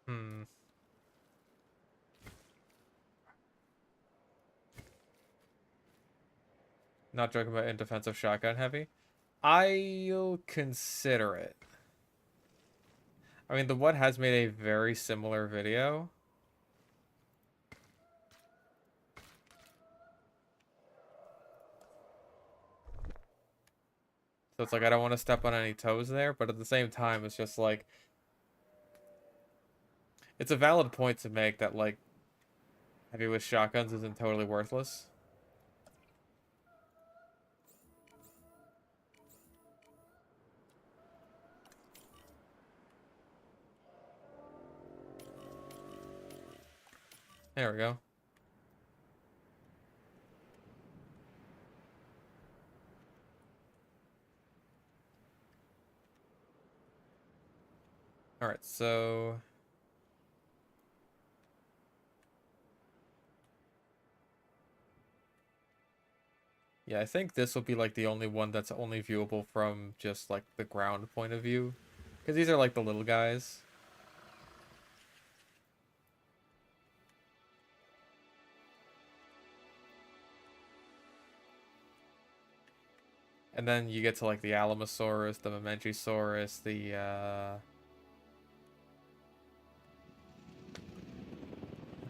Hmm. Not joking about in defensive shotgun heavy. I'll consider it. I mean, the one has made a very similar video. So it's like, I don't want to step on any toes there, but at the same time, it's just like... It's a valid point to make that, like, heavy with shotguns isn't totally worthless. There we go. Alright, so... Yeah, I think this will be, like, the only one that's only viewable from just, like, the ground point of view. Because these are, like, the little guys. And then you get to, like, the Alamosaurus, the Mamenchisaurus, the,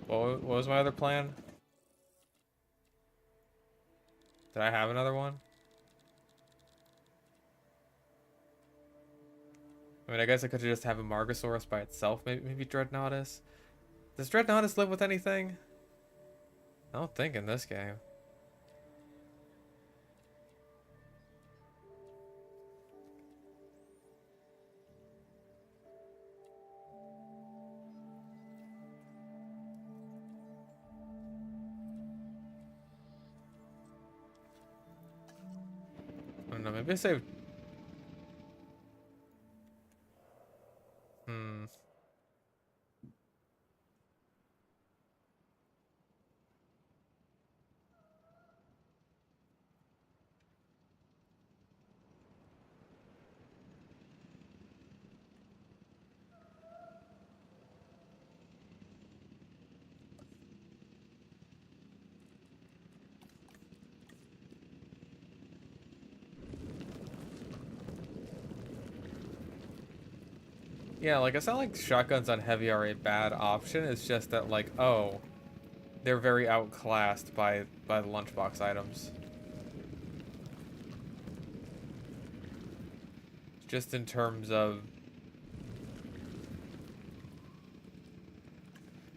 what was my other plan? Did I have another one? I mean, I guess I could just have a Margosaurus by itself. Maybe Dreadnoughtus. Does Dreadnoughtus live with anything? I don't think in this game. don't know, maybe I saved... Hmm. Yeah, like, it's not like shotguns on heavy are a bad option, it's just that, like, oh, they're very outclassed by the lunchbox items. Just in terms of...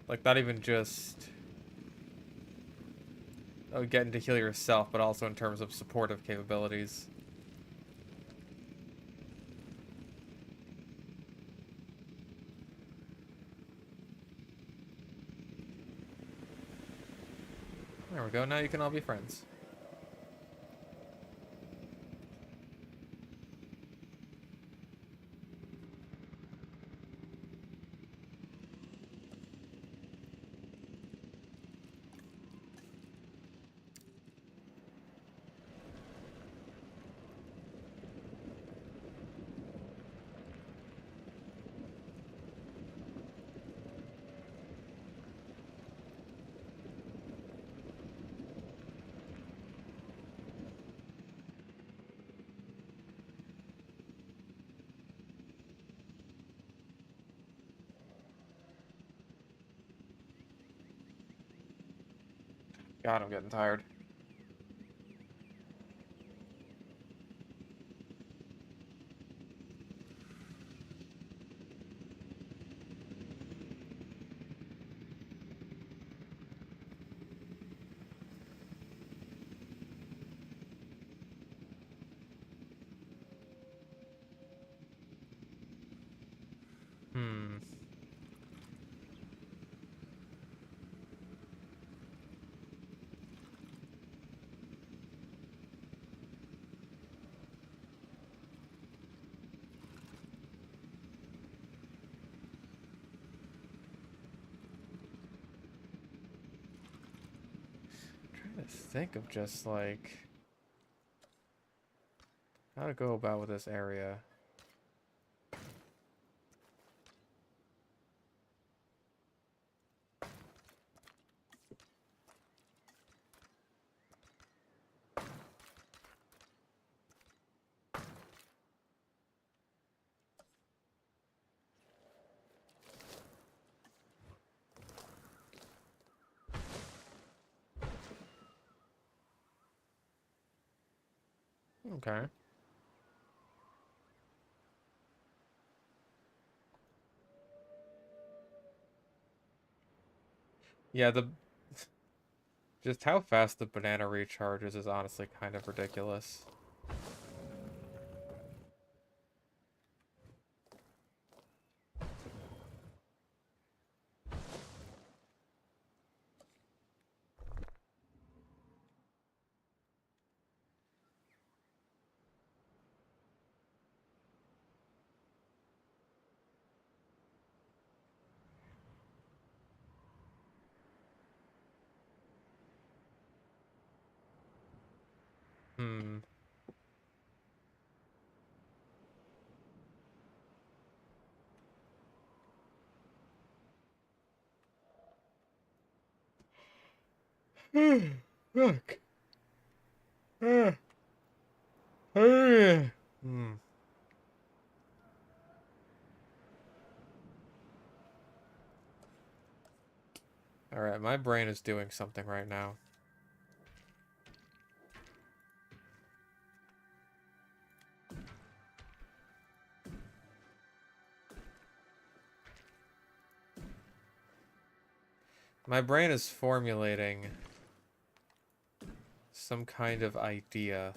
Like, not even just... Oh, getting to heal yourself, but also in terms of supportive capabilities. There we go, now you can all be friends. God, I'm getting tired. Hmm. I'm trying to think of just, like... how to go about with this area. Okay. Yeah, the... just how fast the banana recharges is honestly kind of ridiculous. Hmm. Look. Hmm. Alright, my brain is doing something right now. My brain is formulating some kind of idea.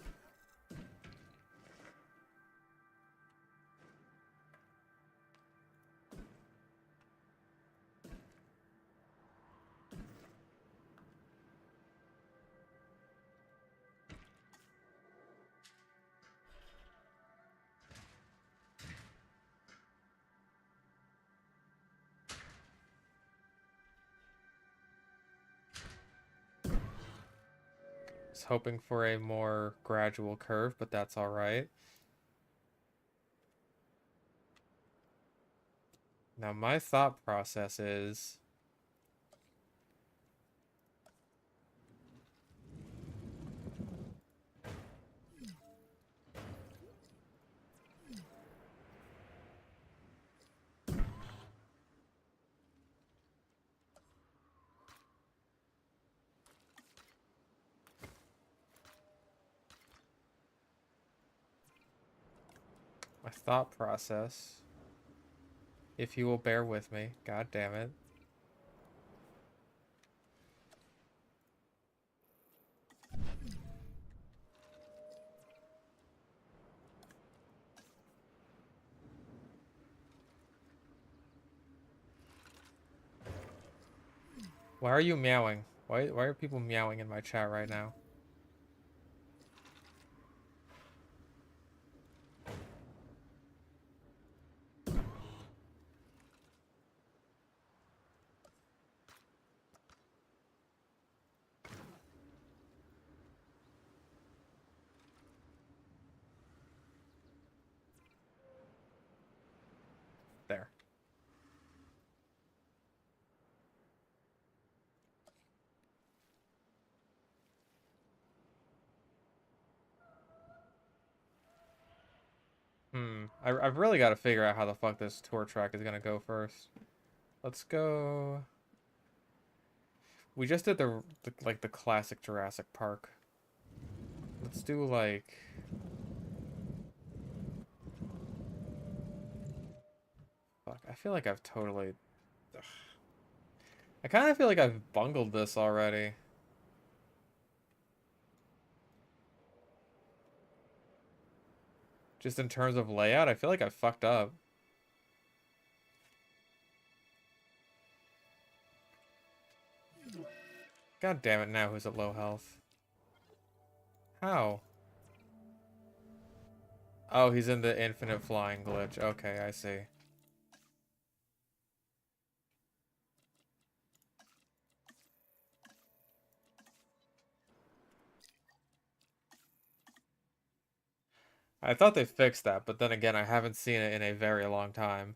was hoping for a more gradual curve, but that's all right. Now, my thought process is... My thought process, if you will bear with me, god damn it. Why are you meowing? Why are people meowing in my chat right now? There. I've really got to figure out how the fuck this tour track is gonna go first. Let's go... We just did the classic Jurassic Park. Let's do like... Fuck, I feel like I've totally... Ugh. I kind of feel like I've bungled this already. Just in terms of layout, I feel like I've fucked up. God damn it, now who's at low health? How? Oh, he's in the infinite flying glitch. Okay, I see. I thought they fixed that, but then again, I haven't seen it in a very long time.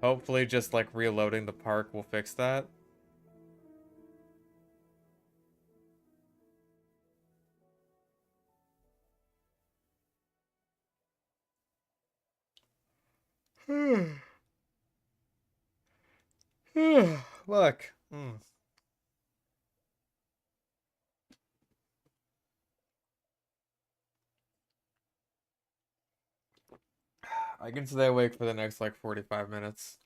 Hopefully just like reloading the park will fix that. Look. I can stay awake for the next like 45 minutes.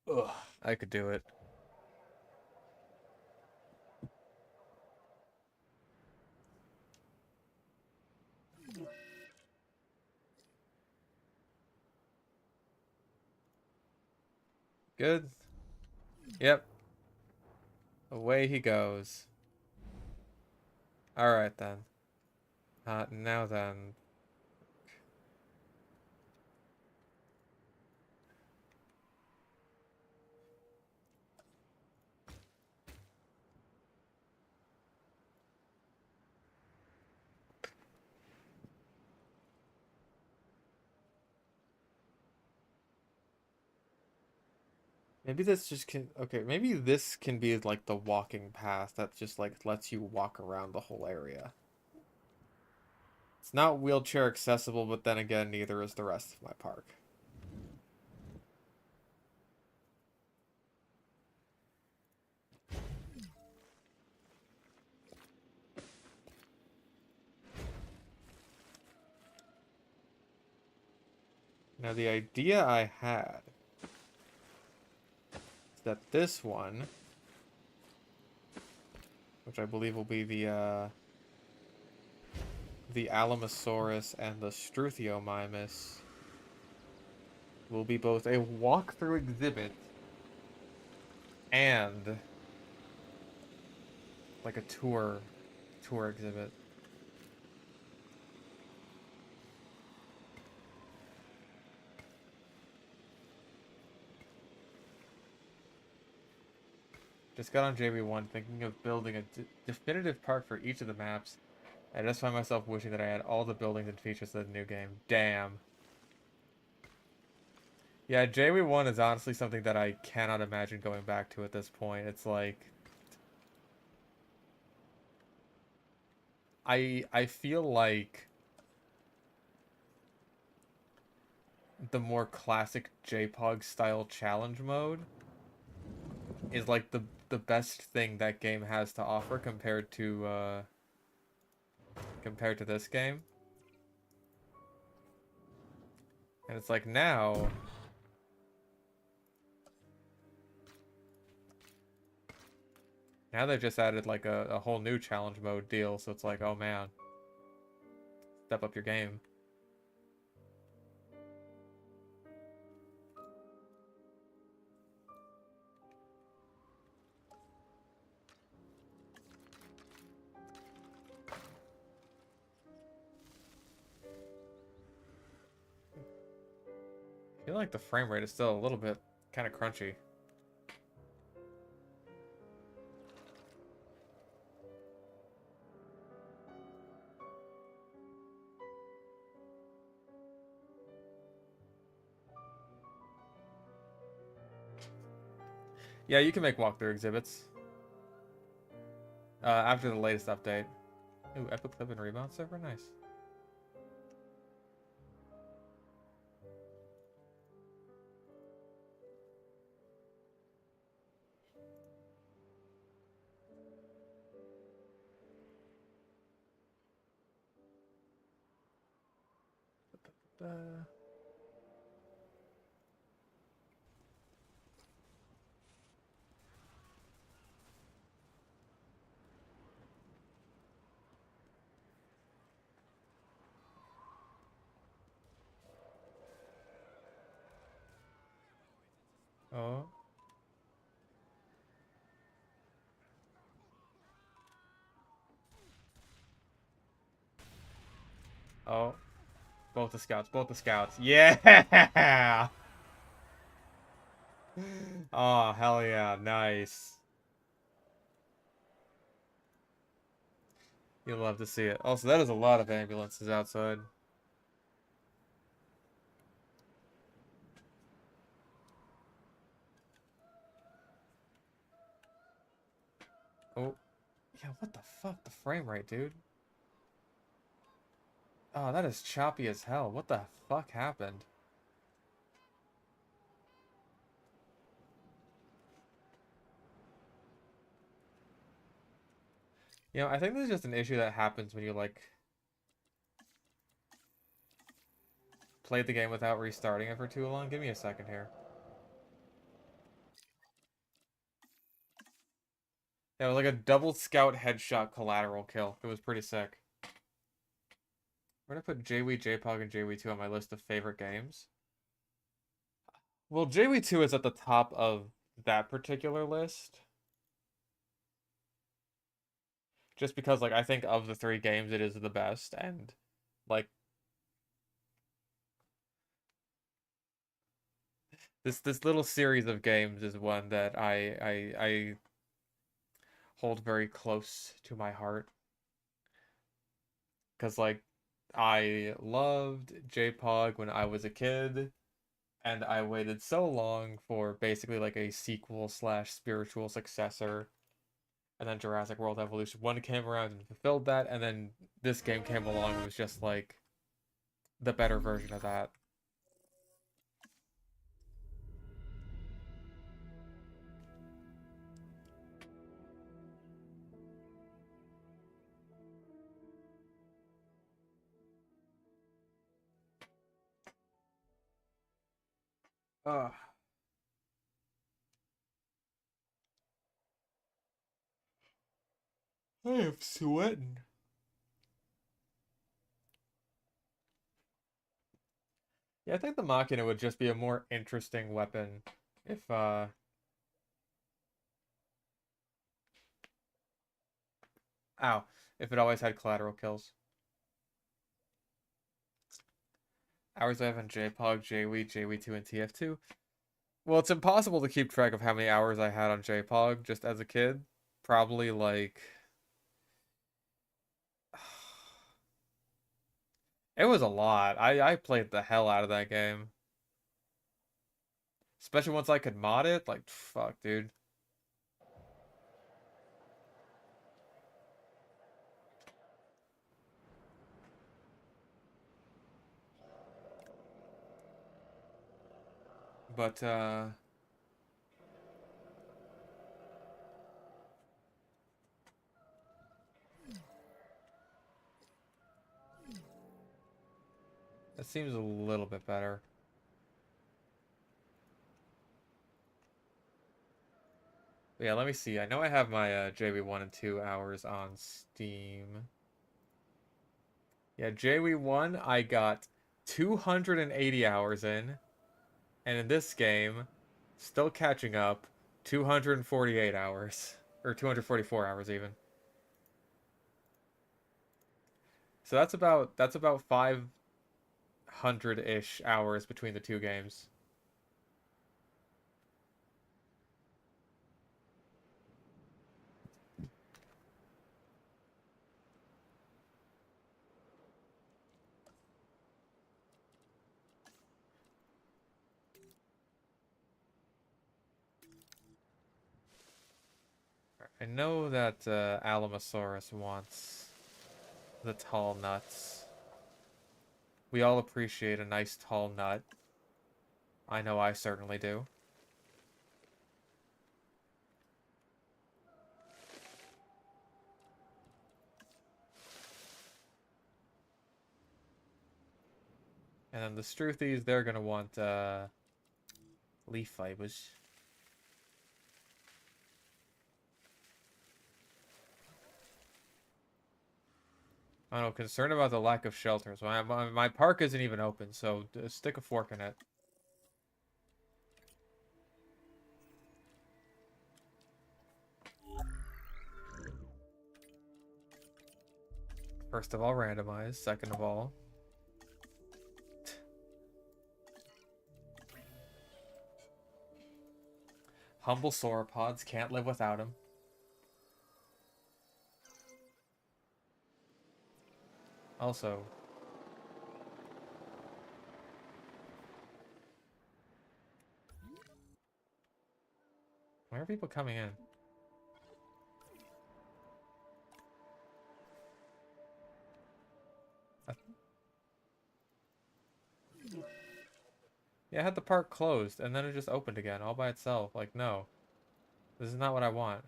Ugh, I could do it. Good. Yep. Away he goes. Alright then. Now then. Maybe this just can... Okay, maybe this can be like the walking path that just like lets you walk around the whole area. It's not wheelchair accessible, but then again, neither is the rest of my park. Now, the idea I had is that this one, which I believe will be the Alamosaurus and the Struthiomimus, will be both a walkthrough exhibit and like a tour exhibit. Just got on JB1 thinking of building a definitive park for each of the maps. I just find myself wishing that I had all the buildings and features of the new game. Damn. Yeah, JB1 is honestly something that I cannot imagine going back to at this point. It's like I feel like the more classic JPOG style challenge mode is like the best thing that game has to offer compared to this game. And it's like now they've just added like a whole new challenge mode deal, so it's like, oh man, step up your game. I feel like the frame rate is still a little bit kind of crunchy. Yeah, you can make walkthrough exhibits. After the latest update. Ooh, Epic Clip and Rebound server? Nice. Uh, oh. Oh. Both the scouts, both the scouts. Yeah! Oh, hell yeah, nice. You'll love to see it. Also, that is a lot of ambulances outside. Oh. Yeah, what the fuck? The frame rate, dude. Oh, that is choppy as hell. What the fuck happened? You know, I think this is just an issue that happens when you, like, play the game without restarting it for too long. Give me a second here. Yeah, it was like a double scout headshot collateral kill. It was pretty sick. I'm gonna put JW, JPOG, and JW2 on my list of favorite games. Well, JW2 is at the top of that particular list. Just because, like, I think of the three games, it is the best. And, like, this little series of games is one that I hold very close to my heart. Because, like, I loved JPOG when I was a kid, and I waited so long for basically like a sequel slash spiritual successor. And then Jurassic World Evolution 1 came around and fulfilled that, and then this game came along and was just like the better version of that. Ugh. I am sweating. Yeah, I think the Machina would just be a more interesting weapon if, ow, if it always had collateral kills. Hours I have on JPOG, JWE, JWE2, and TF2. Well, it's impossible to keep track of how many hours I had on JPOG just as a kid. Probably like... It was a lot. I played the hell out of that game. Especially once I could mod it. Like, fuck, dude. But, it seems a little bit better. But yeah, let me see. I know I have my JV1 and 2 hours on Steam. Yeah, JV1 I got 280 hours in. And in this game, still catching up, 248 hours. Or 244 hours even. So that's about 500-ish hours between the two games. I know that Alamosaurus wants the tall nuts. We all appreciate a nice tall nut. I know I certainly do. And then the Struthies, they're gonna want leaf fibers. I don't know, concerned about the lack of shelters. My park isn't even open, so stick a fork in it. First of all, randomize. Second of all, humble sauropods, can't live without him. Also, why are people coming in? Yeah, I had the park closed, and then it just opened again, all by itself. Like, no. This is not what I want.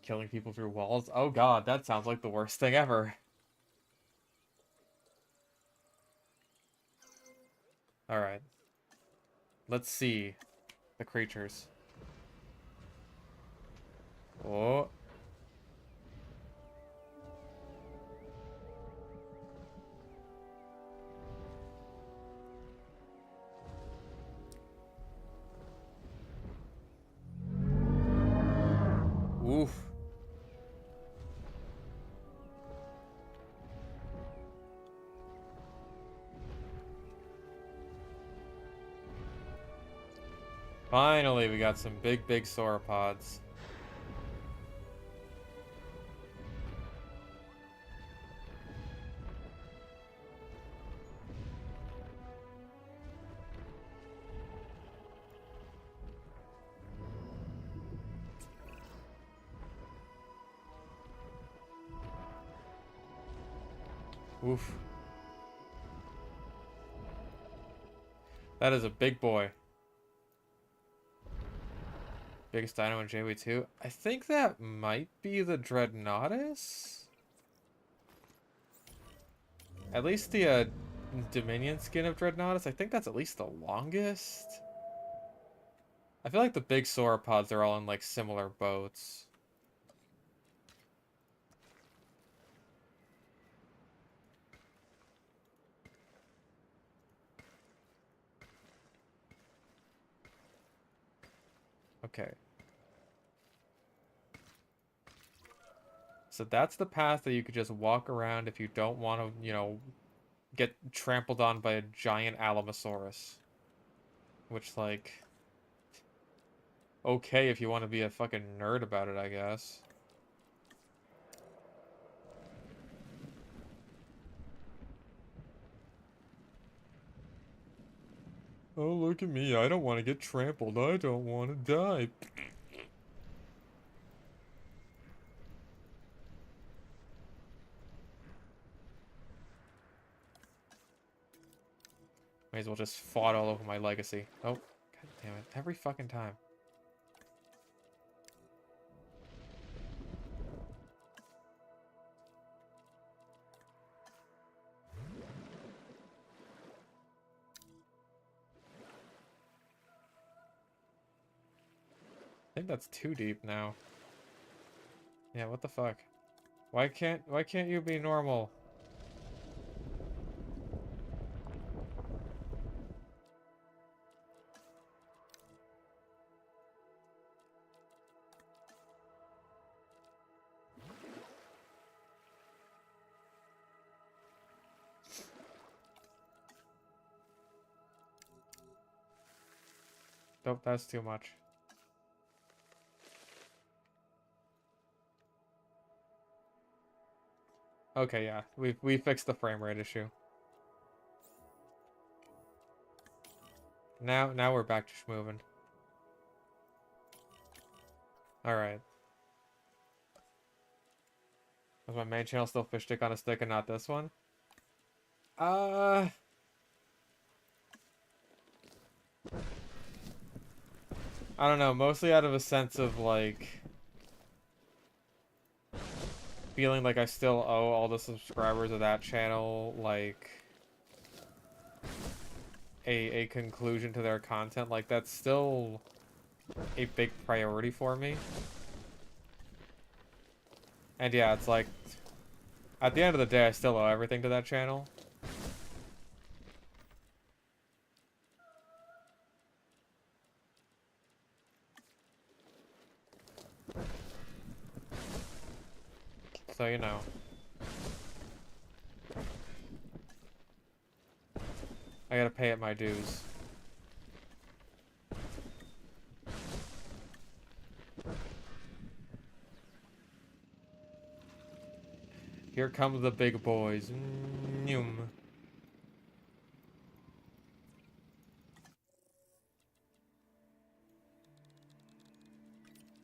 Killing people through walls? Oh god, that sounds like the worst thing ever. Alright. Let's see the creatures. Oh. Oof. Finally, we got some big sauropods. Oof. That is a big boy. Biggest dino in JW2. I think that might be the Dreadnoughtus? At least the Dominion skin of Dreadnoughtus. I think that's at least the longest. I feel like the big sauropods are all in like similar boats. Okay. So that's the path that you could just walk around if you don't want to, you know, get trampled on by a giant Alamosaurus. Which, like, okay if you want to be a fucking nerd about it, I guess. Oh, look at me. I don't want to get trampled. I don't want to die. May as well just fought all over my legacy. Oh, god damn it. Every fucking time. I think that's too deep now. Yeah, what the fuck? Why can't you be normal? Nope, that's too much. Okay, yeah. We fixed the frame rate issue. Now we're back to schmoving. Alright. Was my main channel still fish stick on a stick and not this one? Uh I don't know, mostly out of a sense of like feeling like I still owe all the subscribers of that channel like a conclusion to their content. Like that's still a big priority for me. And yeah, it's like at the end of the day I still owe everything to that channel. So you know. I gotta pay it my dues. Here come the big boys. Nyum.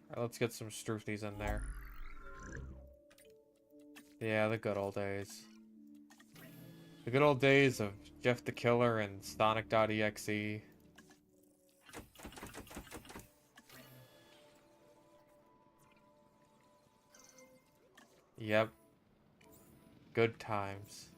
Alright, let's get some Struthies in there. Yeah, the good old days. The good old days of Jeff the Killer and Sonic.exe. Yep. Good times.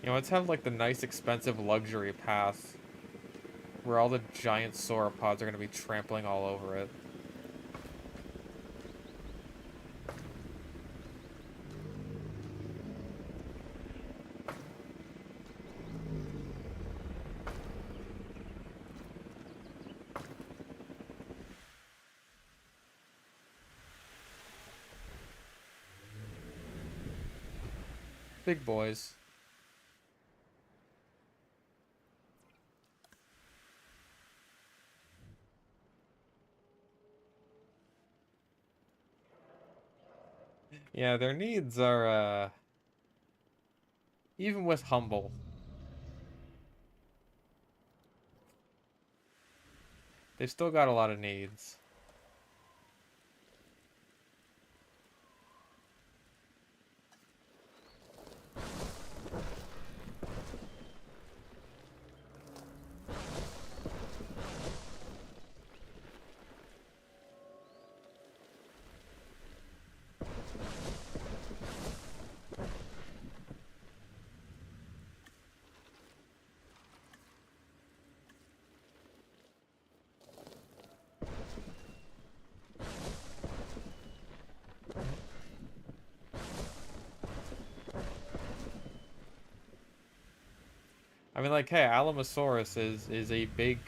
You know, let's have like the nice expensive luxury path where all the giant sauropods are going to be trampling all over it. Big boys. Yeah, their needs are, even with humble, they've still got a lot of needs. I mean, like, hey, Alamosaurus is a big...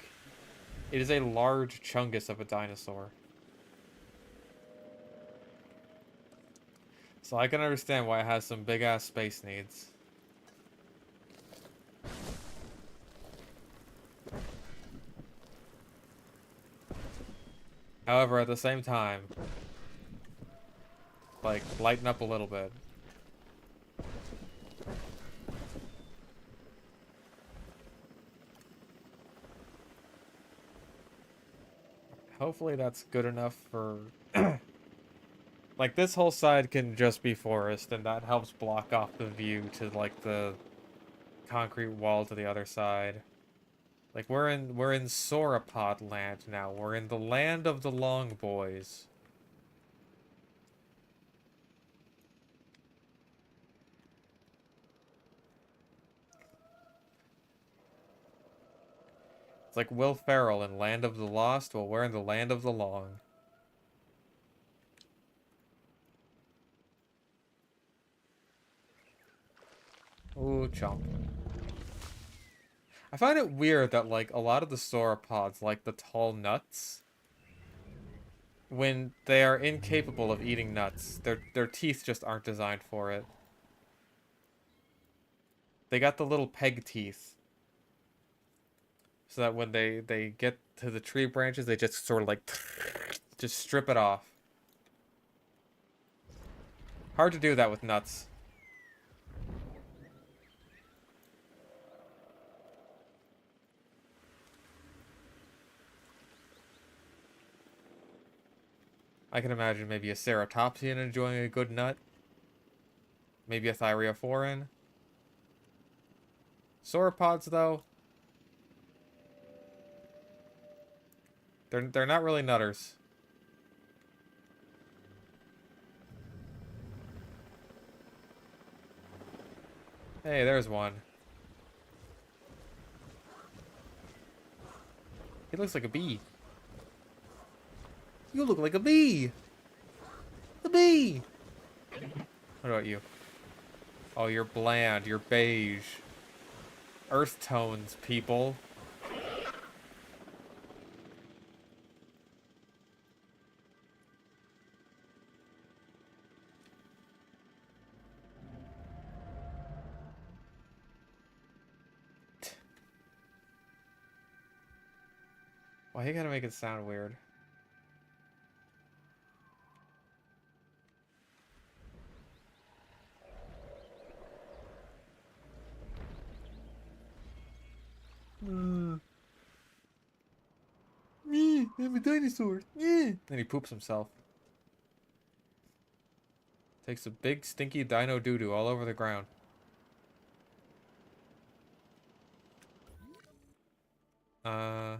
It is a large chungus of a dinosaur. So I can understand why it has some big-ass space needs. However, at the same time, like, lighten up a little bit. Hopefully that's good enough for... Like, this whole side can just be forest, and that helps block off the view to, like, the concrete wall to the other side. Like, we're in sauropod land now. We're in the land of the long boys. It's like Will Ferrell in Land of the Lost. Well, we're in the land of the long. Ooh, chomp. I find it weird that, like, a lot of the sauropods, like the tall nuts, when they are incapable of eating nuts, their teeth just aren't designed for it. They got the little peg teeth. So that when they get to the tree branches, they just sort of like, just strip it off. Hard to do that with nuts. I can imagine maybe a ceratopsian enjoying a good nut. Maybe a thyreophoran. Sauropods, though, they're not really nutters. Hey, there's one. He looks like a bee. You look like a bee! A bee! What about you? Oh, you're bland. You're beige. Earth tones, people. Why you gotta make it sound weird? I'm a dinosaur. Then he poops himself. Takes a big stinky dino doo-doo all over the ground. Uh...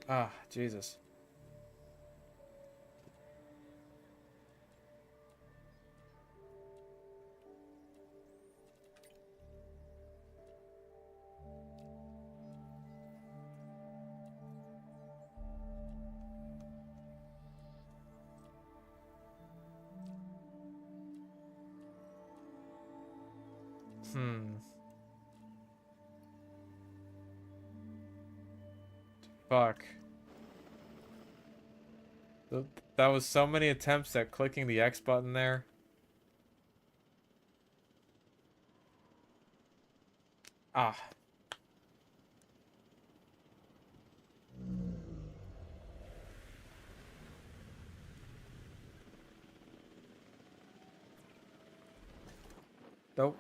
Ah, Jesus. Fuck. That was so many attempts at clicking the X button there. Ah. Nope.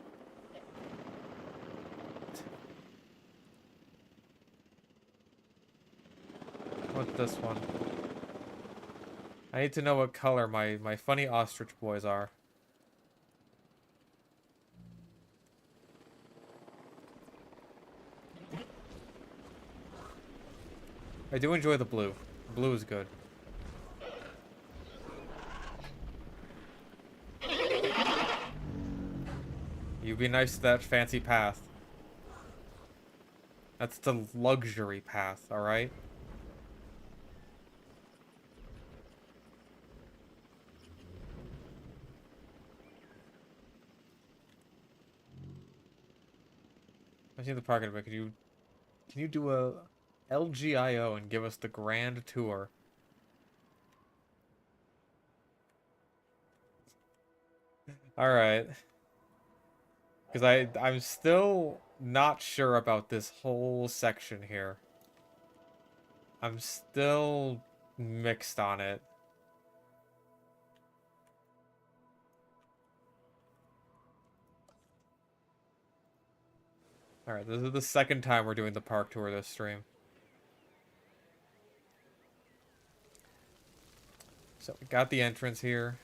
What's this one? I need to know what color my funny ostrich boys are. I do enjoy the blue. Blue is good. You be nice to that fancy path. That's the luxury path, alright? I've seen the parking lot. Can you do a LGIO and give us the grand tour? Alright. Because I'm still not sure about this whole section here. I'm still mixed on it. Alright, this is the second time we're doing the park tour this stream. So we got the entrance here.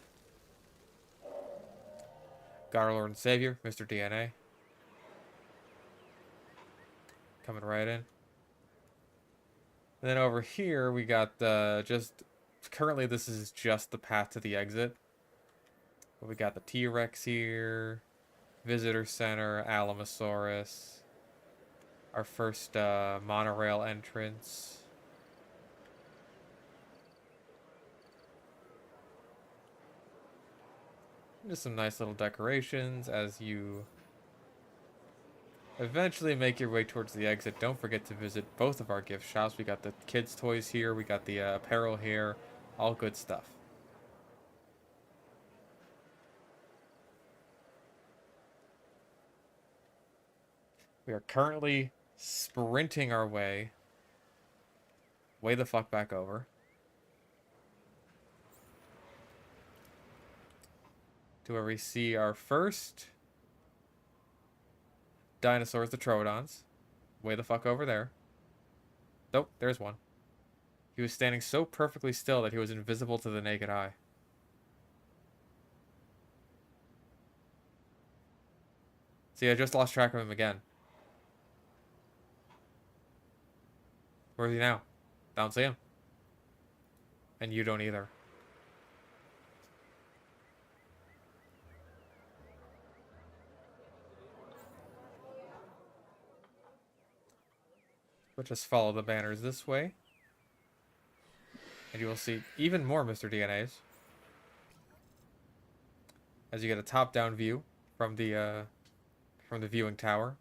Got our Lord and Savior, Mr. DNA. Coming right in. And then over here we got currently this is just the path to the exit. But we got the T-Rex here, Visitor Center, Alamosaurus, our first monorail entrance. Just some nice little decorations as you eventually make your way towards the exit. Don't forget to visit both of our gift shops. We got the kids' toys here, we got the apparel here, all good stuff. We are currently sprinting our way the fuck back over. To where we see our first dinosaurs, the Troodons. Way the fuck over there. Nope, there's one. He was standing so perfectly still that he was invisible to the naked eye. See, I just lost track of him again. Where is he now? Don't see him. And you don't either. But just follow the banners this way. And you will see even more Mr. DNAs. As you get a top-down view from the viewing tower.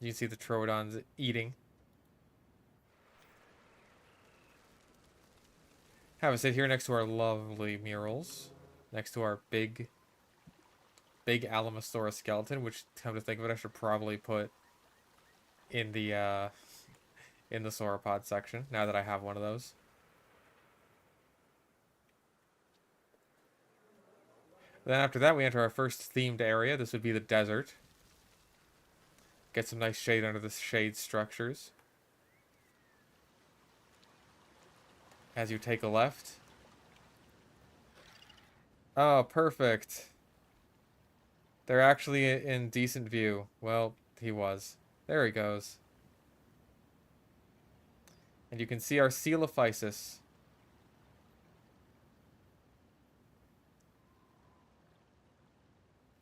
You can see the Troodons eating. Have a sit here next to our lovely murals. Next to our big Alamosaurus skeleton, which, come to think of it, I should probably put in the sauropod section, now that I have one of those. Then after that, we enter our first themed area. This would be the desert. Get some nice shade under the shade structures. As you take a left. Oh, perfect. They're actually in decent view. Well, he was. There he goes. And you can see our Coelophysis.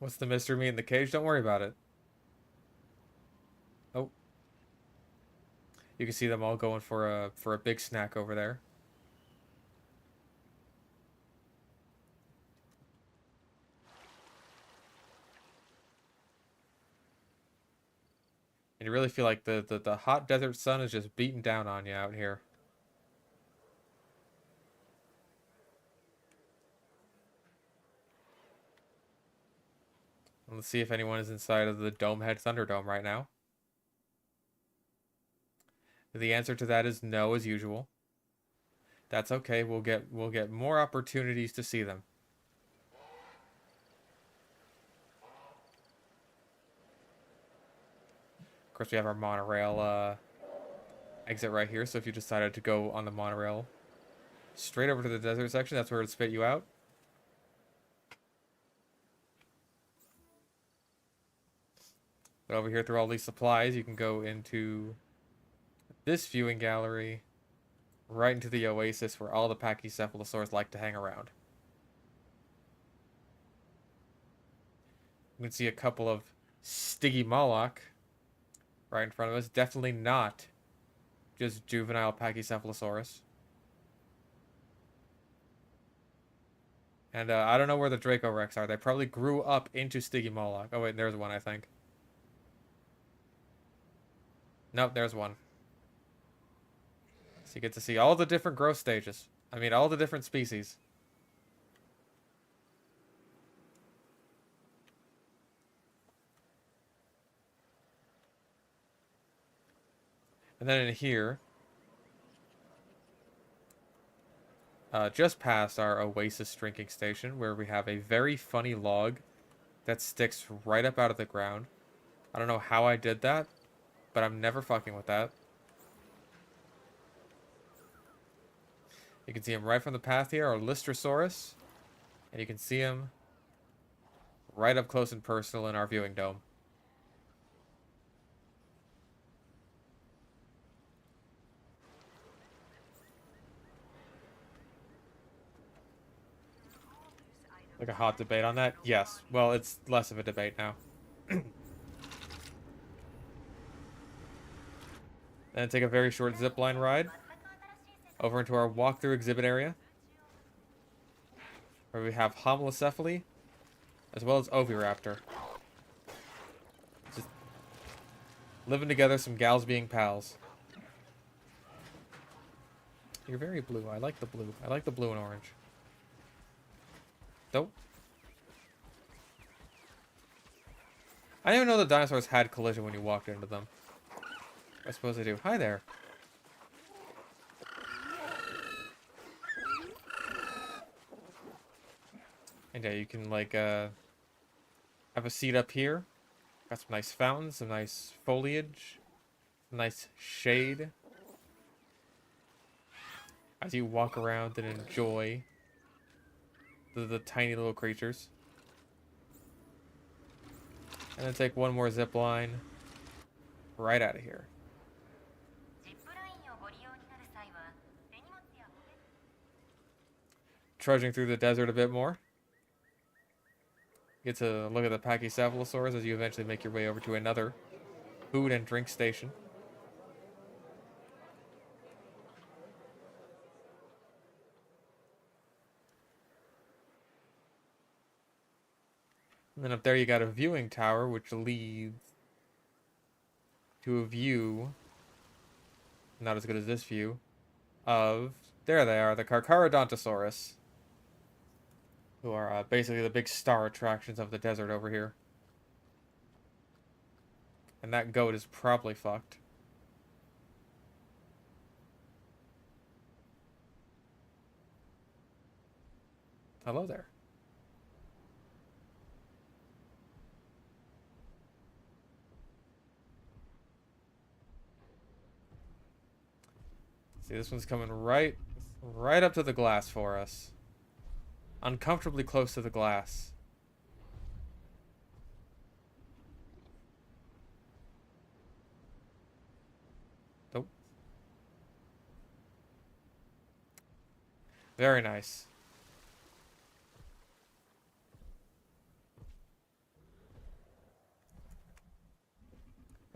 What's the mystery meat in the cage? Don't worry about it. Oh. You can see them all going for a big snack over there. And you really feel like the hot desert sun is just beating down on you out here. Let's see if anyone is inside of the Domehead Thunderdome right now. The answer to that is no, as usual. That's okay. We'll get more opportunities to see them. Of course, we have our monorail exit right here. So if you decided to go on the monorail straight over to the desert section, that's where it'd spit you out. But over here, through all these supplies, you can go into this viewing gallery. right into the oasis where all the Pachycephalosaurs like to hang around. You can see a couple of Stygimoloch right in front of us. Definitely not just juvenile Pachycephalosaurus. And I don't know where the Dracorex are. They probably grew up into Stygimoloch. Oh wait, there's one, I think. Nope, there's one. So you get to see all the different growth stages. I mean, all the different species. And then in here, just past our oasis drinking station, where we have a very funny log that sticks right up out of the ground. I don't know how I did that, but I'm never fucking with that. You can see him right from the path here, our Lystrosaurus. And you can see him right up close and personal in our viewing dome. Like a hot debate on that? Yes. Well, it's less of a debate now. Then take a very short zipline ride over into our walkthrough exhibit area, where we have Homalocephaly, as well as Oviraptor. Just living together, some gals being pals. You're very blue. I like the blue. I like the blue and orange. Nope. I didn't even know the dinosaurs had collision when you walked into them. I suppose they do. Hi there. And yeah, you can like have a seat up here. Got some nice fountains, some nice foliage, some nice shade. As you walk around and enjoy the tiny little creatures. And then take one more zip line right out of here. Trudging through the desert a bit more. Get to look at the Pachycephalosaurs as you eventually make your way over to another food and drink station. And then up there you got a viewing tower which leads to a view, not as good as this view, of, there they are, the Carcharodontosaurus, who are basically the big star attractions of the desert over here. And that goat is probably fucked. Hello there. See, this one's coming right up to the glass for us. Uncomfortably close to the glass. Nope. Very nice.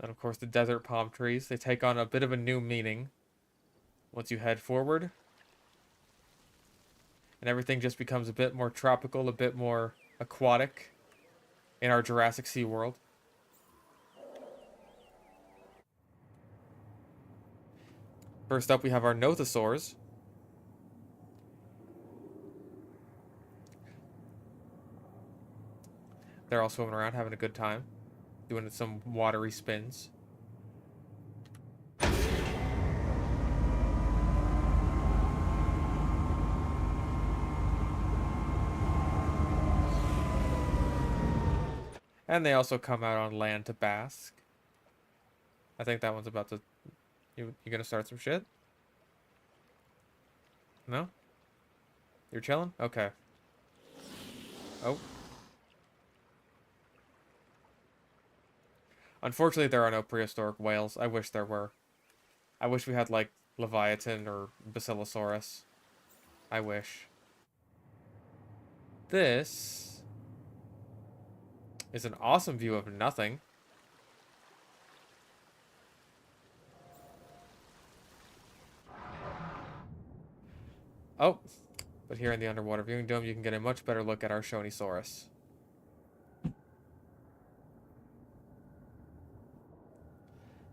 And of course the desert palm trees, they take on a bit of a new meaning once you head forward. And everything just becomes a bit more tropical, a bit more aquatic in our Jurassic Sea world. First up, we have our Nothosaurs. They're all swimming around, having a good time, doing some watery spins. And they also come out on land to bask. I think that one's about to... You gonna start some shit? No? You're chilling? Okay. Oh. Unfortunately, there are no prehistoric whales. I wish there were. I wish we had, like, Leviathan or Basilosaurus. I wish. This is an awesome view of nothing. Oh, but here in the underwater viewing dome, you can get a much better look at our Shonisaurus.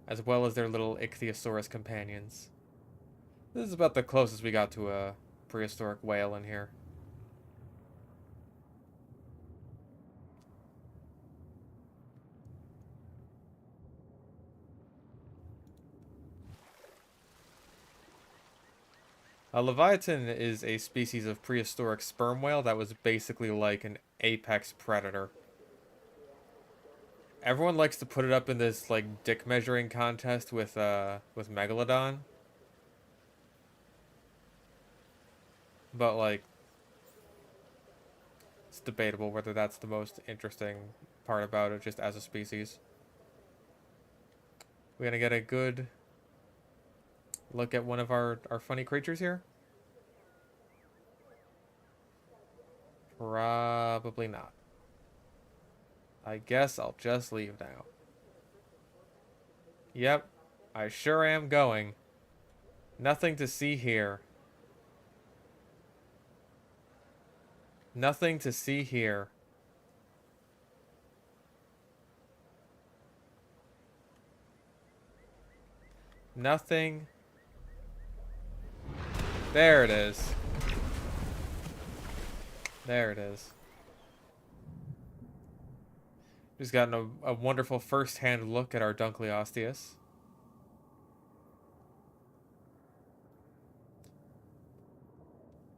As well as their little Ichthyosaurus companions. This is about the closest we got to a prehistoric whale in here. A Leviathan is a species of prehistoric sperm whale that was basically like an apex predator. Everyone likes to put it up in this like dick measuring contest with Megalodon. But like it's debatable whether that's the most interesting part about it just as a species. We're gonna get a good look at one of our funny creatures here? Probably not. I guess I'll just leave now. Yep, I sure am going. Nothing to see here. Nothing to see here. Nothing. There it is. There it is. Just gotten a wonderful first-hand look at our Dunkleosteus.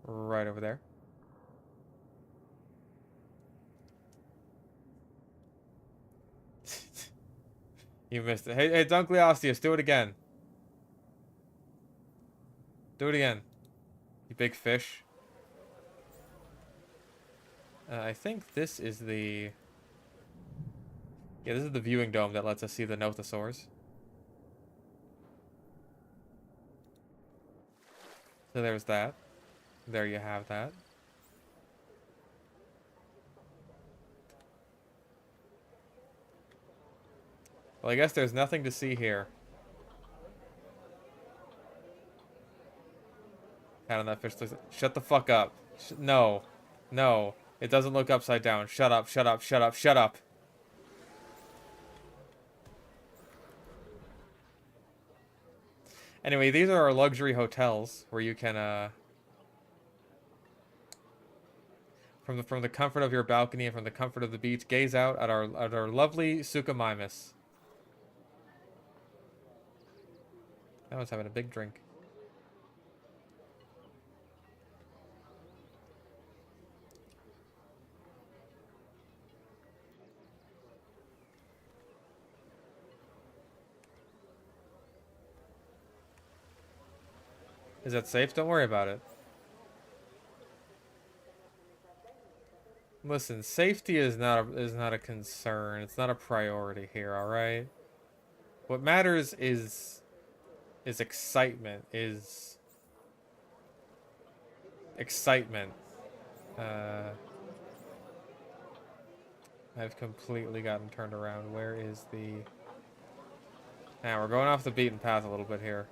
Right over there. You missed it. Hey, Dunkleosteus, do it again. Do it again. You big fish. I think this is the... Yeah, this is the viewing dome that lets us see the Nothosaurs. So there's that. There you have that. Well, I guess there's nothing to see here. Hat on that fish. Shut the fuck up. No. No. It doesn't look upside down. Shut up, shut up, shut up, shut up. Anyway, these are our luxury hotels where you can, from the comfort of your balcony and from the comfort of the beach, gaze out at our lovely Suchomimus. That one's having a big drink. Is that safe? Don't worry about it. Listen, safety is not a concern. It's not a priority here, all right? What matters is excitement. Excitement. I've completely gotten turned around. Where is the... Now, we're going off the beaten path a little bit here.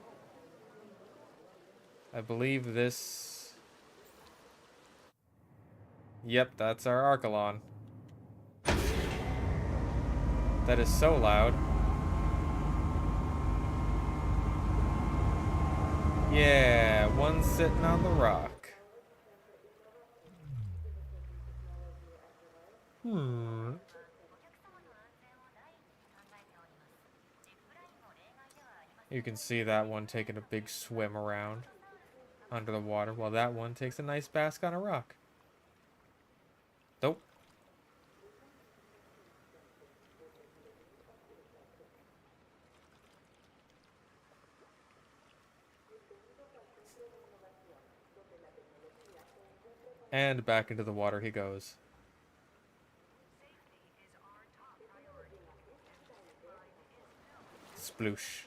I believe this... Yep, that's our Archelon. That is so loud. Yeah, one sitting on the rock. You can see that one taking a big swim around under the water, while that one takes a nice bask on a rock. Nope. And back into the water he goes. Sploosh.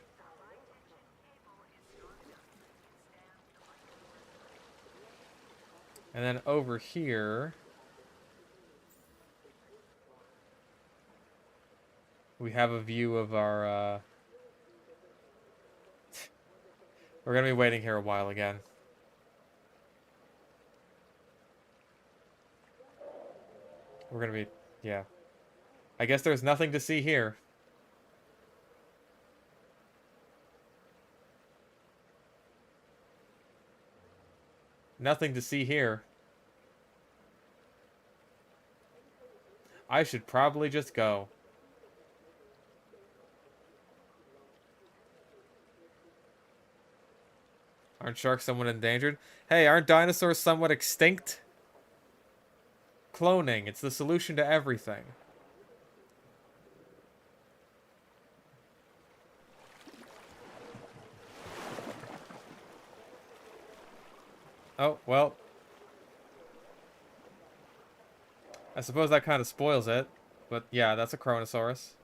And then over here, we have a view of our, we're gonna be waiting here a while again. We're gonna be, yeah. I guess there's nothing to see here. Nothing to see here. I should probably just go. Aren't sharks somewhat endangered? Hey, aren't dinosaurs somewhat extinct? Cloning, it's the solution to everything. Oh, well. I suppose that kind of spoils it. But yeah, that's a Chronosaurus.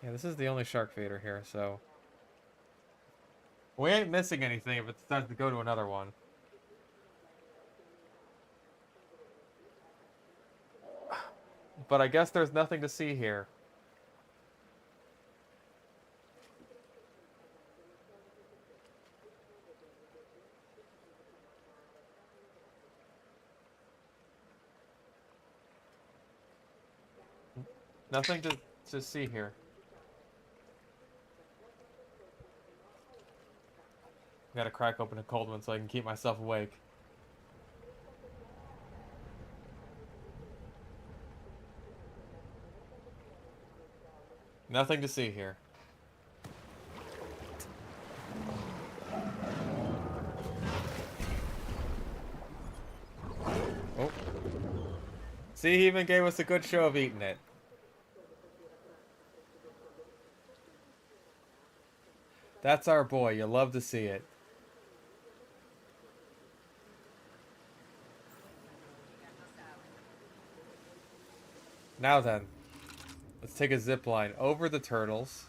Yeah, this is the only shark feeder here, so... We ain't missing anything if it decides to go to another one. But I guess there's nothing to see here. Nothing to see here. Gotta crack open a cold one so I can keep myself awake. Nothing to see here. Oh. See, he even gave us a good show of eating it. That's our boy. You love to see it. Now then, let's take a zip line over the turtles.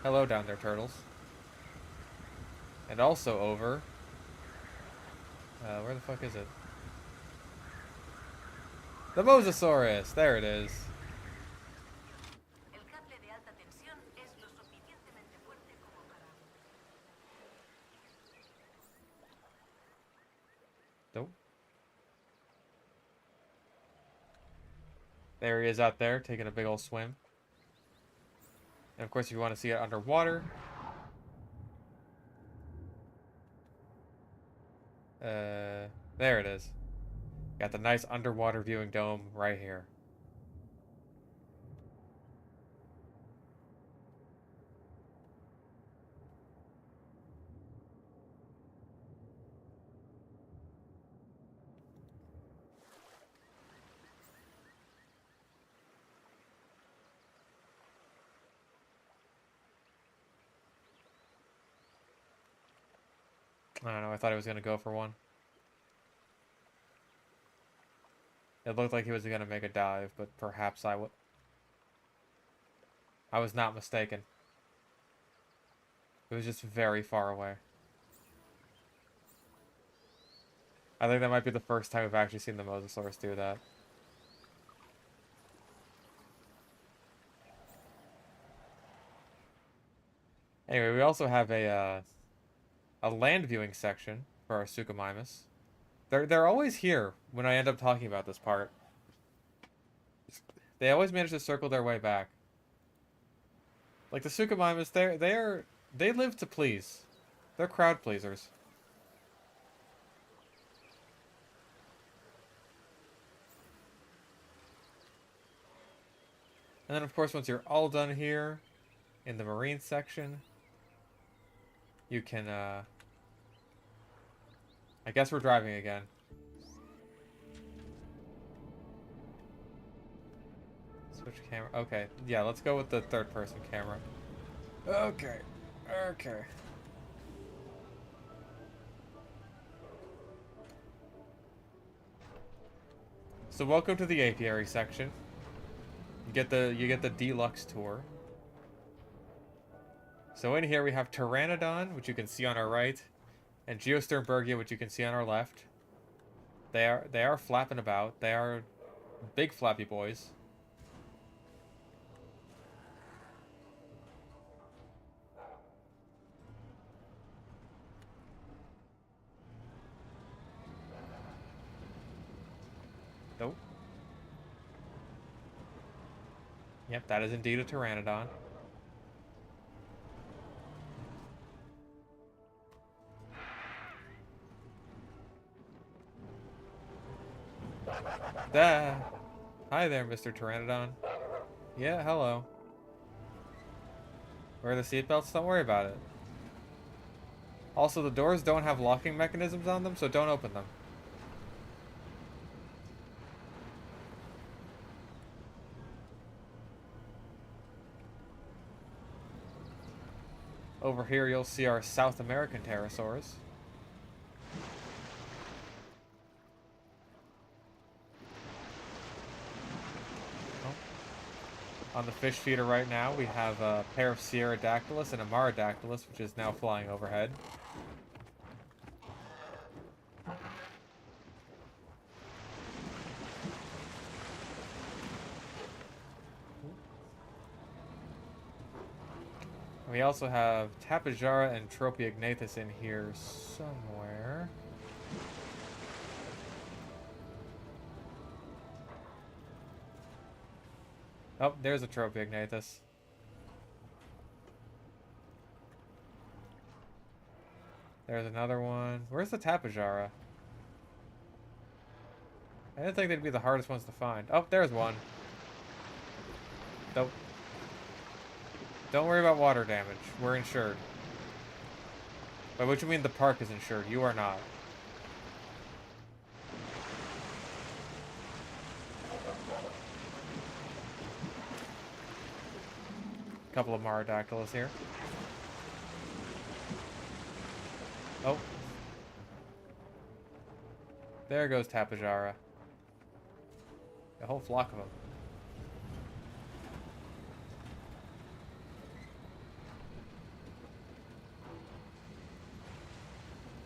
Hello down there, turtles. And also over... where the fuck is it? The Mosasaurus! There it is. Nope. There he is out there, taking a big old swim. And of course, if you want to see it underwater... there it is. Got the nice underwater viewing dome right here. I don't know, I thought he was going to go for one. It looked like he was going to make a dive, but perhaps I was not mistaken. It was just very far away. I think that might be the first time we've actually seen the Mosasaurus do that. Anyway, we also have a land viewing section for our Suchomimus. They're always here when I end up talking about this part. They always manage to circle their way back. Like the Suchomimus, they live to please. They're crowd pleasers. And then of course once you're all done here in the marine section, you can I guess we're driving again. Switch camera. Okay, yeah, let's go with the third-person camera. Okay, okay. So welcome to the apiary section. You get the deluxe tour. So in here we have Pteranodon, which you can see on our right, and Geosternbergia, which you can see on our left. They are flapping about. They are big flappy boys. Nope. Yep, that is indeed a Pteranodon. Hi there, Mr. Pteranodon. Yeah, hello. Wear the seatbelts, don't worry about it. Also, the doors don't have locking mechanisms on them, so don't open them. Over here, you'll see our South American pterosaurs. On the fish feeder right now, we have a pair of Sierradactylus and a Marodactylus, which is now flying overhead. We also have Tapejara and Tropiognathus in here somewhere. Oh, there's a Tropiognathus. There's another one. Where's the Tapejara? I didn't think they'd be the hardest ones to find. Oh, there's one. Nope. Don't worry about water damage. We're insured. By which you mean the park is insured. You are not. Couple of Marodactylus here. Oh. There goes Tapejara. A whole flock of them.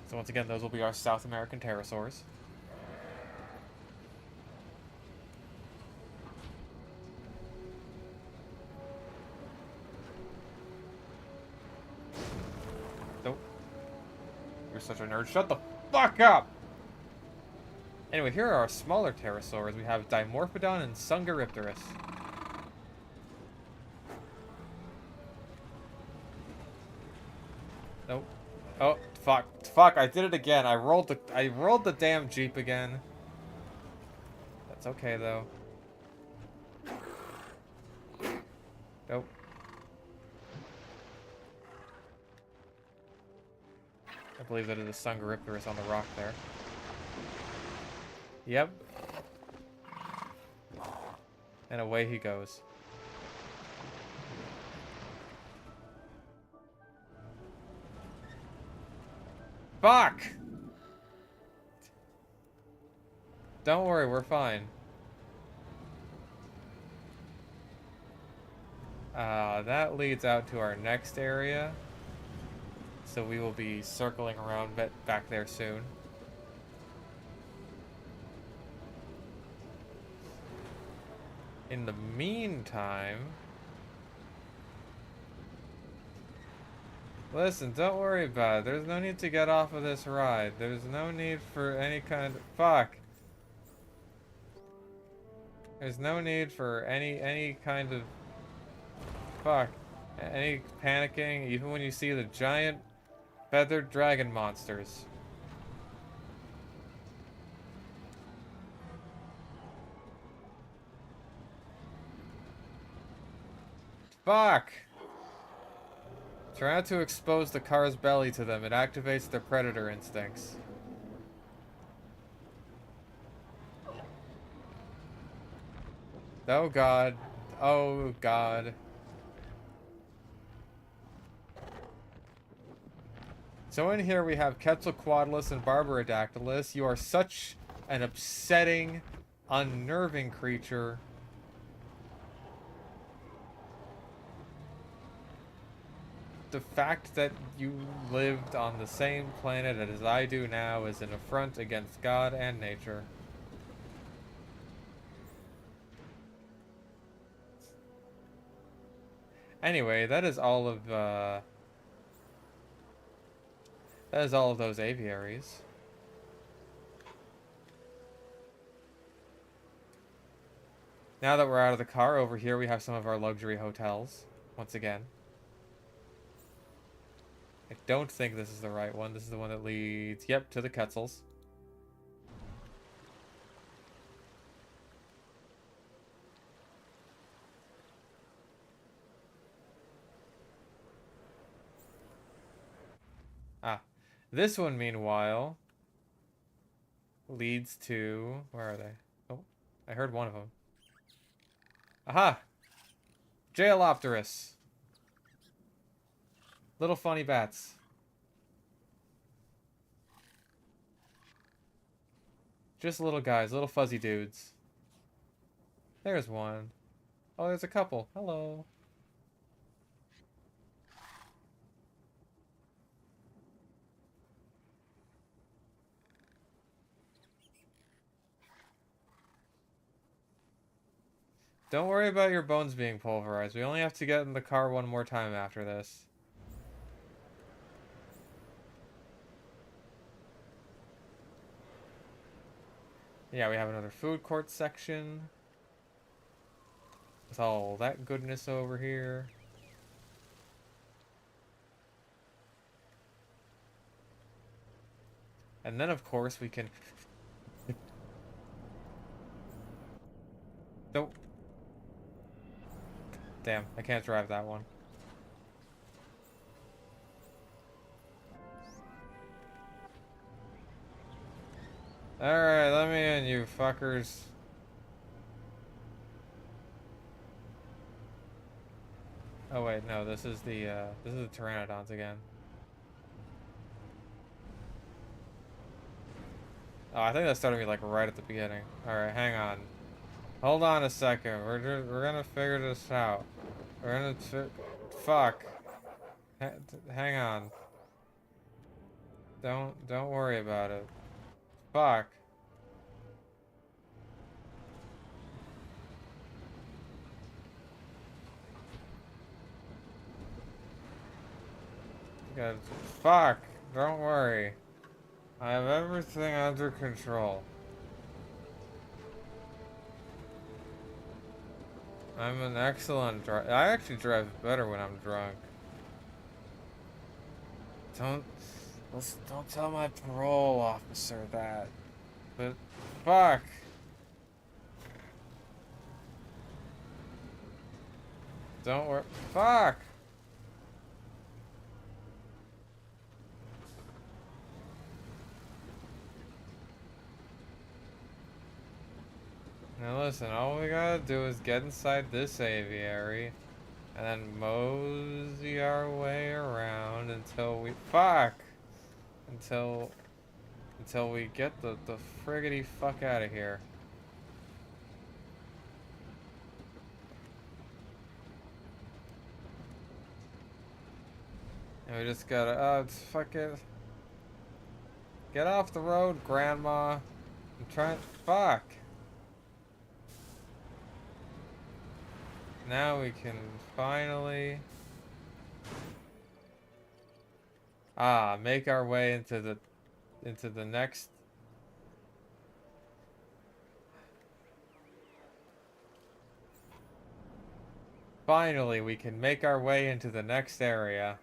So once again, those will be our South American pterosaurs. Nope. You're such a nerd. Shut the fuck up! Anyway, here are our smaller pterosaurs. We have Dimorphodon and Sungaripterus. Nope. Oh, fuck. Fuck, I did it again. I rolled the damn Jeep again. That's okay though. Nope. I believe that it is Sungaripterus on the rock there. Yep. And away he goes. Fuck! Don't worry, we're fine. That leads out to our next area. So we will be circling around back there soon. In the meantime... Listen, don't worry about it. There's no need to get off of this ride. There's no need for any kind of... Fuck! There's no need for any kind of... Fuck. Any panicking, even when you see the giant feathered dragon monsters. Fuck! Try not to expose the car's belly to them. It activates their predator instincts. Oh god. Oh god. So in here we have Quetzalcoatlus and Barbarodactylus. You are such an upsetting, unnerving creature. the fact that you lived on the same planet as I do now is an affront against God and nature. Anyway, that is all of those aviaries. Now that we're out of the car, over here we have some of our luxury hotels, once again. I don't think this is the right one. This is the one that leads, yep, to the Quetzals. Ah, this one, meanwhile, leads to, where are they? Oh, I heard one of them. Aha! Jailopterus. Little funny bats. Just little guys, little fuzzy dudes. There's one. Oh, there's a couple. Hello. Don't worry about your bones being pulverized. We only have to get in the car one more time after this. Yeah, we have another food court section. With all that goodness over here. And then, of course, we can... Nope. Damn, I can't drive that one. Alright, let me in, you fuckers. Oh wait, no, this is the Pteranodons again. Oh, I think that started me like right at the beginning. Alright, hang on. Hold on a second. We're gonna figure this out. We're gonna fuck. Hang on. Don't worry about it. Fuck. God, fuck. Don't worry. I have everything under control. I'm an excellent driver. I actually drive better when I'm drunk. Don't tell my parole officer that. But fuck. Don't worry. Fuck. Now listen, all we gotta do is get inside this aviary and then mosey our way around until we until we get the friggity fuck out of here. And we just gotta fuck it. Get off the road, Grandma. I'm trying. Fuck. Now we can finally make our way into the next. Finally, we can make our way into the next area.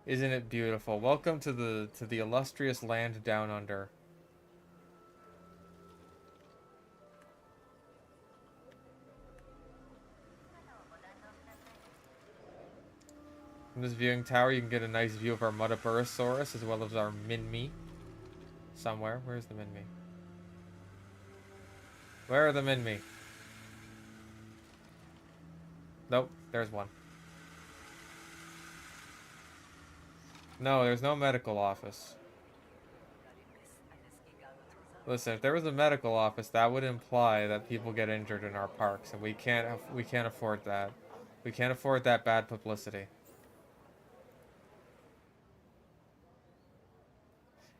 Isn't it beautiful? Welcome to the illustrious land down under. From this viewing tower, you can get a nice view of our Muttaburrasaurus as well as our Minmi. Somewhere. Where's the Minmi? Where are the Minmi? Nope, there's one. No, there's no medical office. Listen, if there was a medical office, that would imply that people get injured in our parks, and we can't afford that. We can't afford that bad publicity.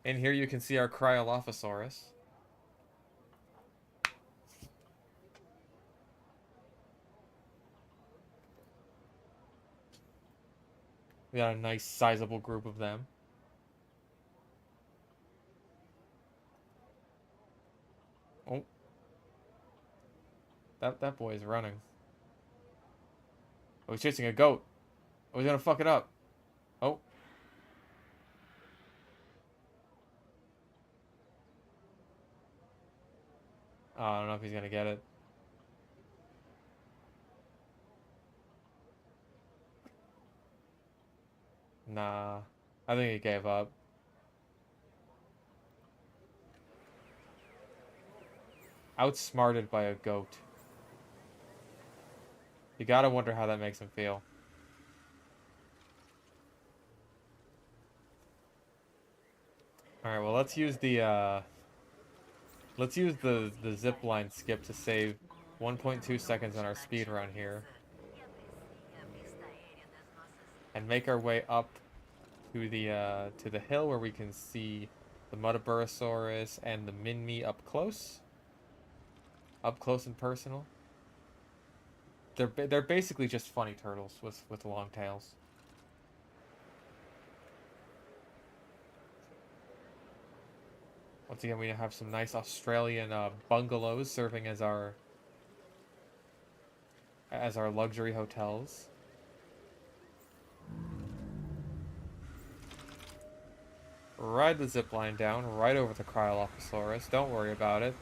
In here you can see our Cryolophosaurus. We got a nice sizable group of them. Oh. That boy is running. Oh, he's chasing a goat. Oh, he's gonna fuck it up. Oh. Oh, I don't know if he's gonna get it. Nah. I think he gave up. Outsmarted by a goat. You gotta wonder how that makes him feel. Alright, well let's use the zip line skip to save 1.2 seconds on our speed run here. And make our way up to the hill where we can see the Muttaburrasaurus and the Minmi up close. Up close and personal. They're basically just funny turtles with long tails. Once again, we have some nice Australian bungalows serving as our luxury hotels. Ride the zip line down right over the Cryolophosaurus. Don't worry about it.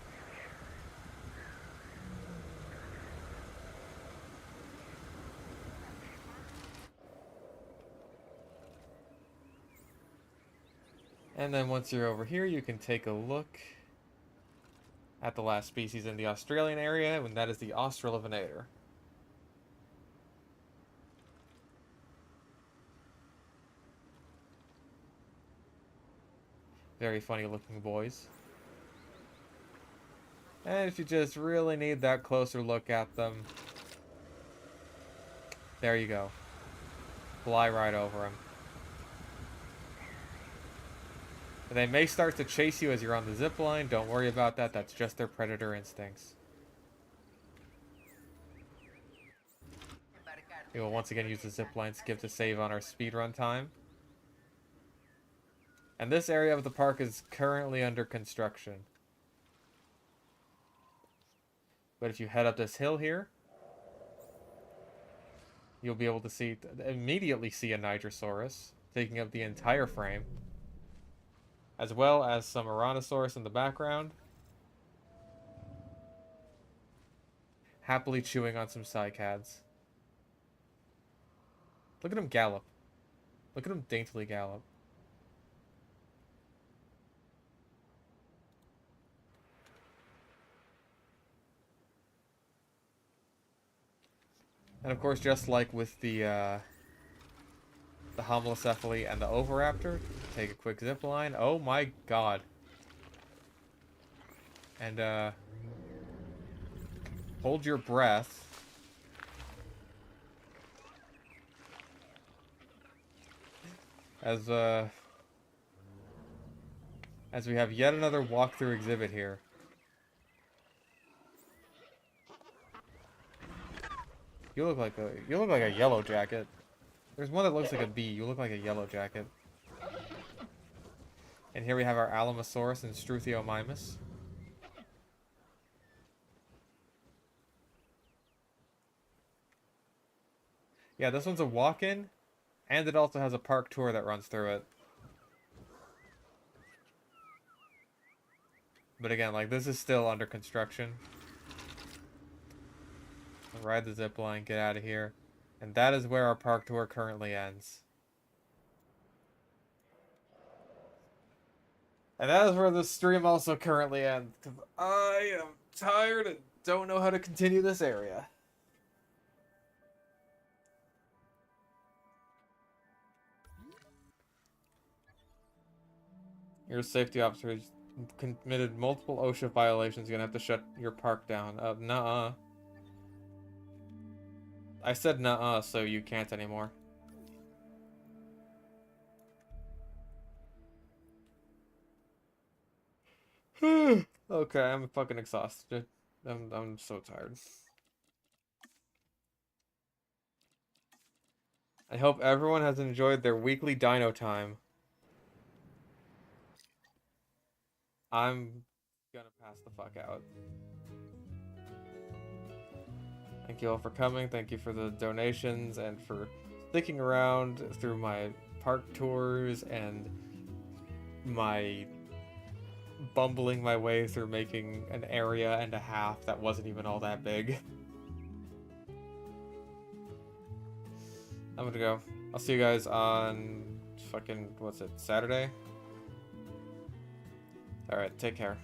And then once you're over here, you can take a look at the last species in the Australian area, and that is the Australopithecus. Very funny looking boys. And if you just really need that closer look at them, there you go. Fly right over them. They may start to chase you as you're on the zip line. Don't worry about that. That's just their predator instincts. We will once again use the zip line skip to save on our speedrun time. And this area of the park is currently under construction. But if you head up this hill here, you'll be able to immediately see a Nigersaurus taking up the entire frame, as well as some Ouranosaurus in the background, happily chewing on some cycads. Look at him gallop. Look at him daintily gallop. And of course, just like with the Homalocephali and the Oviraptor, take a quick zip line. Oh my god. And hold your breath. As we have yet another walkthrough exhibit here. You look like a yellow jacket. There's one that looks like a bee. You look like a yellow jacket. And here we have our Alamosaurus and Struthiomimus. Yeah, this one's a walk-in, and it also has a park tour that runs through it. But again, like, this is still under construction. Ride the zip line, get out of here. And that is where our park tour currently ends. And that is where the stream also currently ends. Because I am tired and don't know how to continue this area. Your safety officer has committed multiple OSHA violations. You're gonna have to shut your park down. Nuh-uh. I said nuh-uh, so you can't anymore. Okay, I'm fucking exhausted. I'm so tired. I hope everyone has enjoyed their weekly dino time. I'm gonna pass the fuck out. Thank you all for coming. Thank you for the donations and for sticking around through my park tours and my bumbling my way through making an area and a half that wasn't even all that big. I'm gonna go. I'll see you guys on fucking, what's it, Saturday? Alright, take care.